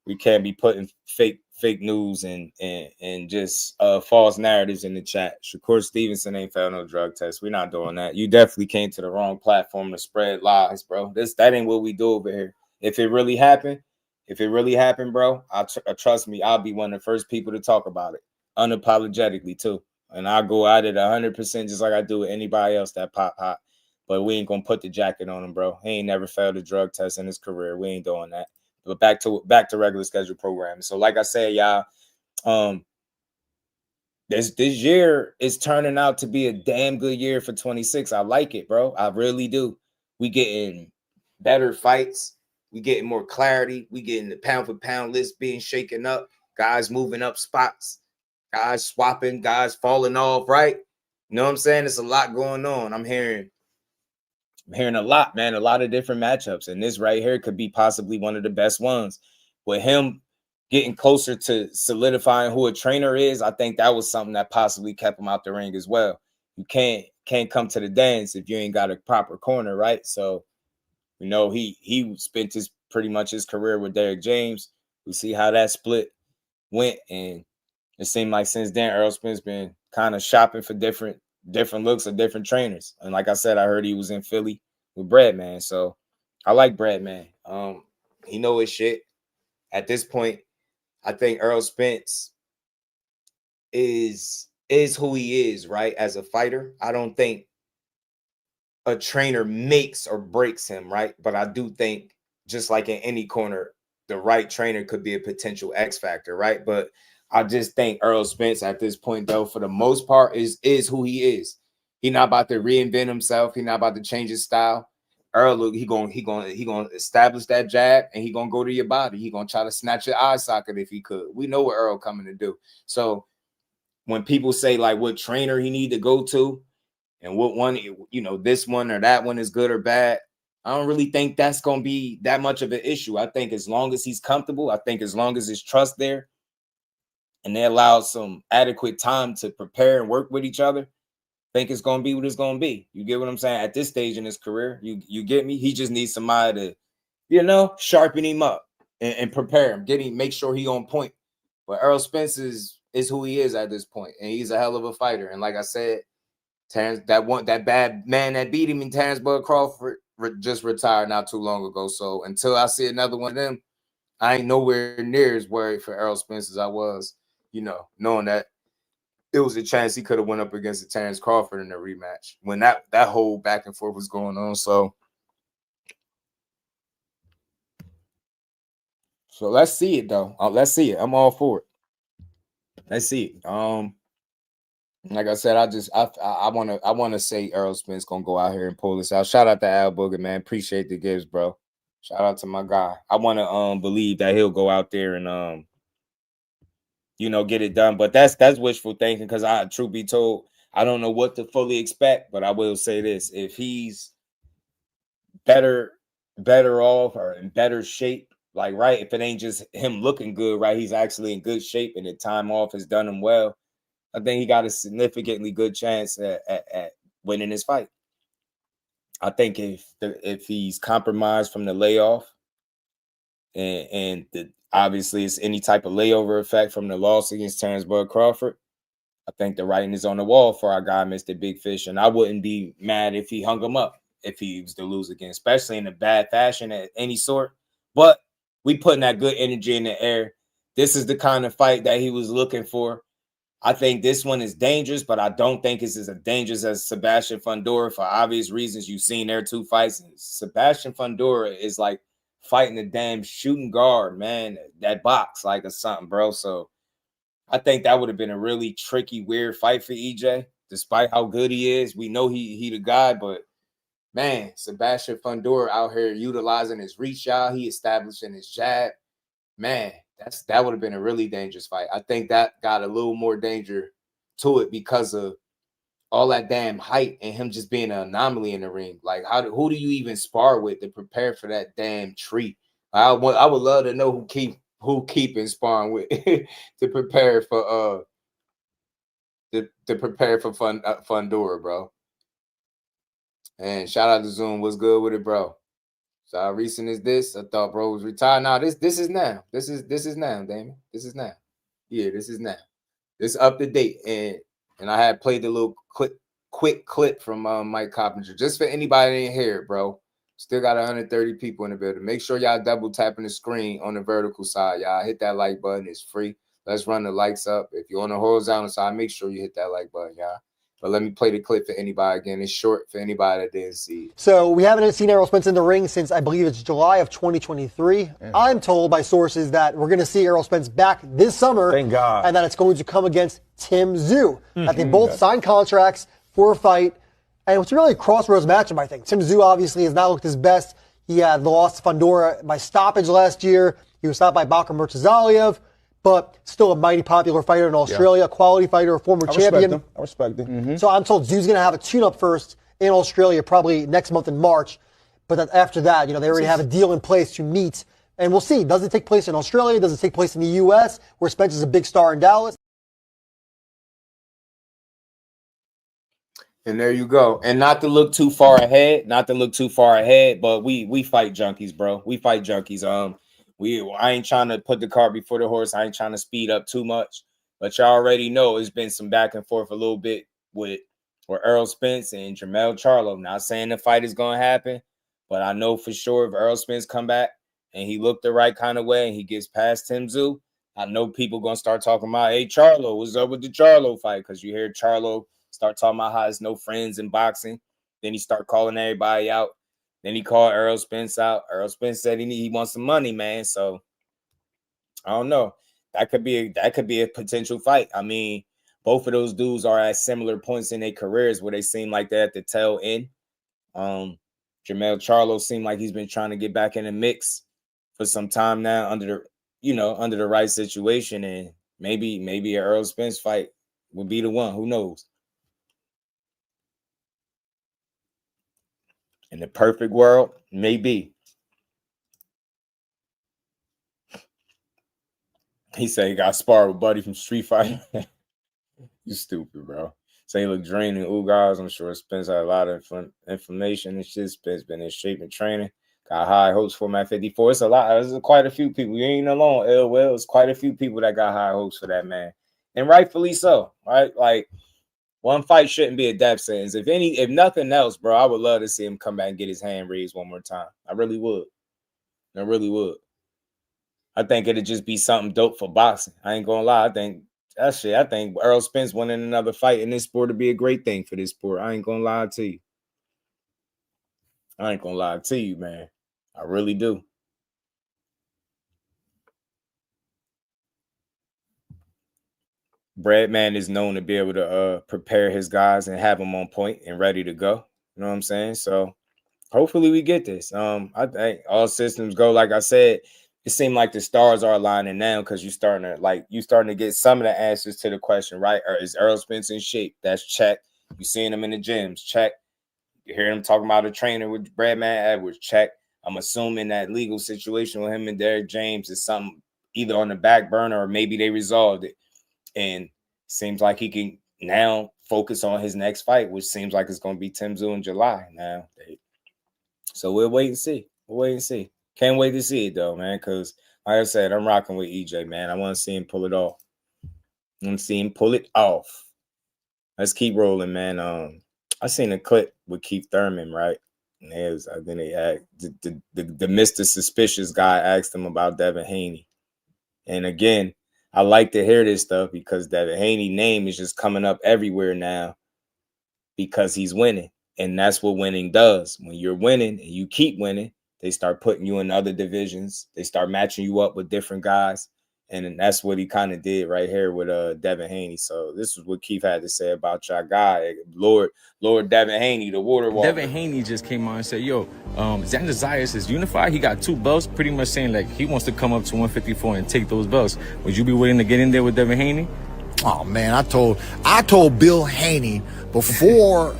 We can't be putting fake news and just false narratives in the chat. Shakur Stevenson ain't failed no drug test. We're not doing that. You definitely came to the wrong platform to spread lies, bro. That ain't what we do over here. If it really happened, bro, trust me, I'll be one of the first people to talk about it unapologetically too. And I'll go at it 100% just like I do with anybody else that pop hot. But we ain't gonna put the jacket on him, bro. He ain't never failed a drug test in his career. We ain't doing that. But back to regular schedule programming. So like I said, y'all, this year is turning out to be a damn good year for 26. I like it, bro. I really do. We getting better fights. We getting more clarity. We getting the pound for pound list being shaken up. Guys moving up spots. Guys swapping. Guys falling off, right? You know what I'm saying? There's a lot going on. I'm hearing a lot, man, a lot of different matchups. And this right here could be possibly one of the best ones. With him getting closer to solidifying who a trainer is, I think that was something that possibly kept him out the ring as well. You can't come to the dance if you ain't got a proper corner, right? So, he spent pretty much his career with Derrick James. We see how that split went. And it seemed like since then, Errol Spence been kind of shopping for different looks of different trainers. And like I said, I heard he was in Philly with Breadman. So I like Breadman. He know his shit. At this point, I think Errol Spence is who he is, right? As a fighter. I don't think a trainer makes or breaks him, right? But I do think just like in any corner, the right trainer could be a potential X factor, right? But I just think Errol Spence at this point, though, for the most part, is who he is. He's not about to reinvent himself. He's not about to change his style. Errol, he gonna establish that jab, and he gonna go to your body. He gonna try to snatch your eye socket if he could. We know what Errol coming to do. So when people say like what trainer he need to go to, and what one, you know, this one or that one is good or bad, I don't really think that's gonna be that much of an issue. I think as long as he's comfortable, I think as long as his trust there, and they allow some adequate time to prepare and work with each other, I think it's gonna be what it's gonna be. You get what I'm saying? At this stage in his career, you get me? He just needs somebody to, you know, sharpen him up and prepare him, make sure he on point. But Errol Spence is who he is at this point, and he's a hell of a fighter. And like I said, Terence, that bad man that beat him in Terence Crawford just retired not too long ago. So until I see another one of them, I ain't nowhere near as worried for Errol Spence as I was, you know, knowing that it was a chance he could have went up against Terence Crawford in the rematch when that whole back and forth was going on. So let's see it though. Let's see it. I'm all for it. Let's see it. Like I said, I wanna say Errol Spence gonna go out here and pull this out. Shout out to Al Booger, man. Appreciate the gifts, bro. Shout out to my guy. I wanna believe that he'll go out there and you know, get it done. But that's wishful thinking, because truth be told, I don't know what to fully expect, but I will say this: if he's better off or in better shape, like, right, if it ain't just him looking good, right, he's actually in good shape and the time off has done him well, I think he got a significantly good chance at winning this fight. I think if he's compromised from the layoff and obviously it's any type of layover effect from the loss against Terence Crawford, I think the writing is on the wall for our guy, Mr. Big Fish. And I wouldn't be mad if he hung him up if he was to lose again, especially in a bad fashion at any sort. But we putting that good energy in the air. This is the kind of fight that he was looking for. I think this one is dangerous, but I don't think it's as dangerous as Sebastian Fundora for obvious reasons. You've seen their two fights. Sebastian Fundora is like fighting a damn shooting guard, man. That box like or something, bro. So I think that would have been a really tricky, weird fight for EJ. Despite how good he is, we know he the guy, but man, Sebastian Fundora out here utilizing his reach out, he establishing his jab. Man, that would have been a really dangerous fight. I think that got a little more danger to it because of all that damn height and him just being an anomaly in the ring. Like, who do you even spar with to prepare for that damn tree? I would love to know who keeping sparring with to prepare for Fundora, bro. And shout out to Zoom. What's good with it, bro? So how recent is this? I thought bro was retired. Now this is now. This is now, Damon. This is now. Yeah, this is now. This up to date. And I had played the little quick clip from Mike Coppinger. Just for anybody that didn't hear it, bro. Still got 130 people in the building. Make sure y'all double tapping the screen on the vertical side. Y'all hit that like button. It's free. Let's run the likes up. If you're on the horizontal side, make sure you hit that like button, y'all. But let me play the clip for anybody again. It's short for anybody that didn't see it. So we haven't seen Errol Spence in the ring since I believe it's July of 2023. Yeah. I'm told by sources that we're going to see Errol Spence back this summer. Thank God. And that it's going to come against Tszyu. That they both signed contracts for a fight. And it's really a crossroads matchup, I think. Tszyu obviously has not looked his best. He had lost to Fundora by stoppage last year. He was stopped by Bakhram Murtazaliev. But still a mighty popular fighter in Australia, a quality fighter, a former champion. I respect him. So I'm told Tszyu's going to have a tune-up first in Australia, probably next month in March. But then after that, they already have a deal in place to meet. And we'll see. Does it take place in Australia? Does it take place in the U.S., where Spence is a big star in Dallas? And there you go. And not to look too far ahead, but we fight junkies, bro. We fight junkies. I ain't trying to put the cart before the horse. I ain't trying to speed up too much. But y'all already know it's been some back and forth a little bit with Errol Spence and Jermell Charlo. Not saying the fight is going to happen, but I know for sure if Errol Spence come back and he looked the right kind of way and he gets past Tszyu, I know people going to start talking about, hey, Charlo, what's up with the Charlo fight? Because you hear Charlo start talking about how there's no friends in boxing. Then he start calling everybody out. Then he called Errol Spence out. Errol Spence said he wants some money, man. So I don't know. That could be a potential fight. I mean, both of those dudes are at similar points in their careers where they seem like they're at the tail end. Jermell Charlo seemed like he's been trying to get back in the mix for some time now under the right situation, and maybe an Errol Spence fight would be the one. Who knows? In the perfect world, maybe. He said he got sparred with Buddy from Street Fighter. You stupid, bro. Say he look draining. Ooh, guys, I'm sure Spence had a lot of information and shit. Spence been in shape and training. Got high hopes for him at 54. It's a lot. There's quite a few people. You ain't alone, LWell. It's quite a few people that got high hopes for that man. And rightfully so, right? Like, one fight shouldn't be a death sentence. If nothing else, bro, I would love to see him come back and get his hand raised one more time. I really would. I really would. I think it'd just be something dope for boxing. I ain't gonna lie. I think Errol Spence winning another fight in this sport would be a great thing for this sport. I ain't gonna lie to you. I ain't gonna lie to you, man. I really do. Breadman is known to be able to prepare his guys and have them on point and ready to go. You know what I'm saying? So hopefully we get this. I think all systems go. Like I said, it seemed like the stars are aligning now because you're starting to get some of the answers to the question, right? Or is Errol Spence in shape? That's check. You seeing him in the gyms, check. You hear him talking about a trainer with Breadman Edwards, check. I'm assuming that legal situation with him and Derrick James is something either on the back burner or maybe they resolved it. And seems like he can now focus on his next fight, which seems like it's going to be Tszyu in July now. So we'll wait and see. Can't wait to see it, though, man, because like I said, I'm rocking with EJ, man. I want to see him pull it off. Let's keep rolling, man. I seen a clip with Keith Thurman, right? And then they had the Mr. Suspicious guy asked him about Devin Haney. And again, I like to hear this stuff because Devin Haney's name is just coming up everywhere now because he's winning. And that's what winning does. When you're winning and you keep winning, they start putting you in other divisions. They start matching you up with different guys. And that's what he kind of did right here with Devin Haney. So this is what Keith had to say about your guy, Lord Devin Haney, the water walker. Devin Haney just came on and said, yo, Xander Zayas is unified. He got 2 belts, pretty much saying like he wants to come up to 154 and take those belts. Would you be willing to get in there with Devin Haney? Oh man, I told Bill Haney before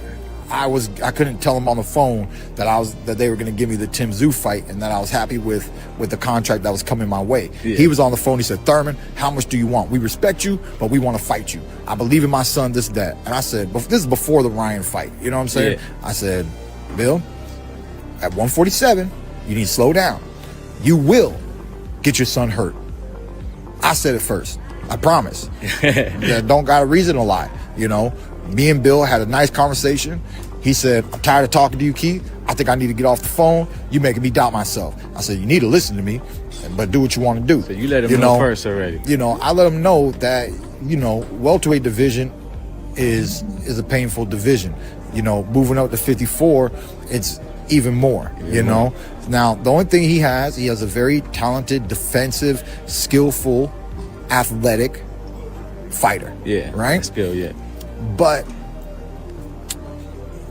I couldn't tell him on the phone that they were going to give me the Tszyu fight and that I was happy with the contract that was coming my way. Yeah. He was on the phone. He said, Thurman, how much do you want? We respect you, but we want to fight you. I believe in my son, this, that. And I said, but this is before the Ryan fight. You know what I'm saying? Yeah. I said, Bill, at 147, you need to slow down. You will get your son hurt. I said it first. I promise. Don't got a reason to lie. You know, me and Bill had a nice conversation. He said, I'm tired of talking to you, Keith. I think I need to get off the phone. You're making me doubt myself. I said, you need to listen to me, but do what you want to do. So you let him know first already. You know, I let him know that, you know, welterweight division is a painful division. You know, moving up to 54, it's even more, you know. Now, the only thing he has a very talented, defensive, skillful, athletic fighter. Yeah. Right? Skill, yeah. But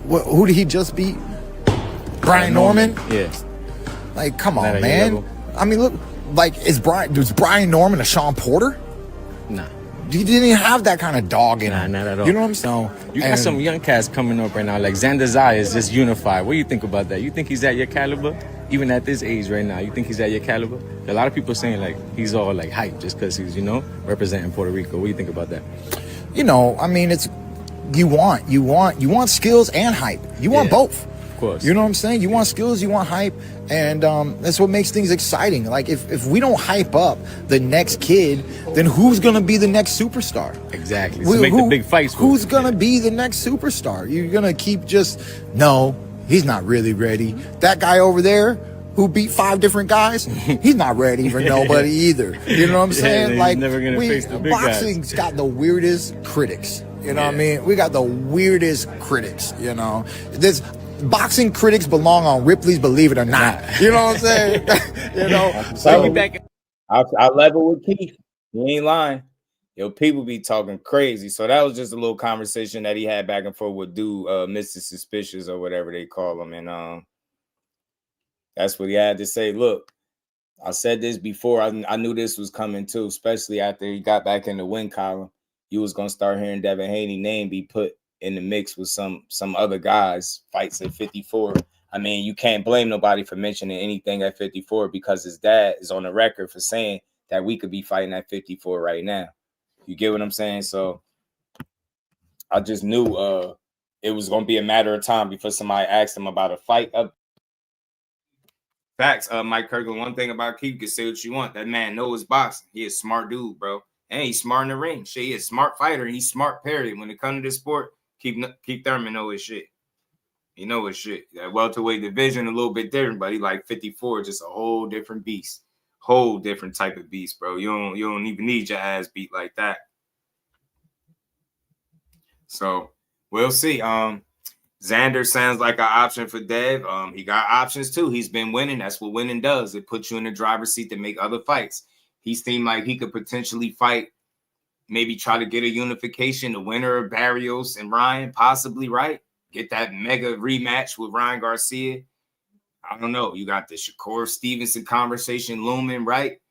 who did he just beat? Brian Norman? Yeah. Like, come on, man. I mean, look, like, was Brian Norman a Sean Porter? Nah. He didn't even have that kind of dog in him. Not at all. You know what I'm saying? You got some young cats coming up right now, like Xander Zayas is just unified. What do you think about that? You think he's at your caliber? Even at this age right now, you think he's at your caliber? A lot of people saying, like, he's all, like, hype just because he's, you know, representing Puerto Rico. What do you think about that? You know, I mean, it's you want skills and hype. You want both. Of course. You know what I'm saying? You want skills, you want hype, and that's what makes things exciting. Like if we don't hype up the next kid, then who's gonna be the next superstar? Exactly. So make the big fights. Who's gonna be the next superstar? You're gonna keep no, he's not really ready. That guy over there who beat 5 different guys, he's not ready for nobody either. You know what I'm saying? Like never gonna face the big boxing's guys. Got the weirdest critics. You know what I mean? We got the weirdest critics, you know. boxing critics belong on Ripley's Believe It or Not. You know what I'm saying? You know. So I level with Keith. He ain't lying. Yo, people be talking crazy. So that was just a little conversation that he had back and forth with dude, Mr. Suspicious or whatever they call him. And that's what he had to say. Look, I said this before. I knew this was coming too, especially after he got back in the win column. You was gonna start hearing Devin Haney name be put in the mix with some other guys, fights at 54. I mean, you can't blame nobody for mentioning anything at 54 because his dad is on the record for saying that we could be fighting at 54 right now. You get what I'm saying? So I just knew it was going to be a matter of time before somebody asked him about a fight. Facts, Mike Kirkland. One thing about Keith, you can say what you want. That man knows boxing. He a smart dude, bro. And he's smart in the ring. Shit, he a smart fighter. And he's smart, period. When it comes to this sport, Keith Thurman know his shit. He know his shit. That welterweight division a little bit different, but he like 54, just a whole different beast. Whole different type of beast, bro. You don't even need your ass beat like that. So we'll see. Xander sounds like an option for Dev. He got options too. He's been winning. That's what winning does. It puts you in the driver's seat to make other fights. He seemed like he could potentially fight, maybe try to get a unification, the winner of Barrios and Ryan, possibly, right? Get that mega rematch with Ryan Garcia. I don't know. You got the Shakur Stevenson conversation looming, right?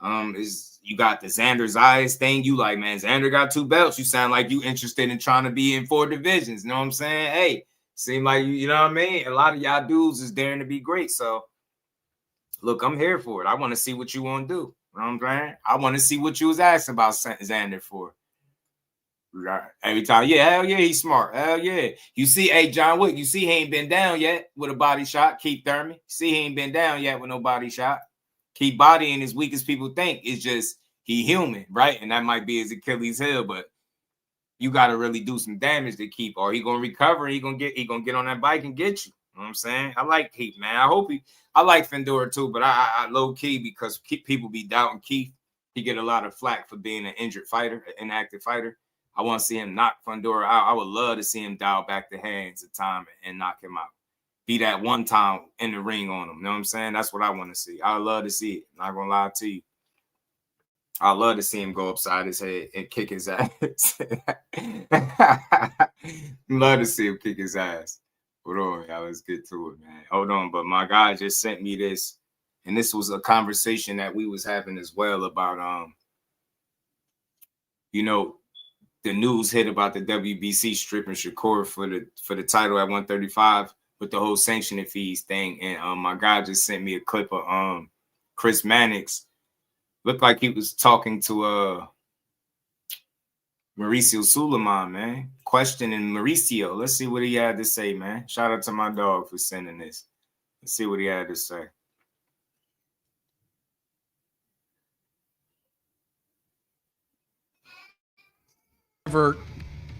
You got the Xander Zayas thing. You like, man, Xander got 2 belts. You sound like you interested in trying to be in 4 divisions. You know what I'm saying? Hey, seem like you know what I mean? A lot of y'all dudes is daring to be great. So, look, I'm here for it. I want to see what you want to do. You know what I'm saying? I want to see what you was asking about Xander for. Right. Every time, yeah, hell yeah, he's smart. Hell yeah. You see, hey, John Wick, you see he ain't been down yet with a body shot. Keith Thurman. See, he ain't been down yet with no body shot. Keep bodying as weak as people think. It's just he human, right? And that might be his Achilles heel, but you got to really do some damage to Keith, or he gonna recover and he gonna get on that bike and get you. You know what I'm saying? I like Keith, man. I like Fendora too, but I low key because people be doubting Keith. He get a lot of flack for being an injured fighter, an inactive fighter. I want to see him knock Fundora out. I would love to see him dial back the hands of time and knock him out. Be that one time in the ring on him. You know what I'm saying? That's what I want to see. I would love to see it. Not going to lie to you. I love to see him go upside his head and kick his ass. Love to see him kick his ass. Hold on, y'all. Let's get to it, man. Hold on. But my guy just sent me this. And this was a conversation that we was having as well about, the news hit about the WBC stripping Shakur for the title at 135 with the whole sanctioning fees thing. And my guy just sent me a clip of Chris Mannix. Looked like he was talking to Mauricio Sulaiman, man. Questioning Mauricio. Let's see what he had to say, man. Shout out to my dog for sending this. Let's see what he had to say.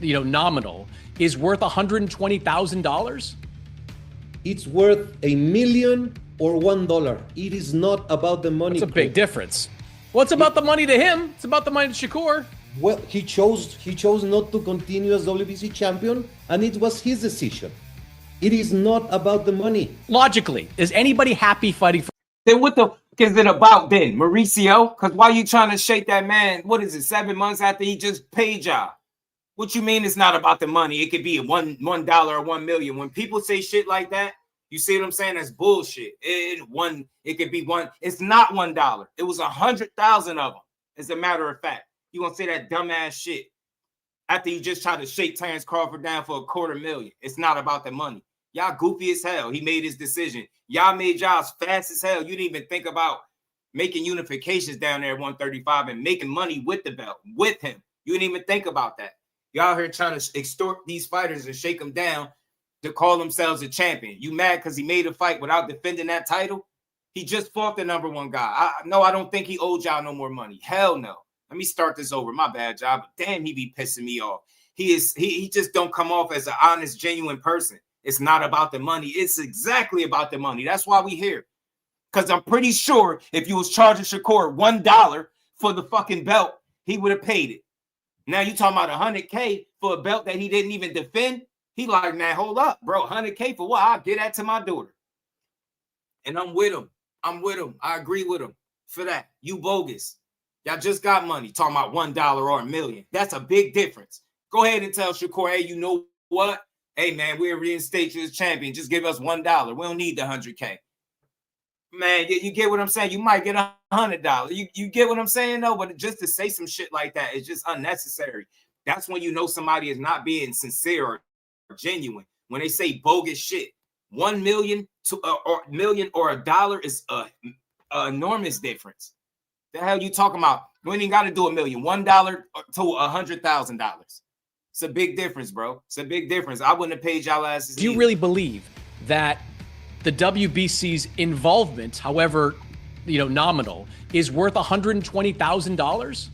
Nominal is worth $120,000. It's worth $1 million or $1. It is not about the money. It's a big difference. What's about the money to him? It's about the money to Shakur. Well, he chose not to continue as WBC champion, and it was his decision. It is not about the money. Logically, is anybody happy fighting for? Then what the fuck is it about then, Mauricio? Because why you trying to shake that man? What is it, 7 months after he just paid y'all? What you mean it's not about the money? It could be $1 or $1 million. When people say shit like that, you see what I'm saying? That's bullshit. It could be one. It's not $1. It was 100,000 of them. As a matter of fact, you gonna say that dumbass shit after you just tried to shake Terence Crawford down for $250,000. It's not about the money. Y'all goofy as hell. He made his decision. Y'all made y'all fast as hell. You didn't even think about making unifications down there at 135 and making money with the belt with him. You didn't even think about that. Y'all here trying to extort these fighters and shake them down to call themselves a champion. You mad because he made a fight without defending that title? He just fought the #1 guy. I don't think he owed y'all no more money. Hell no. Let me start this over. My bad, job. Damn, he be pissing me off. He just don't come off as an honest, genuine person. It's not about the money. It's exactly about the money. That's why we here. Because I'm pretty sure if you was charging Shakur $1 for the fucking belt, he would have paid it. Now you talking about $100K for a belt that he didn't even defend? He like, man, hold up, bro. 100K for what? I'll get that to my daughter. And I'm with him. I agree with him for that. You bogus. Y'all just got money. Talking about $1 or $1 million. That's a big difference. Go ahead and tell Shakur, hey, you know what? Hey, man, we'll reinstate you as champion. Just give us $1. We don't need the 100K. Man, you get what I'm saying? You might get $100. You get what I'm saying, though? But just to say some shit like that is just unnecessary. That's when you know somebody is not being sincere or genuine. When they say bogus shit, 1 million to or million or $1 is a enormous difference. The hell you talking about? We ain't got to do $1 million. $1 to $100,000. It's a big difference, bro. It's a big difference. I wouldn't have paid y'all asses. Do you really believe that the WBC's involvement, however, nominal, is worth $120,000?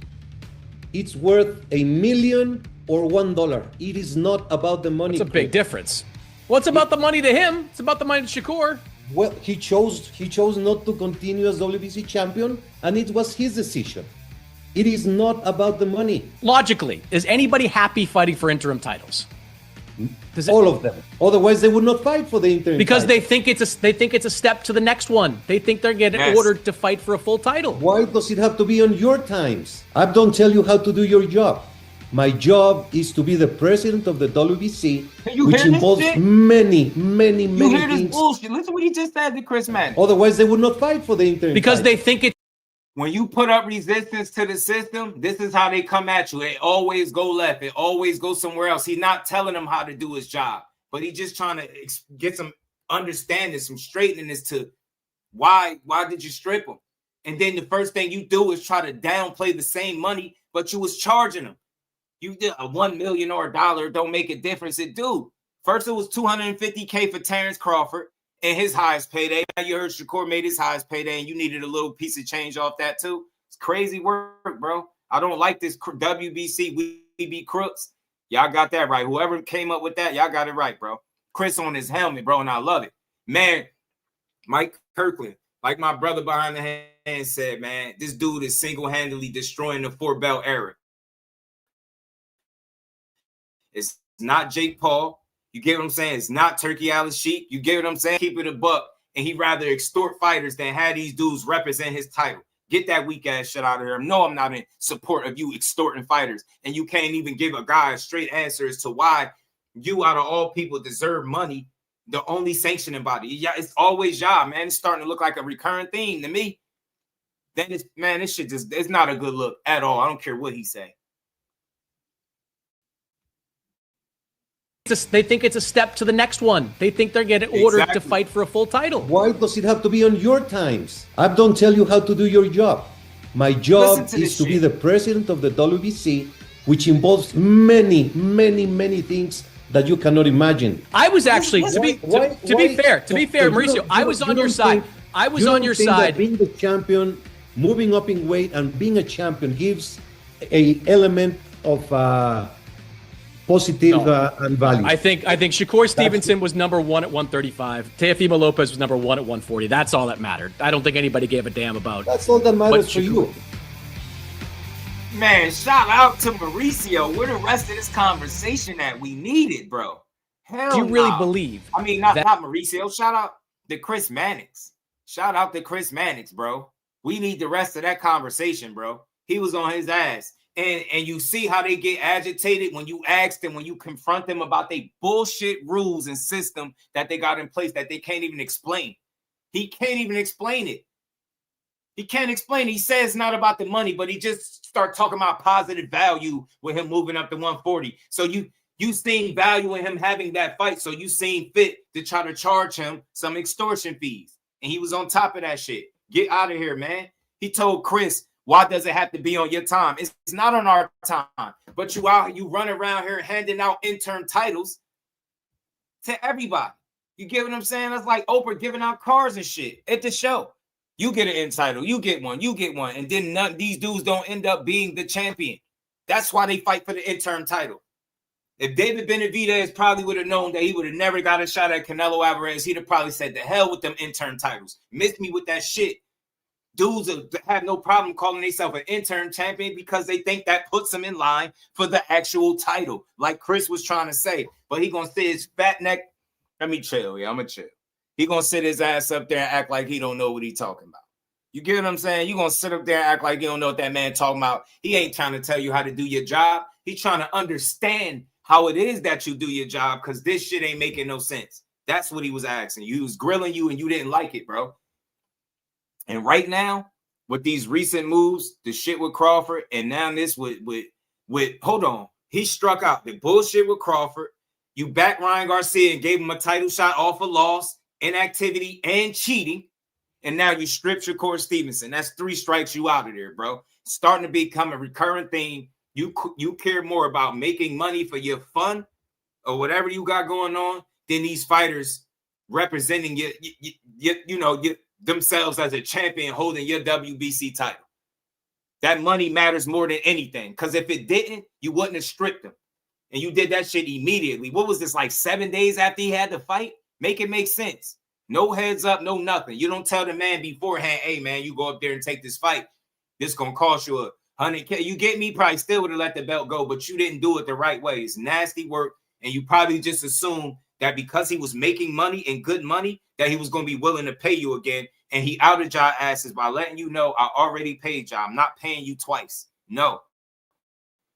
It's worth $1 million or $1. It is not about the money. It's a big difference. Well, it's about the money to him. It's about the money to Shakur. Well, he chose not to continue as WBC champion, and it was his decision. It is not about the money. Logically, is anybody happy fighting for interim titles? All of them. Otherwise, they would not fight for the interim because title. they think it's a step to the next one. They think they're getting ordered to fight for a full title. Why does it have to be on your times? I don't tell you how to do your job. My job is to be the president of the WBC, which involves many You hear this things. bullshit? Listen what he just said to Chris Manning. Otherwise, they would not fight for the interim because title. they think it. When you put up resistance to the system, this is how they come at you. It always go left. It always go somewhere else. He's not telling them how to do his job, but he's just trying to get some understanding, some straightening as to why did you strip him? And then the first thing you do is try to downplay the same money, but you was charging him. You did a $1 million or $1 don't make a difference. It do. First, it was $250K for Terence Crawford and his highest payday. Now you heard Shakur made his highest payday, and you needed a little piece of change off that too. It's crazy work, bro. I don't like this WBC. We be crooks. Y'all got that right. Whoever came up with that, y'all got it right, bro. Chris on his helmet, bro, and I love it. Man, Mike Kirkland, like my brother behind the hand said, man, this dude is single-handedly destroying the 4-belt era. It's not Jake Paul. You get what I'm saying? It's not Turkey Al-Sheik. You get what I'm saying? Keep it a buck. And he'd rather extort fighters than have these dudes represent his title. Get that weak ass shit out of here. No, I'm not in support of you extorting fighters. And you can't even give a guy a straight answer as to why you, out of all people, deserve money. The only sanctioning body. Yeah, it's always y'all, man. It's starting to look like a recurring theme to me. Then it's, man, this shit just, it's not a good look at all. I don't care what he say. They think it's a step to the next one. They think they're getting ordered to fight for a full title. Why does it have to be on your times? I don't tell you how to do your job. My job is to be the president of the WBC, which involves many things that you cannot imagine. I was actually, to be fair, Mauricio, I was on your side. I was on your side. Being the champion, moving up in weight, and being a champion gives a element of positive and value. I think Shakur Stevenson was number 1 at 135. Teofimo Lopez was number 1 at 140. That's all that mattered. I don't think anybody gave a damn about. That's all that matters for you. Man, shout out to Mauricio. Where the rest of this conversation that we needed, bro. Hell, do you really believe? I mean, not Mauricio. Shout out to Chris Mannix. Shout out to Chris Mannix, bro. We need the rest of that conversation, bro. He was on his ass. And you see how they get agitated when you ask them, when you confront them about their bullshit rules and system that they got in place that they can't even explain. He can't even explain it. He can't explain it. He says it's not about the money, but he just start talking about positive value with him moving up to 140. So you seen value in him having that fight. So you seen fit to try to charge him some extortion fees. And he was on top of that shit. Get out of here, man. He told Chris, why does it have to be on your time? It's not on our time. But you run around here handing out interim titles to everybody. You get what I'm saying? That's like Oprah giving out cars and shit at the show. You get an in title, you get one, and then these dudes don't end up being the champion. That's why they fight for the interim title. If David Benavidez probably would have known that he would have never got a shot at Canelo Alvarez, he'd have probably said, the hell with them interim titles. Missed me with that shit. Dudes have no problem calling themselves an interim champion because they think that puts them in line for the actual title, like Chris was trying to say. But he gonna sit his fat neck. Let me chill. Yeah, I'm gonna chill. He gonna sit his ass up there and act like he don't know what he talking about. You get what I'm saying? You gonna sit up there and act like you don't know what that man talking about. He ain't trying to tell you how to do your job. He's trying to understand how it is that you do your job, because this shit ain't making no sense. That's what he was asking. He was grilling you and you didn't like it, bro. And right now, with these recent moves, the shit with Crawford, and now this with hold on, he struck out the bullshit with Crawford. You backed Ryan Garcia and gave him a title shot off a loss, inactivity, and cheating. And now you strip Shakur Stevenson. That's 3 strikes you out of there, bro. It's starting to become a recurrent theme. You care more about making money for your fun or whatever you got going on than these fighters representing themselves as a champion holding your WBC title. That money matters more than anything, because if it didn't, you wouldn't have stripped him. And you did that shit immediately. What was this, like 7 days after he had the fight? Make it make sense. No heads up, no nothing. You don't tell the man beforehand, hey, man, you go up there and take this fight. This going to cost you $100K. You get me? Probably still would have let the belt go, but you didn't do it the right way. It's nasty work, and you probably just assumed that because he was making money and good money, that he was going to be willing to pay you again. And he outed y'all asses by letting you know, I already paid y'all. I'm not paying you twice. No.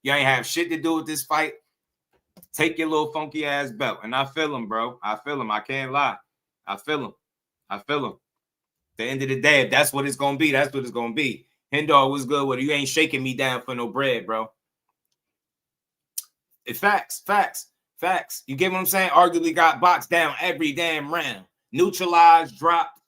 You ain't have shit to do with this fight. Take your little funky ass belt. And I feel him, bro. I feel him. I can't lie. I feel him. I feel him. At the end of the day, if that's what it's going to be, that's what it's going to be. Hendor was good with it. You ain't shaking me down for no bread, bro. It's facts. You get what I'm saying? Arguably got boxed down every damn round. Neutralized, dropped.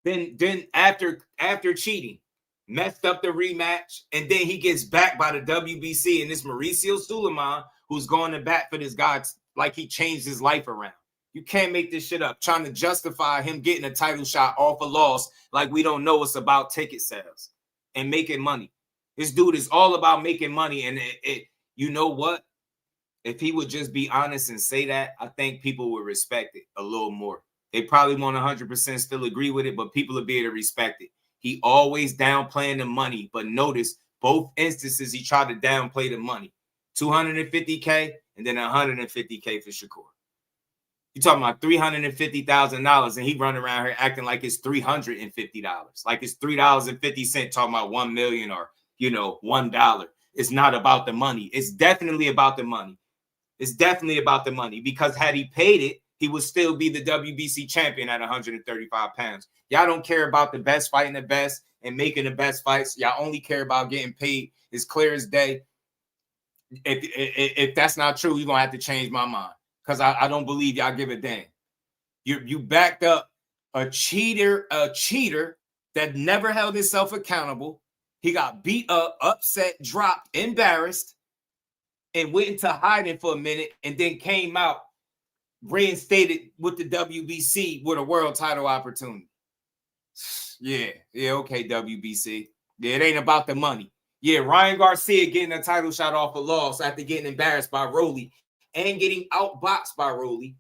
Then after cheating, messed up the rematch, and then he gets backed by the WBC, and this Mauricio Sulaiman, who's going to bat for this guy like he changed his life around. You can't make this shit up, trying to justify him getting a title shot off a loss like we don't know it's about ticket sales and making money. This dude is all about making money, and you know what? If he would just be honest and say that, I think people would respect it a little more. They probably won't 100% still agree with it, but people will be able to respect it. He always downplaying the money, but notice both instances he tried to downplay the money. $250K and then $150K for Shakur. You talking about $350,000, and he running around here acting like it's $350, like it's $3.50, talking about 1 million or $1. It's not about the money. It's definitely about the money. It's definitely about the money, because had he paid it, he would still be the WBC champion at 135 pounds. Y'all don't care about the best fighting the best and making the best fights. Y'all only care about getting paid. It's clear as day. If that's not true, you're going to have to change my mind, because I don't believe y'all give a damn. You backed up a cheater that never held himself accountable. He got beat up, upset, dropped, embarrassed, and went into hiding for a minute, and then came out reinstated with the WBC with a world title opportunity. Yeah, okay, WBC. Yeah, it ain't about the money. Yeah, Ryan Garcia getting a title shot off a loss after getting embarrassed by Rolly and getting outboxed by Rolly.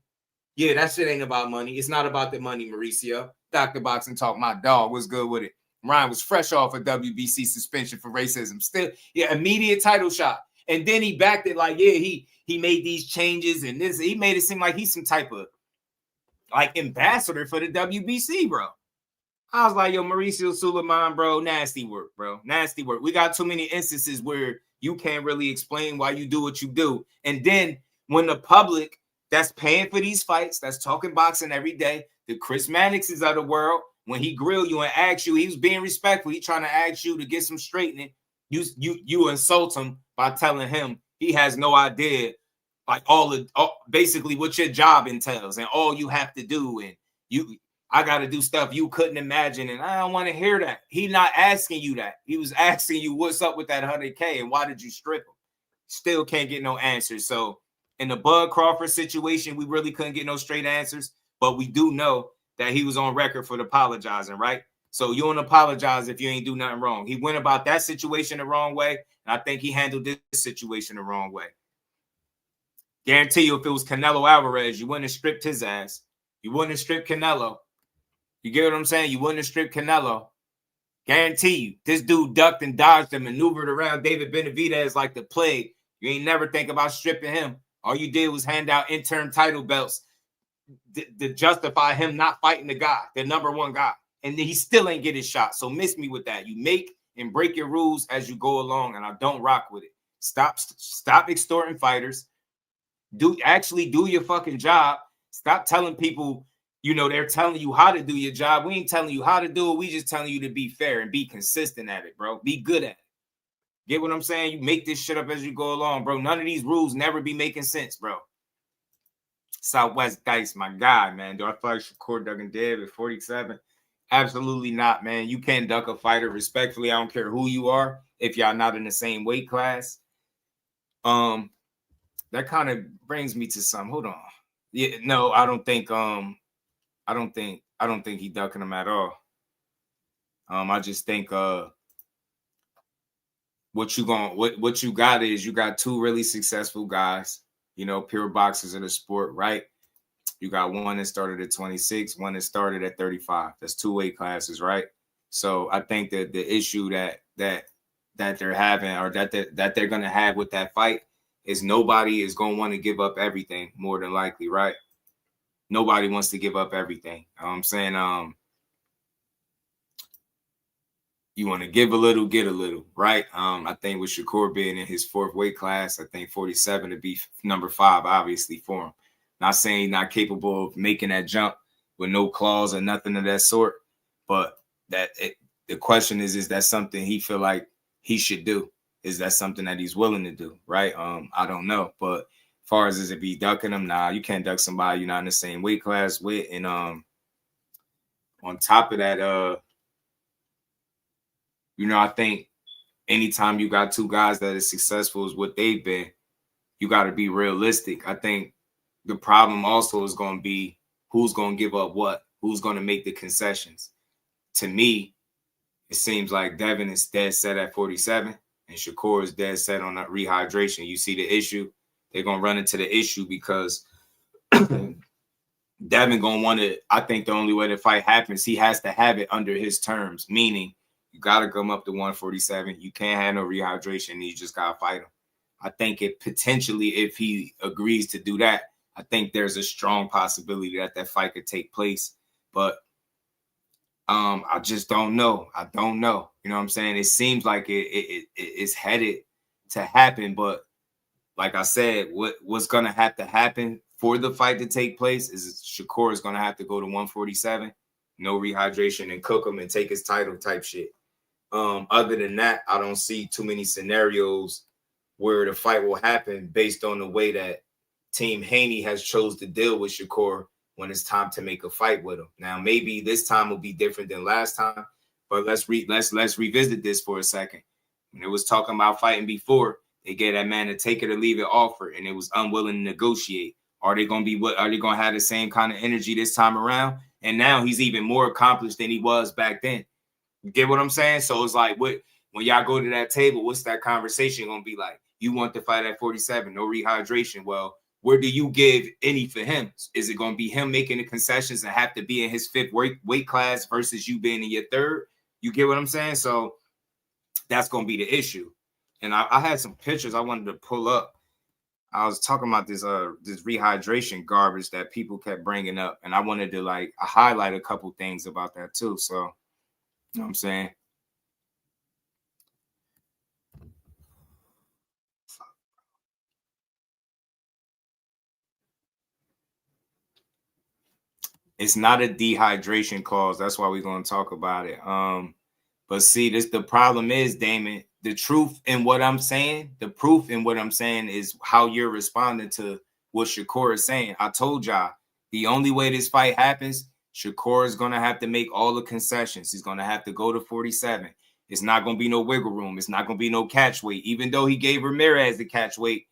Yeah, that shit ain't about money. It's not about the money, Mauricio. Dr. Boxing Talk, my dog, was good with it. Ryan was fresh off a WBC suspension for racism. Still, yeah, immediate title shot. And then he backed it like, yeah, he made these changes and this. He made it seem like he's some type of like ambassador for the WBC, bro. I was like, yo, Mauricio Sulaiman, bro, nasty work, bro. Nasty work. We got too many instances where you can't really explain why you do what you do. And then when the public that's paying for these fights, that's talking boxing every day, the Chris Mannixes of the world, when he grill you and ask you, he was being respectful. He trying to ask you to get some straightening. You insult him by telling him he has no idea, like basically what your job entails and all you have to do, and I got to do stuff you couldn't imagine, and I don't want to hear that. He not asking you that. He was asking you what's up with that 100K and why did you strip him? Still can't get no answers. So in the Bud Crawford situation, we really couldn't get no straight answers, but we do know that he was on record for apologizing, right? So you don't apologize if you ain't do nothing wrong. He went about that situation the wrong way, and I think he handled this situation the wrong way. Guarantee you, if it was Canelo Alvarez, you wouldn't have stripped his ass. You wouldn't have stripped Canelo. You get what I'm saying? You wouldn't have stripped Canelo. Guarantee you, this dude ducked and dodged and maneuvered around David Benavidez like the plague. You ain't never think about stripping him. All you did was hand out interim title belts to justify him not fighting the guy, the number one guy. And he still ain't get his shot. So miss me with that. You make and break your rules as you go along, and I don't rock with it. Stop extorting fighters. Actually do your fucking job. Stop telling people, they're telling you how to do your job. We ain't telling you how to do it. We just telling you to be fair and be consistent at it, bro. Be good at it. Get what I'm saying? You make this shit up as you go along, bro. None of these rules never be making sense, bro. Southwest Dice, my guy, man. Do I feel like Shakur ducking dead at 47? Absolutely not, man. You can't duck a fighter respectfully. I don't care who you are. If y'all not in the same weight class. That kind of brings me to some. Hold on. Yeah, no, I don't think he ducking him at all. I just think what you got is you got two really successful guys, pure boxers of the sport, right? You got one that started at 26, one that started at 35. That's two weight classes, right? So I think that the issue that they're having, or that they're gonna have with that fight, is nobody is gonna want to give up everything, more than likely, right? Nobody wants to give up everything. I'm saying, you want to give a little, get a little, right? I think with Shakur being in his fourth weight class, I think 47 to be number 5, obviously, for him. Not saying he's not capable of making that jump with no claws or nothing of that sort, but the question is that something he feel like he should do? Is that something that he's willing to do, right? I don't know, but as far as it be ducking him, nah, you can't duck somebody you're not in the same weight class with. And on top of that, I think anytime you got two guys that are successful as what they've been, you got to be realistic. I think the problem also is going to be who's going to give up what, who's going to make the concessions. To me, it seems like Devin is dead set at 47 and Shakur is dead set on that rehydration. You see the issue? They're going to run into the issue because Devin going to want to, I think the only way the fight happens, he has to have it under his terms, meaning you got to come up to 147. You can't have no rehydration. You just got to fight him. I think it potentially, if he agrees to do that, I think there's a strong possibility that fight could take place. But I just don't know. I don't know. You know what I'm saying? It seems like it's headed to happen. But like I said, what's going to have to happen for the fight to take place is Shakur is going to have to go to 147, no rehydration, and cook him and take his title type shit. Other than that, I don't see too many scenarios where the fight will happen based on the way that Team Haney has chose to deal with Shakur when it's time to make a fight with him. Now, maybe this time will be different than last time, but let's revisit this for a second. When it was talking about fighting before, they gave that man a take it or leave it offer, and it was unwilling to negotiate. Are they going to have the same kind of energy this time around? And now he's even more accomplished than he was back then. You get what I'm saying? So it's like, when y'all go to that table, what's that conversation going to be like? You want to fight at 47, no rehydration. Well, where do you give any for him? Is it going to be him making the concessions and have to be in his fifth weight class versus you being in your third? You get what I'm saying? So that's going to be the issue. And I had some pictures I wanted to pull up. I was talking about this rehydration garbage that people kept bringing up, and I wanted to highlight a couple things about that too. So, you know what I'm saying? It's not a dehydration clause. That's why we're going to talk about it. But see, the problem is, Damon, the truth in what I'm saying, the proof in what I'm saying is how you're responding to what Shakur is saying. I told y'all, the only way this fight happens, Shakur is going to have to make all the concessions. He's going to have to go to 47. It's not going to be no wiggle room. It's not going to be no catch weight, even though he gave Ramirez the catch weight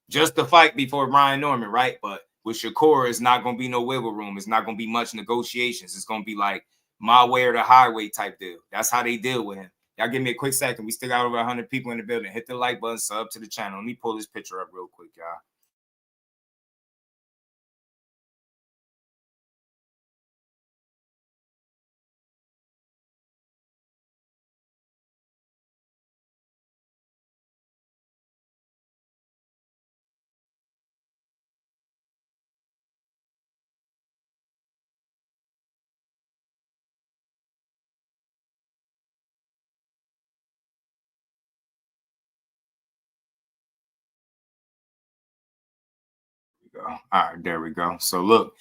just to fight before Ryan Norman, right? But with Shakur, it's not going to be no wiggle room. It's not going to be much negotiations. It's going to be like my way or the highway type deal. That's how they deal with him. Y'all give me a quick second. We still got over 100 people in the building. Hit the like button, sub to the channel. Let me pull this picture up real quick, y'all. go. All right, there we go. So look,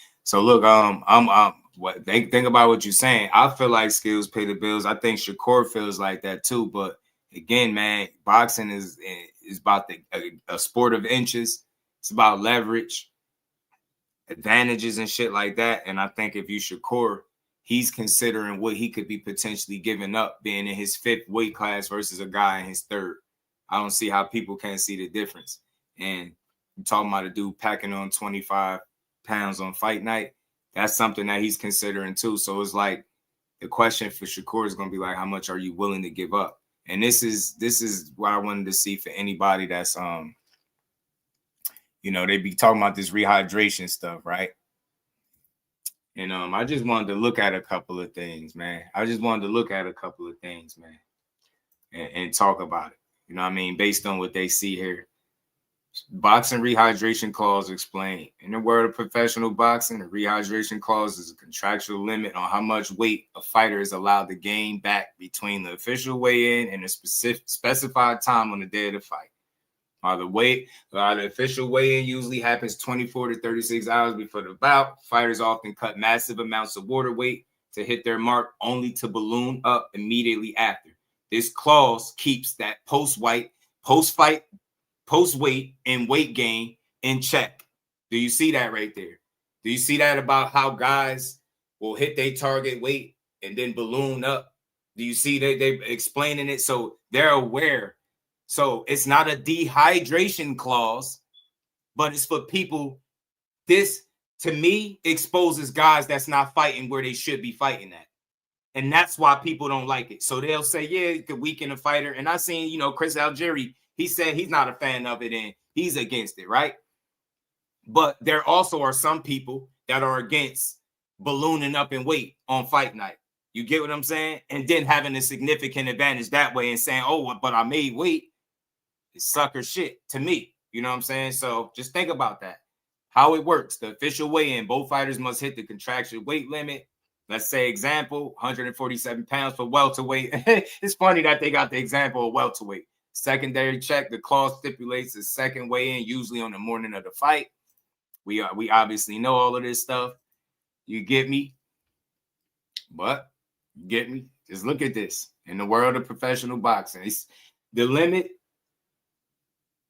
what think about what you're saying. I feel like skills pay the bills. I think Shakur feels like that too. But again, man, boxing is about a sport of inches. It's about leverage, advantages, and shit like that. And I think if you Shakur, he's considering what he could be potentially giving up being in his 5th weight class versus a guy in his 3rd. I don't see how people can't see the difference. And you're talking about a dude packing on 25 pounds on fight night. That's something that he's considering too. So it's like the question for Shakur is going to be like, how much are you willing to give up? And this is what I wanted to see for anybody that's they be talking about this rehydration stuff, right? And I just wanted to look at a couple of things, man. And talk about it. You know what I mean? Based on what they see here. Boxing rehydration clause explained. In the world of professional boxing, the rehydration clause is a contractual limit on how much weight a fighter is allowed to gain back between the official weigh-in and a specified time on the day of the fight. While the official weigh-in usually happens 24 to 36 hours before the bout, fighters often cut massive amounts of water weight to hit their mark only to balloon up immediately after. This clause keeps that post-fight, post-weight, and weight gain in check. Do you see that right there? Do you see that about how guys will hit their target weight and then balloon up? Do you see that they're explaining it so they're aware? So it's not a dehydration clause, but it's for people. This, to me, exposes guys that's not fighting where they should be fighting at. And that's why people don't like it. So they'll say, yeah, it could weaken a fighter. And I seen, Chris Algieri, he said he's not a fan of it and he's against it, right? But there also are some people that are against ballooning up in weight on fight night. You get what I'm saying? And then having a significant advantage that way and saying, oh, but I made weight. It's sucker shit to me. You know what I'm saying? So just think about that. How it works. The official weigh-in, both fighters must hit the contractual weight limit. Let's say example, 147 pounds for welterweight. It's funny that they got the example of welterweight. Secondary check, the clause stipulates a second weigh-in, usually on the morning of the fight. We obviously know all of this stuff. You get me? But you get me? Just look at this. In the world of professional boxing, it's the limit.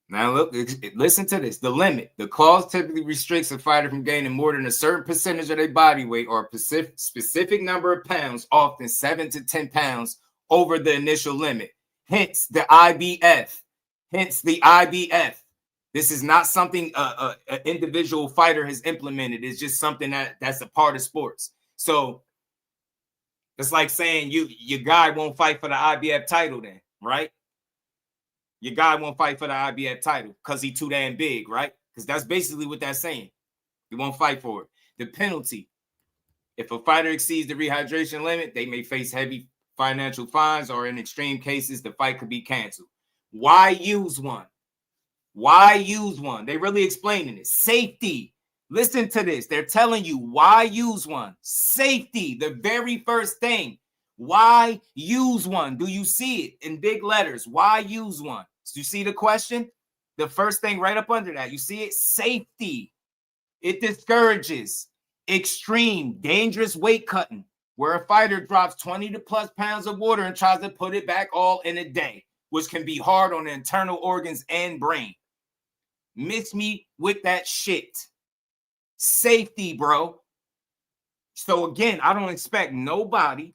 Now look, listen to this. The limit. The clause typically restricts a fighter from gaining more than a certain percentage of their body weight or a specific number of pounds, often 7 to 10 pounds, over the initial limit. Hence the IBF. This is not something an individual fighter has implemented. It's just something that's a part of sports. So it's like saying your guy won't fight for the IBF title then, right? Your guy won't fight for the IBF title because he's too damn big, right? Because that's basically what that's saying. He won't fight for it. The penalty. If a fighter exceeds the rehydration limit, they may face heavy financial fines, or in extreme cases, the fight could be canceled. Why use one? They really explaining it. Safety. Listen to this. They're telling you why use one. Safety, the very first thing. Why use one? Do you see it in big letters? Why use one? Do you see the question? The first thing right up under that. You see it? Safety. It discourages extreme, dangerous weight cutting, where a fighter drops 20 to plus pounds of water and tries to put it back all in a day, which can be hard on the internal organs and brain. Miss me with that shit. Safety, bro. So again, I don't expect nobody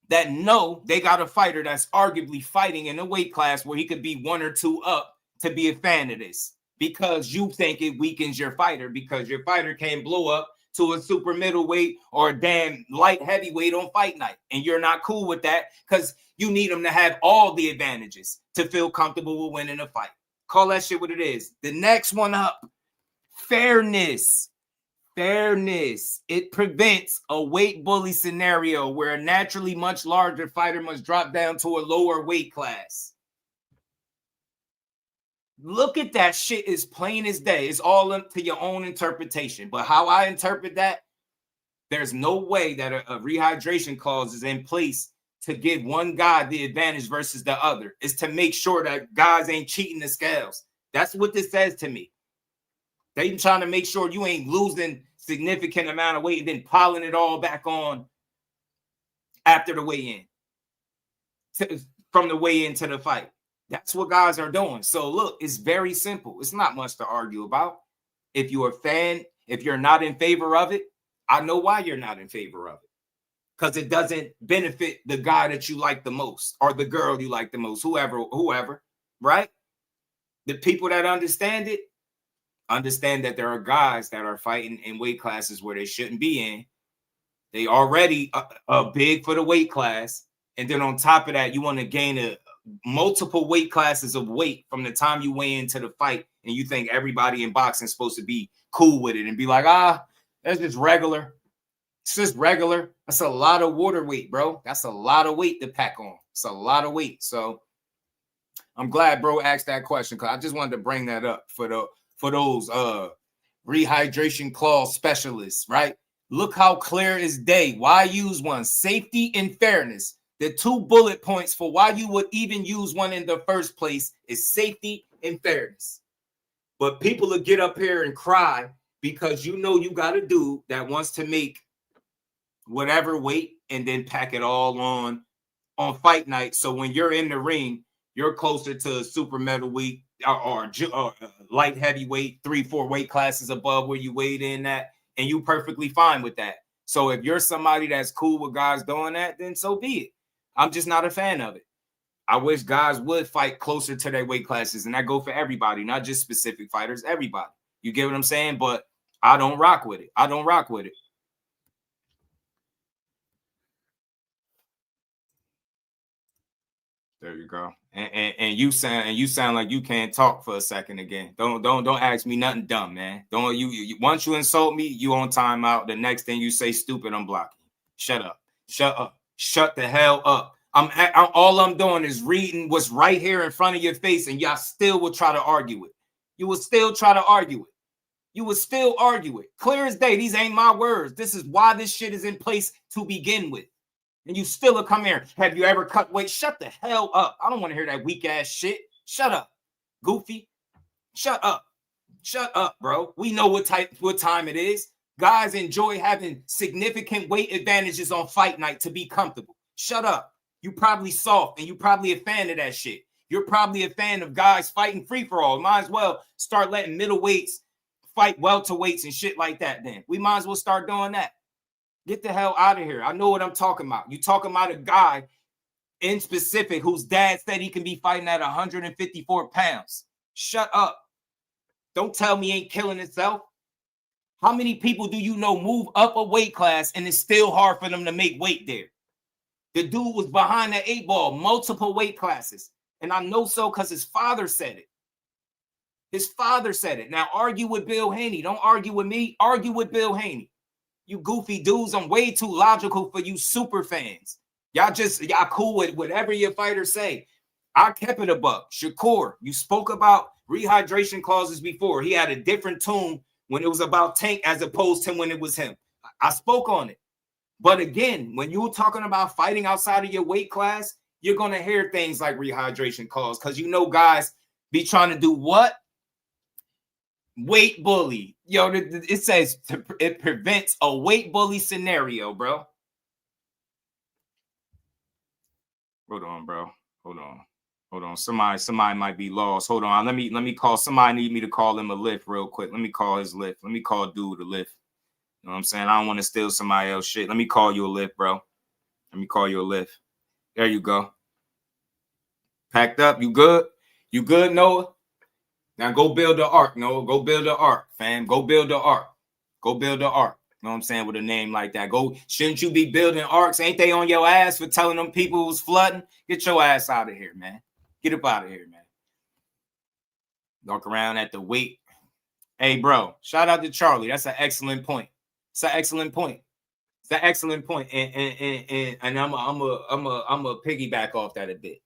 that know they got a fighter that's arguably fighting in a weight class where he could be 1 or 2 up to be a fan of this, because you think it weakens your fighter because your fighter can't blow up to a super middleweight or a damn light heavyweight on fight night. And you're not cool with that because you need them to have all the advantages to feel comfortable with winning a fight. Call that shit what it is. The next one up, fairness. Fairness. It prevents a weight bully scenario where a naturally much larger fighter must drop down to a lower weight class. Look at that shit as plain as day. It's all up to your own interpretation. But how I interpret that, there's no way that a rehydration clause is in place to give one guy the advantage versus the other. It's to make sure that guys ain't cheating the scales. That's what this says to me. They trying to make sure you ain't losing significant amount of weight and then piling it all back on after the weigh-in, from the weigh-in to the fight. That's what guys are doing. So look, it's very simple. It's not much to argue about. If you're a fan, if you're not in favor of it, I know why you're not in favor of it. Because it doesn't benefit the guy that you like the most or the girl you like the most, whoever, right? The people that understand it, understand that there are guys that are fighting in weight classes where they shouldn't be in. They already big for the weight class. And then on top of that, you want to gain multiple weight classes of weight from the time you weigh into the fight. And you think everybody in boxing is supposed to be cool with it and be like, that's just regular. It's just regular. That's a lot of water weight, bro. That's a lot of weight to pack on. It's a lot of weight. So I'm glad bro asked that question, because I just wanted to bring that up for those rehydration clause specialists, right? Look how clear as day. Why use one? Safety and fairness. The 2 bullet points for why you would even use one in the first place is safety and fairness. But people will get up here and cry because you know you got a dude that wants to make whatever weight and then pack it all on fight night. So when you're in the ring, you're closer to super middleweight or light heavyweight, 3-4 weight classes above where you weighed in at, and you perfectly fine with that. So if you're somebody that's cool with guys doing that, then so be it. I'm just not a fan of it. I wish guys would fight closer to their weight classes, and that go for everybody, not just specific fighters, everybody. You get what I'm saying? But I don't rock with it. I don't rock with it. There you go. And you sound like you can't talk for a second again. Don't ask me nothing dumb, man. Don't you once you insult me, you on timeout. The next thing you say stupid, I'm blocking. Shut up. Shut up. Shut the hell up. All I'm doing is reading what's right here in front of your face, and y'all still will try to argue it. You will still try to argue it. You will still argue it. Clear as day. These ain't my words. This is why this shit is in place to begin with. And you still will come here. Have you ever cut weight? Shut the hell up. I don't want to hear that weak ass shit. Shut up, goofy. Shut up. Shut up, bro. We know what time it is. Guys enjoy having significant weight advantages on fight night to be comfortable. Shut up. You probably soft and you probably a fan of that shit. You're probably a fan of guys fighting free for all. Might as well start letting middleweights fight welterweights and shit like that then. We might as well start doing that. Get the hell out of here. I know what I'm talking about. You talking about a guy in specific whose dad said he can be fighting at 154 pounds. Shut up. Don't tell me he ain't killing himself. How many people do you know move up a weight class and it's still hard for them to make weight there? The dude was behind the 8 ball, multiple weight classes. And I know so because his father said it. His father said it. Now argue with Bill Haney. Don't argue with me. Argue with Bill Haney. You goofy dudes, I'm way too logical for you super fans. Y'all cool with whatever your fighters say. I kept it a buck. Shakur, you spoke about rehydration clauses before. He had a different tune when it was about Tank as opposed to when it was him. I spoke on it. But again, when you're talking about fighting outside of your weight class, you're going to hear things like rehydration clause because you know guys be trying to do what? Weight bully. Yo, it says it prevents a weight bully scenario, bro. Hold on, bro. Hold on. Somebody might be lost. Hold on. Let me call. Somebody need me to call him a lift real quick. Let me call his lift. Let me call dude a lift. You know what I'm saying? I don't want to steal somebody else's shit. Let me call you a lift, bro. Let me call you a lift. There you go. Packed up. You good? You good, Noah? Now go build the ark, Noah. Go build the ark, fam. Go build the ark. Go build the ark. You know what I'm saying? With a name like that. Shouldn't you be building arks? Ain't they on your ass for telling them people was flooding? Get your ass out of here, man. Get up out of here, man. Walk around at the weight. Hey, bro, shout out to Charlie. That's an excellent point. It's an excellent point. It's an excellent point. And I'm a piggyback off that a bit.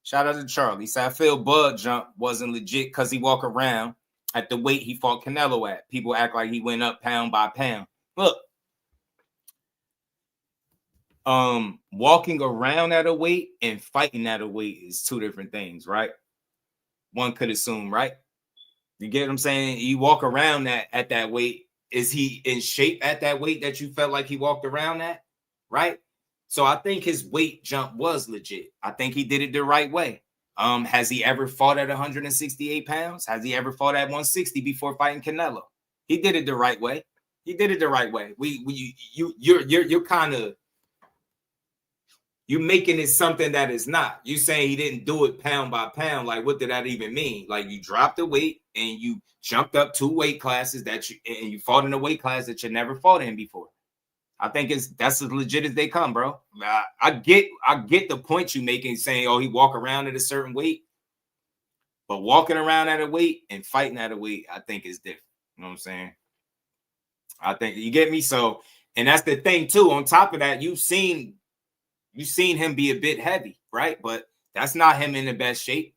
Shout out to Charlie. So I feel Bud Jump wasn't legit because he walk around at the weight he fought Canelo at. People act like he went up pound by pound. Look, walking around at a weight and fighting at a weight is two different things, right? One could assume, right? You get what I'm saying? You walk around at that weight. Is he in shape at that weight that you felt like he walked around at? Right? So I think his weight jump was legit. I think he did it the right way. Has he ever fought at 168 pounds? Has he ever fought at 160 before fighting Canelo? He did it the right way. He did it the right way. You're kind of, you're making it something that is not. You saying he didn't do it pound by pound. Like, what did that even mean? Like, you dropped the weight and you jumped up 2 weight classes and you fought in a weight class that you never fought in before. I think that's as legit as they come, bro. I get the point you making, saying, oh, he walk around at a certain weight, but walking around at a weight and fighting at a weight, I think is different. You know what I'm saying? I think you get me. So, and that's the thing too. On top of that, you've seen him be a bit heavy, right? But that's not him in the best shape.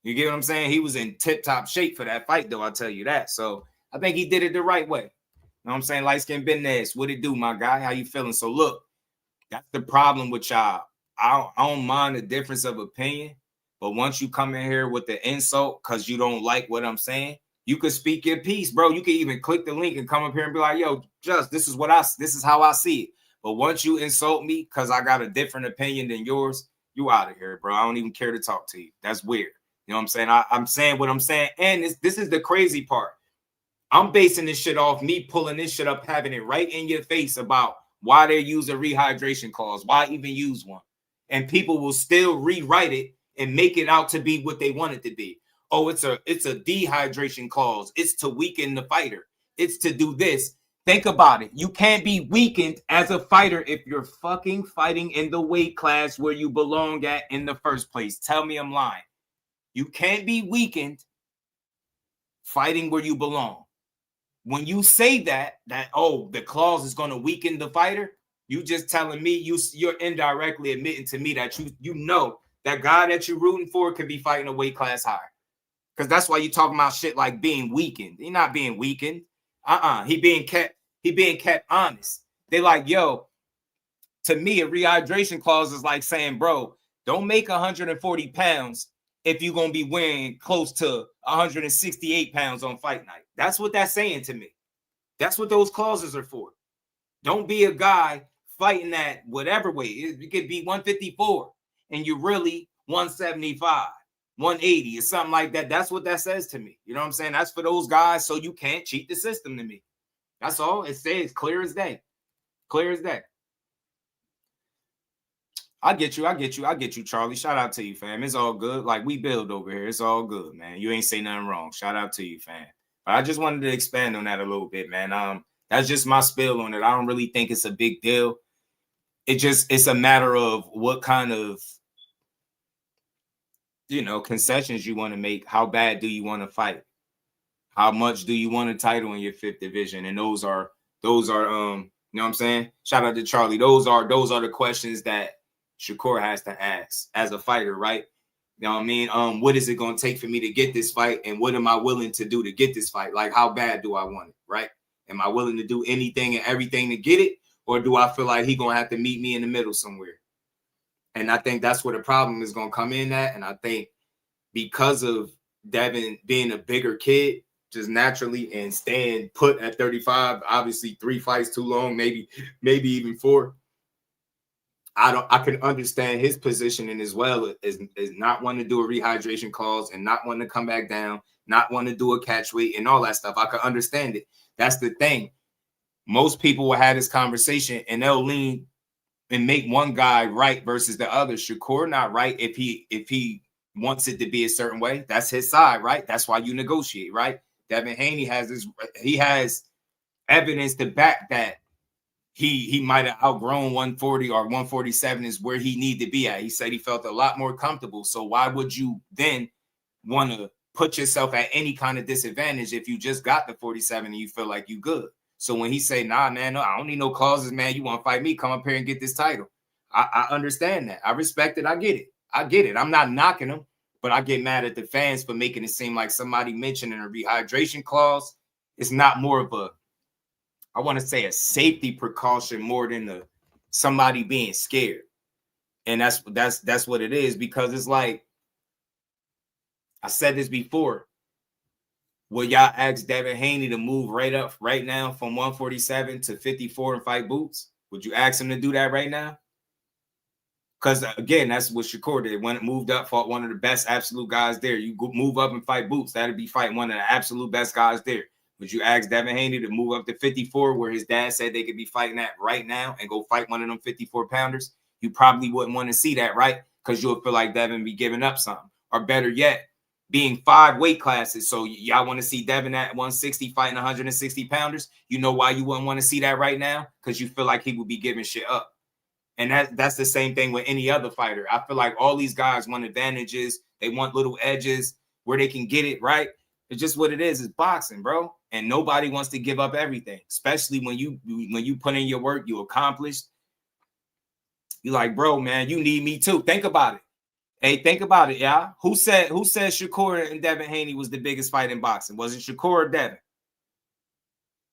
You get what I'm saying? He was in tip-top shape for that fight, though. I'll tell you that. So I think he did it the right way. You know what I'm saying? Light skin business. What it do, my guy? How you feeling? So look, that's the problem with y'all. I don't mind the difference of opinion, but once you come in here with the insult because you don't like what I'm saying, you could speak your piece, bro. You can even click the link and come up here and be like, yo, Just, this is how I see it. But once you insult me because I got a different opinion than yours, you out of here, bro. I don't even care to talk to you. That's weird. You know what I'm saying? I'm saying what I'm saying. And this is the crazy part. I'm basing this shit off me pulling this shit up, having it right in your face about why they use a rehydration clause, why even use one. And people will still rewrite it and make it out to be what they want it to be. Oh, it's a dehydration clause. It's to weaken the fighter. It's to do this. Think about it. You can't be weakened as a fighter if you're fucking fighting in the weight class where you belong at in the first place. Tell me I'm lying. You can't be weakened fighting where you belong. When you say that oh, the clause is going to weaken the fighter, you just telling me you're indirectly admitting to me that you know that guy that you're rooting for could be fighting a weight class higher. Because that's why you talking about shit like being weakened. He's not being weakened. He being kept honest. They like, yo, to me, a rehydration clause is like saying, bro, don't make 140 pounds if you're going to be weighing close to 168 pounds on fight night. That's what that's saying to me. That's what those clauses are for. Don't be a guy fighting at whatever weight. It could be 154 and you're really 175, 180 or something like that. That's what that says to me. You know what I'm saying? That's for those guys so you can't cheat the system to me. That's all it says. Clear as day. Clear as day. I get you, Charlie. Shout out to you, fam. It's all good. Like, we build over here. It's all good, man. You ain't say nothing wrong. Shout out to you, fam. But I just wanted to expand on that a little bit, man. That's just my spill on it. I don't really think it's a big deal. It's a matter of what kind of, concessions you want to make. How bad do you want to fight? How much do you want a title in your 5th division? And those are, you know what I'm saying? Shout out to Charlie. Those are the questions that Shakur has to ask as a fighter, right? You know what I mean? What is it going to take for me to get this fight? And what am I willing to do to get this fight? Like, how bad do I want it, right? Am I willing to do anything and everything to get it? Or do I feel like he's going to have to meet me in the middle somewhere? And I think that's where the problem is going to come in at. And I think because of Devin being a bigger kid, just naturally, and staying put at 35, obviously 3 fights too long, maybe even 4. I can understand his positioning as well as not wanting to do a rehydration clause and not wanting to come back down, not wanting to do a catch weight and all that stuff. I can understand it. That's the thing. Most people will have this conversation and they'll lean and make one guy right versus the other. Shakur not right if he wants it to be a certain way. That's his side, right? That's why you negotiate, right? Devin Haney has evidence to back that he might have outgrown 140 or 147 is where he need to be at. He said he felt a lot more comfortable. So why would you then want to put yourself at any kind of disadvantage if you just got the 47 and you feel like you good? So when he say, nah, man, no, I don't need no clauses, man. You want to fight me? Come up here and get this title. I understand that. I respect it. I get it. I'm not knocking him, but I get mad at the fans for making it seem like somebody mentioning a rehydration clause is not more of a, I want to say, a safety precaution more than somebody being scared. And that's what it is, because it's like, I said this before, Will y'all ask Devin Haney to move right now from 147 to 54 and fight Boots? Would you ask him to do that right now? Because, again, that's what Shakur did. When it moved up, fought one of the best absolute guys there. You go move up and fight Boots. That'd be fighting one of the absolute best guys there. Would you ask Devin Haney to move up to 54 where his dad said they could be fighting at right now and go fight one of them 54-pounders? You probably wouldn't want to see that, right? Because you'll feel like Devin be giving up something. Or better yet, being 5 weight classes. So y'all want to see Devin at 160 fighting 160-pounders? You know why you wouldn't want to see that right now? Because you feel like he would be giving shit up. And that's the same thing with any other fighter. I feel like all these guys want advantages. They want little edges where they can get it, right? It's just what it is. It's boxing, bro. And nobody wants to give up everything, especially when you put in your work, you accomplished. You're like, bro, man, you need me too. Think about it. Hey, think about it, y'all. Who said Shakur and Devin Haney was the biggest fight in boxing? Was it Shakur or Devin?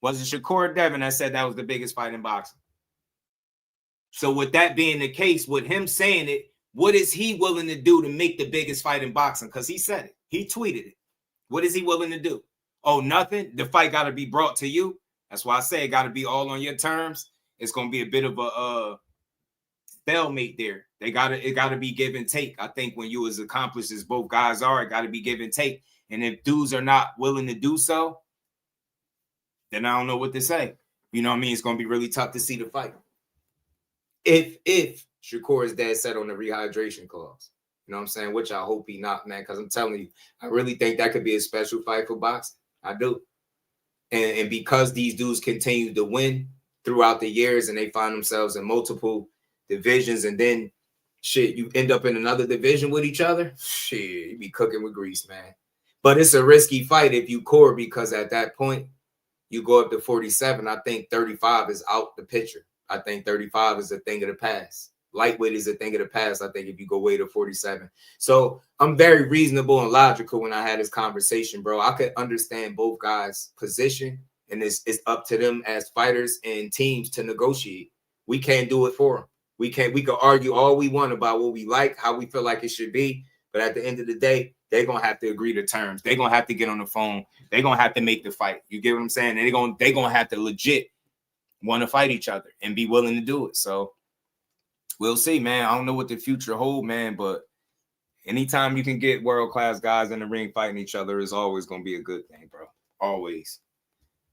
Was it Shakur or Devin that said that was the biggest fight in boxing? So with that being the case, with him saying it, what is he willing to do to make the biggest fight in boxing? Because he said it. He tweeted it. What is he willing to do? Oh, nothing? The fight got to be brought to you? That's why I say it got to be all on your terms. It's going to be a bit of a stalemate there. It got to be give and take. I think when you as accomplished as both guys are, it got to be give and take. And if dudes are not willing to do so, then I don't know what to say. You know what I mean? It's going to be really tough to see the fight. If Shakur is dead set on the rehydration clause, you know what I'm saying? Which I hope he not, man, because I'm telling you, I really think that could be a special fight for boxing. I do. And because these dudes continue to win throughout the years and they find themselves in multiple divisions and then, shit, you end up in another division with each other, shit, you be cooking with grease, man. But it's a risky fight if you core because at that point, you go up to 47. I think 35 is out the picture. I think 35 is a thing of the past. Lightweight is a thing of the past, I think, if you go way to 47. So I'm very reasonable and logical when I had this conversation, bro. I could understand both guys' position, and it's up to them as fighters and teams to negotiate. We can't do it for them. We could argue all we want about what we like, how we feel like it should be, but at the end of the day, they're going to have to agree to terms. They're going to have to get on the phone. They're going to have to make the fight. You get what I'm saying? They're going to have to legit want to fight each other and be willing to do it. So we'll see, man. I don't know what the future hold, man, but anytime you can get world-class guys in the ring fighting each other is always going to be a good thing, bro. Always.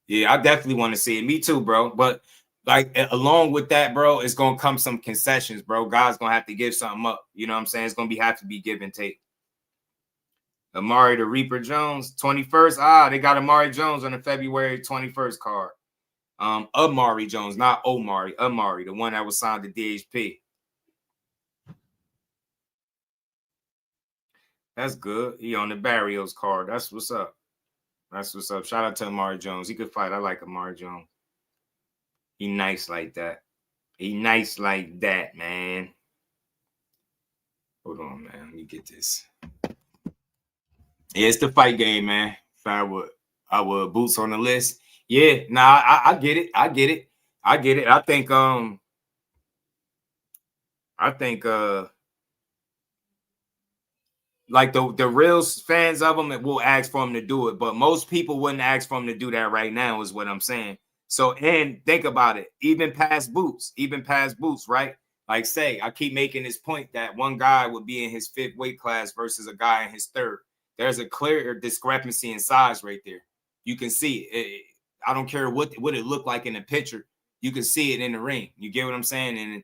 Yeah, I definitely want to see it. Me too, bro. But like along with that, bro, it's going to come some concessions, bro. Guys going to have to give something up. You know what I'm saying? It's going to have to be give and take. Amari the Reaper Jones, 21st. They got Amari Jones on the February 21st card. Amari Jones, not Omari. Amari, the one that was signed to DHP. That's good. He on the Barrios card. That's what's up. That's what's up. Shout out to Amari Jones. He could fight. I like Amari Jones. He nice like that. He nice like that, man. Hold on, man. Let me get this. Yeah, it's the fight game, man. I would Boots on the list. Yeah, nah, I get it. I get it. I think like the real fans of him will ask for him to do it, but most people wouldn't ask for him to do that right now, is what I'm saying. So, and think about it, even past Boots, right? Like, say, I keep making this point that one guy would be in his 5th weight class versus a guy in his 3rd. There's a clear discrepancy in size right there. You can see it. I don't care what it looked like in the picture. You can see it in the ring. You get what I'm saying? And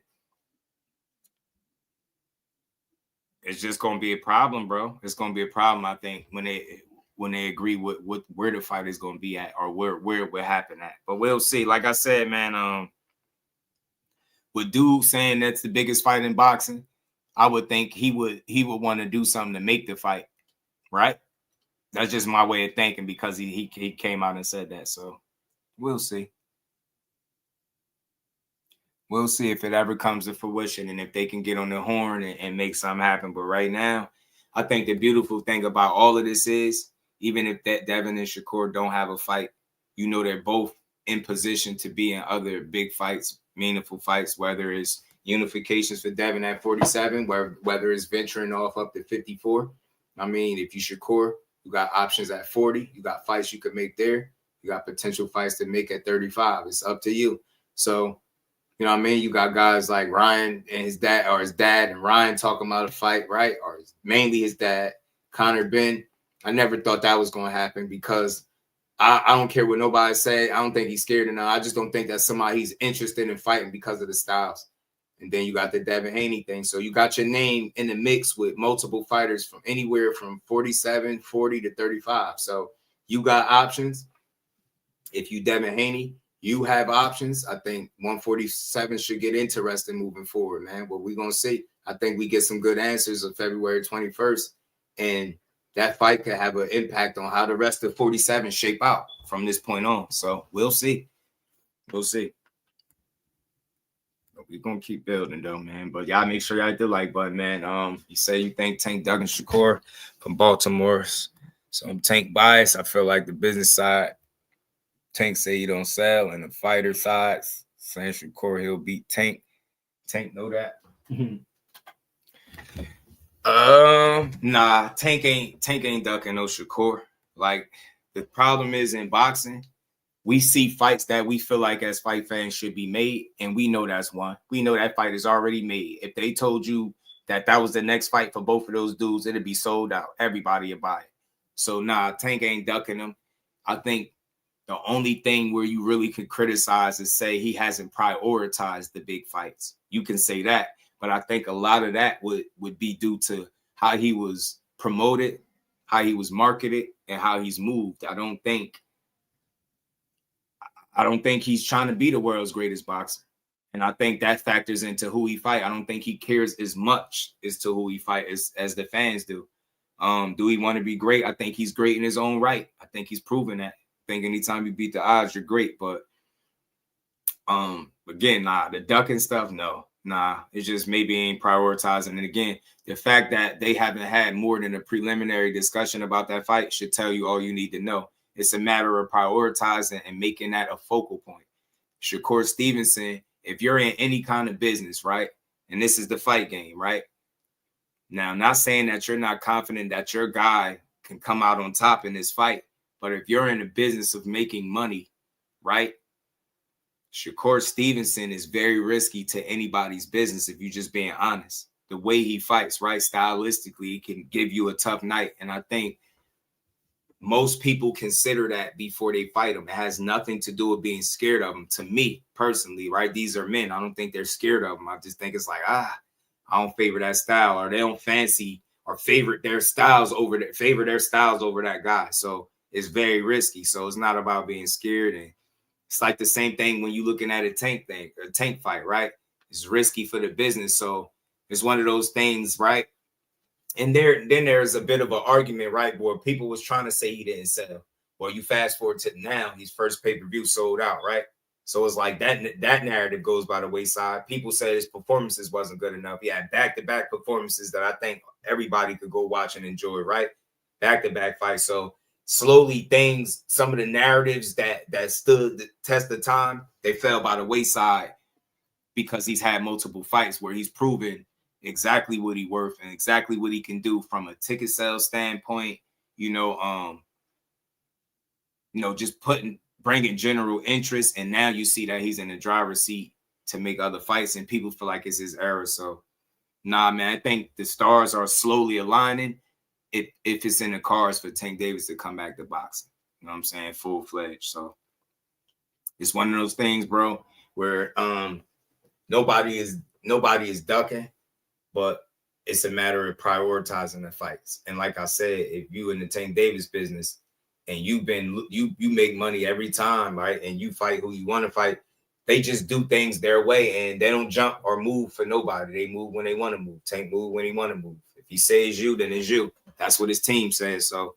it's just going to be a problem, bro. It's going to be a problem, I think, when they agree with where the fight is going to be at or where it will happen at. But we'll see. Like I said, man, with dude saying that's the biggest fight in boxing, I would think he would want to do something to make the fight, right? That's just my way of thinking because he came out and said that. So we'll see. We'll see if it ever comes to fruition and if they can get on the horn and make something happen. But right now, I think the beautiful thing about all of this is, even if that Devin and Shakur don't have a fight, you know they're both in position to be in other big fights, meaningful fights, whether it's unifications for Devin at 47, whether it's venturing off up to 54. I mean, if you Shakur, You got options at 40. You got fights you could make there. You got potential fights to make at 35. It's up to you. So, you know what I mean? You got guys like Ryan and his dad, or his dad and Ryan talking about a fight, right? Or mainly his dad, Conor Ben. I never thought that was going to happen because I don't care what nobody say. I don't think he's scared enough. I just don't think that's somebody he's interested in fighting because of the styles. And then you got the Devin Haney thing. So you got your name in the mix with multiple fighters from anywhere from 47, 40 to 35. So you got options. If you Devin Haney, you have options. I think 147 should get interesting moving forward, man. What we're going to see. I think we get some good answers on February 21st. And that fight could have an impact on how the rest of 47 shape out from this point on. So we'll see. We'll see. We're going to keep building, though, man. But y'all make sure y'all hit the like button, man. You say you think Tank Duggan Shakur from Baltimore. So I'm Tank biased. I feel like the business side, Tank say he don't sell, and the fighter side, saying Shakur, he'll beat Tank. Tank know that. Nah, Tank ain't ducking no Shakur. Like, the problem is in boxing, we see fights that we feel like as fight fans should be made, and we know that's one. We know that fight is already made. If they told you that was the next fight for both of those dudes, it'd be sold out. Everybody would buy it. So, nah, Tank ain't ducking them. I think the only thing where you really could criticize is say he hasn't prioritized the big fights. You can say that, but I think a lot of that would be due to how he was promoted, how he was marketed, and how he's moved. I don't think he's trying to be the world's greatest boxer. And I think that factors into who he fight. I don't think he cares as much as to who he fight as the fans do. Do he want to be great? I think he's great in his own right. I think he's proven that. I think anytime you beat the odds, you're great. But again, the ducking stuff, no. Nah, it's just maybe ain't prioritizing. And again, the fact that they haven't had more than a preliminary discussion about that fight should tell you all you need to know. It's a matter of prioritizing and making that a focal point. Shakur Stevenson, if you're in any kind of business, right, and this is the fight game, right? Now, I'm not saying that you're not confident that your guy can come out on top in this fight, but if you're in the business of making money, right, Shakur Stevenson is very risky to anybody's business if you're just being honest. The way he fights, right, stylistically, he can give you a tough night. And I think most people consider that before they fight him. It has nothing to do with being scared of him. To me, personally, right, these are men. I don't think they're scared of him. I just think it's like, I don't favor that style, or they don't fancy or favor their styles over that guy. So it's very risky. So it's not about being scared. And it's like the same thing when you're looking at a tank fight, right? It's risky for the business. So it's one of those things, right? And then there's a bit of an argument, right, where people was trying to say he didn't sell. Well, you fast forward to now, his first pay-per-view sold out, right? So it's like that narrative goes by the wayside. People say his performances wasn't good enough. He had back-to-back performances that I think everybody could go watch and enjoy, right? Back-to-back fights. So slowly some of the narratives that stood the test of time, they fell by the wayside because he's had multiple fights where he's proven exactly what he's worth and exactly what he can do from a ticket sales standpoint, just bringing general interest. And now you see that he's in the driver's seat to make other fights, and people feel like it's his era. So, nah, man, I think the stars are slowly aligning if it's in the cards for Tank Davis to come back to boxing. You know what I'm saying? Full-fledged. So it's one of those things, bro, where nobody is ducking, but it's a matter of prioritizing the fights. And like I said, if you in the Tank Davis business and you make money every time, right, and you fight who you want to fight, they just do things their way, and they don't jump or move for nobody. They move when they want to move. Tank move when he want to move. If he says you, then it's you. That's what his team says. So,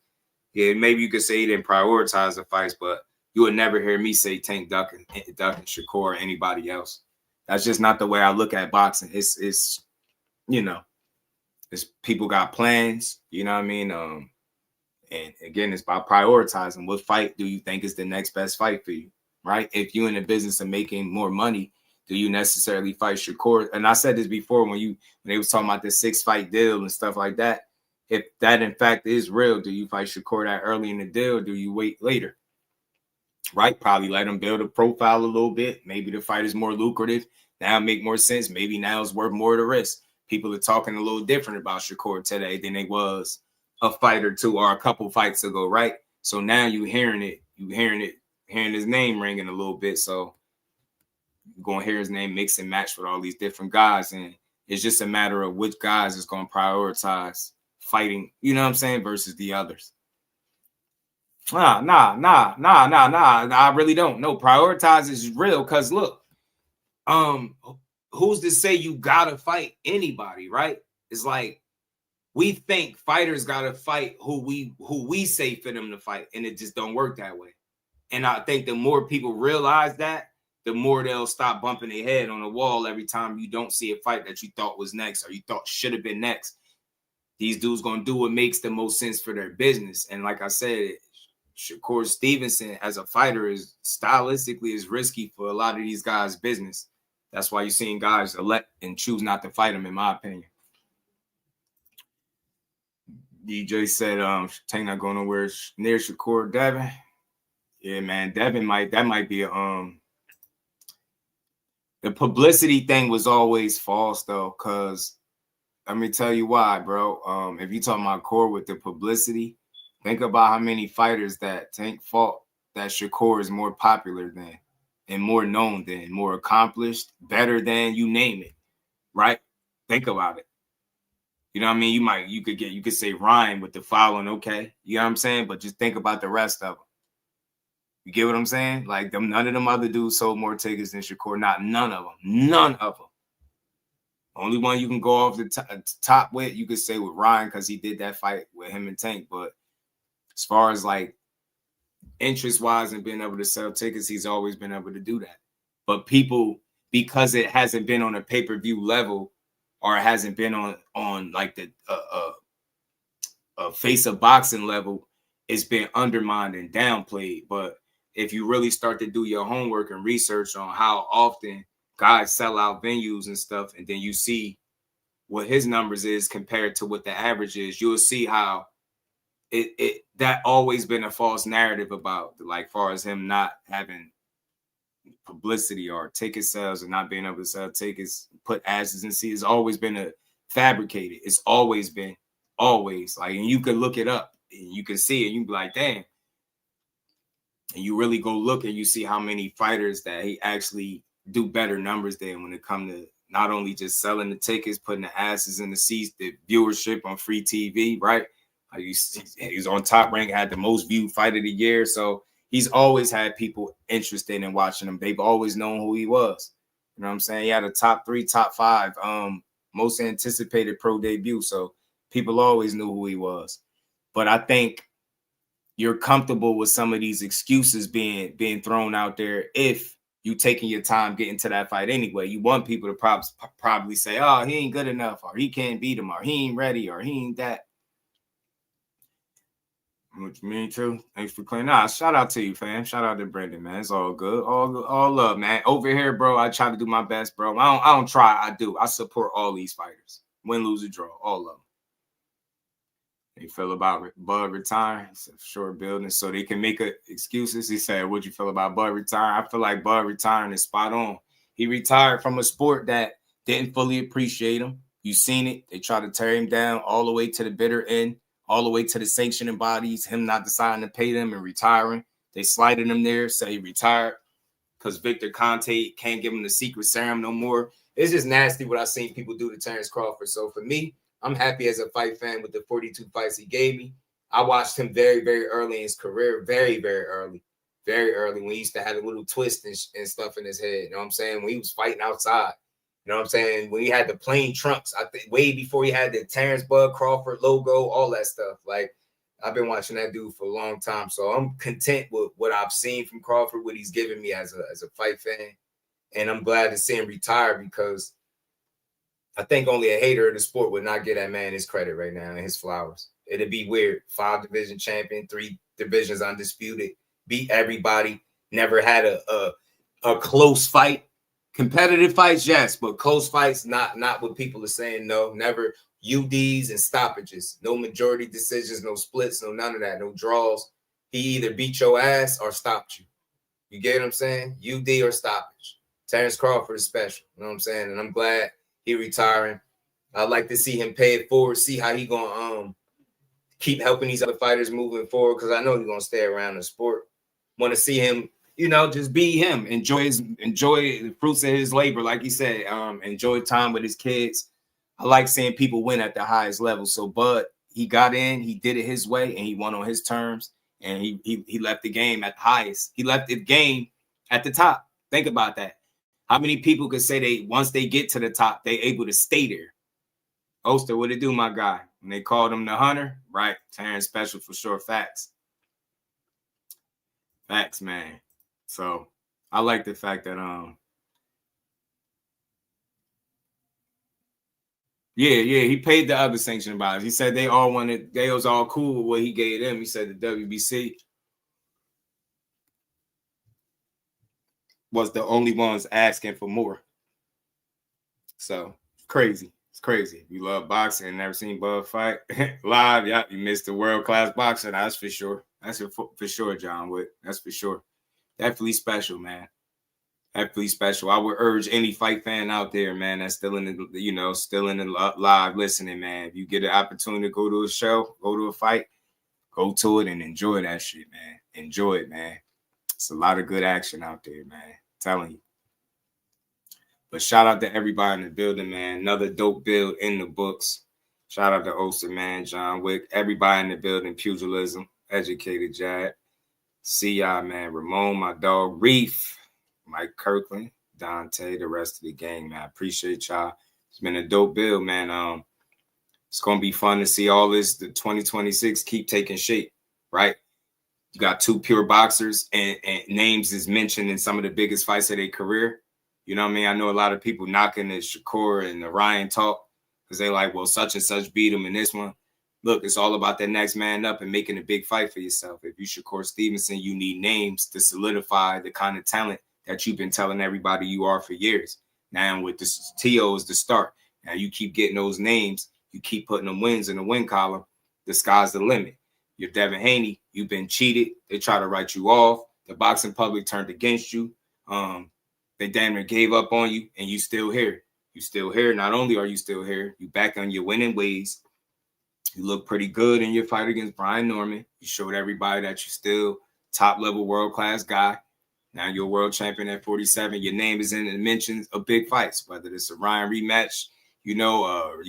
yeah, maybe you could say he didn't prioritize the fights, but you would never hear me say Tank ducking Shakur or anybody else. That's just not the way I look at boxing. It's it's people got plans, you know what I mean? And again, it's about prioritizing. What fight do you think is the next best fight for you, right? If you're in the business of making more money, do you necessarily fight Shakur? And I said this before when they was talking about the 6-fight deal and stuff like that. if that in fact is real, do you fight Shakur that early in the deal? Or do you wait later? Right? Probably let him build a profile a little bit. Maybe the fight is more lucrative. Now it make more sense. Maybe now it's worth more of the risk. People are talking a little different about Shakur today than they was a fight or two or a couple fights ago, right? So now you hearing his name ringing a little bit. So you're going to hear his name mix and match with all these different guys. And it's just a matter of which guys is going to prioritize fighting, you know what I'm saying, versus the others. Nah. I really don't. No, prioritize is real because look, who's to say you gotta fight anybody, right? It's like we think fighters gotta fight who we say for them to fight, and it just don't work that way. And I think the more people realize that, the more they'll stop bumping their head on the wall every time you don't see a fight that you thought was next or you thought should have been next. These dudes gonna do what makes the most sense for their business. And like I said, Shakur Stevenson as a fighter is stylistically is risky for a lot of these guys' business. That's why you're seeing guys elect and choose not to fight him, in my opinion. DJ said, Tank not going nowhere near Shakur. Devin. Yeah, man, Devin might be a the publicity thing was always false though, because let me tell you why, bro. If you talking about core with the publicity, think about how many fighters that Tank fought that Shakur is more popular than and more known than, more accomplished, better than, you name it, right? Think about it. You know what I mean? You could say Ryan with the following, okay? You know what I'm saying? But just think about the rest of them. You get what I'm saying? Like none of them other dudes sold more tickets than Shakur. None of them. None of them. Only one you can go off the top with, you could say with Ryan because he did that fight with him and Tank. But as far as like interest-wise and being able to sell tickets, he's always been able to do that. But people, because it hasn't been on a pay-per-view level or it hasn't been on like the face of boxing level, it's been undermined and downplayed. But if you really start to do your homework and research on how often guys sell out venues and stuff, and then you see what his numbers is compared to what the average is, you'll see how it that always been a false narrative about, like, far as him not having publicity or ticket sales and not being able to sell tickets, put asses in seats. It's always been a fabricated. It's always been, always. Like, and you can look it up and you can see it. You can be like, damn. And you really go look and you see how many fighters that he actually do better numbers than when it comes to not only just selling the tickets, putting the asses in the seats, the viewership on free TV, right? He's on Top Rank, had the most viewed fight of the year. So he's always had people interested in watching him. They've always known who he was. You know what I'm saying? He had a top 3, top 5, most anticipated pro debut. So people always knew who he was. But I think you're comfortable with some of these excuses being thrown out there if you taking your time getting to that fight anyway. You want people to probably say, oh, he ain't good enough, or he can't beat him, or he ain't ready, or he ain't that. What you mean too? Thanks for clearing. Nah, shout out to you, fam. Shout out to Brendan, man. It's all good. All love, man. Over here, bro, I try to do my best, bro. I don't try. I do. I support all these fighters. Win, lose, or draw. All of them. They feel about Bud retiring. It's a short building, so they can make excuses. He said, what'd you feel about Bud retiring? I feel like Bud retiring is spot on. He retired from a sport that didn't fully appreciate him. You seen it. They tried to tear him down all the way to the bitter end, all the way to the sanctioning bodies, him not deciding to pay them and retiring. They slided him there, say he retired because Victor Conte can't give him the secret serum no more. It's just nasty what I've seen people do to Terence Crawford. So for me, I'm happy as a fight fan with the 42 fights he gave me. I watched him very, very early in his career, very, very early, when he used to have a little twist and stuff in his head. You know what I'm saying? When he was fighting outside. You know what I'm saying? When he had the plain trunks, I think way before he had the Terence Bud Crawford logo, all that stuff. Like, I've been watching that dude for a long time. So I'm content with what I've seen from Crawford, what he's given me as a fight fan. And I'm glad to see him retire because I think only a hater of the sport would not give that man his credit right now and his flowers. It'd be weird. 5 division champion, 3 divisions undisputed, beat everybody, never had a close fight. Competitive fights, yes, but close fights, not what people are saying. No, never UDs and stoppages. No majority decisions, no splits, no none of that, no draws. He either beat your ass or stopped you. You get what I'm saying? UD or stoppage. Terence Crawford is special. You know what I'm saying? And I'm glad he retiring. I'd like to see him pay it forward, see how he gonna keep helping these other fighters moving forward, because I know he's gonna stay around the sport. Want to see him, you know, just be him. Enjoy the fruits of his labor, like he said. Enjoy time with his kids. I like seeing people win at the highest level. So Bud, he got in, he did it his way, and he won on his terms. And he left the game at the highest. He left the game at the top. Think about that. How many people could say they once they get to the top, they able to stay there? Oster, what it do, my guy? When they called him the hunter, right? Terrence special for sure. Facts. Facts, man. So I like the fact that yeah, he paid the other sanctioning bodies. He said they was all cool with what he gave them. He said the WBC was the only ones asking for more. So crazy. It's crazy. If you love boxing and never seen Bud fight live, yeah, you missed the world-class boxer. That's for sure. That's for sure, John Wick. That's for sure. Definitely special, man. Definitely special. I would urge any fight fan out there, man, that's still in the, live listening, man. If you get an opportunity to go to a show, go to a fight, go to it and enjoy that shit, man. Enjoy it, man. It's a lot of good action out there, man. I'm telling you. But shout out to everybody in the building, man. Another dope build in the books. Shout out to Oster, man, John Wick, everybody in the building, Pugilism, Educated Jad. See y'all, man. Ramon, my dog, Reef, Mike Kirkland, Dante, the rest of the gang, man. I appreciate y'all. It's been a dope build, man. It's going to be fun to see all this, the 2026 keep taking shape, right? You got two pure boxers and names is mentioned in some of the biggest fights of their career. You know what I mean? I know a lot of people knocking the Shakur and the Ryan talk because they like, well, such and such beat him in this one. Look, it's all about that next man up and making a big fight for yourself. If you Shakur Stevenson, you need names to solidify the kind of talent that you've been telling everybody you are for years. Now with the Tszyu is the start. Now you keep getting those names. You keep putting them wins in the win column. The sky's the limit. You're Devin Haney. You've been cheated. They try to write you off. The boxing public turned against you. They damn near gave up on you, and you still here. You still here. Not only are you still here, you back on your winning ways. You look pretty good in your fight against Brian Norman. You showed everybody that you're still top-level world-class guy. Now you're world champion at 47. Your name is in the mentions of big fights, whether it's a Ryan rematch, you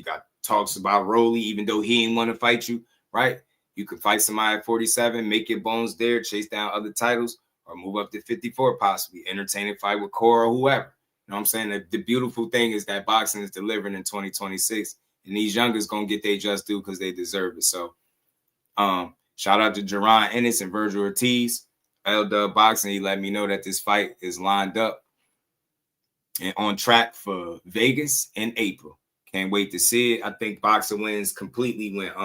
got talks about Rolly, even though he ain't want to fight you, right? You could fight somebody at 47, make your bones there, chase down other titles, or move up to 54 possibly, entertaining fight with Cora or whoever. You know what I'm saying? The beautiful thing is that boxing is delivering in 2026, and these youngers going to get their just due because they deserve it. So shout out to Jaron Ennis and Vergil Ortiz. LW Boxing, he let me know that this fight is lined up and on track for Vegas in April. Can't wait to see it. I think Boxing Wins completely went,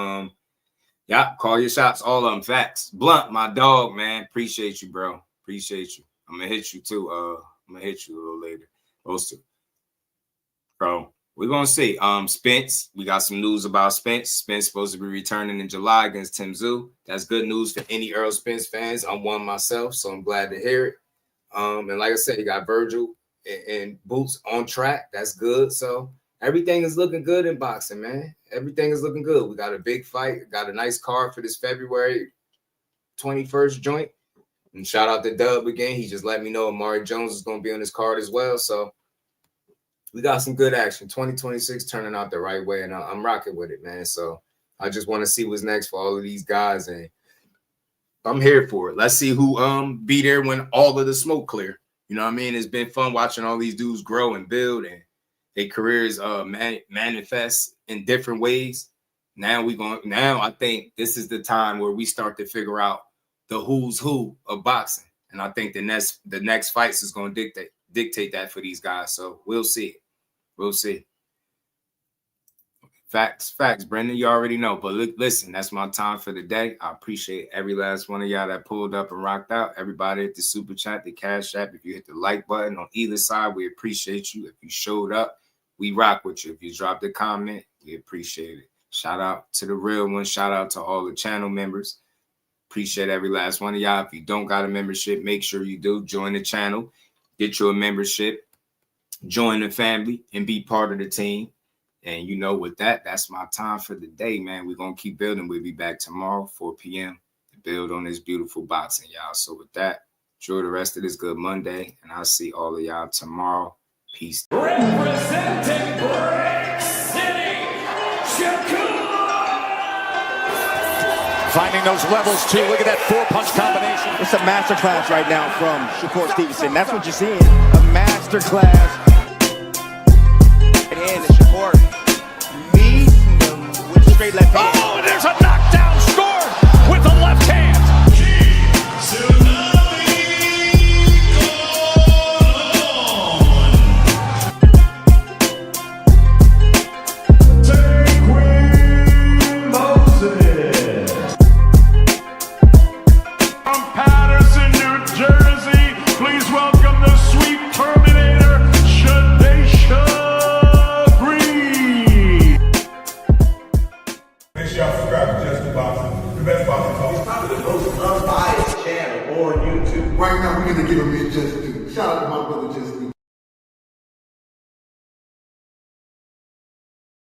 call your shots, all of them, facts. Blunt, my dog, man, appreciate you, bro. Appreciate you. I'm going to hit you, too. I'm going to hit you a little later. Those two. Bro, we're going to see. Spence, we got some news about Spence. Spence supposed to be returning in July against Tszyu. That's good news for any Errol Spence fans. I'm one myself, so I'm glad to hear it. And like I said, you got Vergil and Boots on track. That's good. So everything is looking good in boxing, man. Everything is looking good. We got a big fight. Got a nice card for this February 21st joint. And shout out to Dub again. He just let me know Amari Jones is going to be on this card as well. So we got some good action. 2026 turning out the right way, and I'm rocking with it, man. So I just want to see what's next for all of these guys, and I'm here for it. Let's see who be there when all of the smoke clear. You know what I mean? It's been fun watching all these dudes grow and build, and their careers manifest in different ways. Now I think this is the time where we start to figure out the who's who of boxing, and I think the next fights is going to dictate that for these guys. So we'll see. We'll see. Facts, Brendan. You already know. But listen, that's my time for the day. I appreciate every last one of y'all that pulled up and rocked out. Everybody at the Super Chat, the Cash App. If you hit the like button on either side, we appreciate you. If you showed up, we rock with you. If you dropped a comment, We appreciate it. Shout out to the real ones. Shout out to all the channel members. Appreciate every last one of y'all. If you don't got a membership, make sure you do. Join the channel. Get you a membership. Join the family and be part of the team. And you know, with that, that's my time for the day, man. We're going to keep building. We'll be back tomorrow, 4 p.m. to build on this beautiful boxing, y'all. So with that, enjoy the rest of this good Monday. And I'll see all of y'all tomorrow. Peace. Representing Brick City, Shakur! Finding those levels, too. Look at that four-punch combination. It's a masterclass right now from Shakur Stevenson. That's what you're seeing. A masterclass. And Shakur meeting him with a straight left hand. Oh, there's a knockdown scored with the left hand. Right now, we're gonna give him his just due. Shout out to my brother Just Due.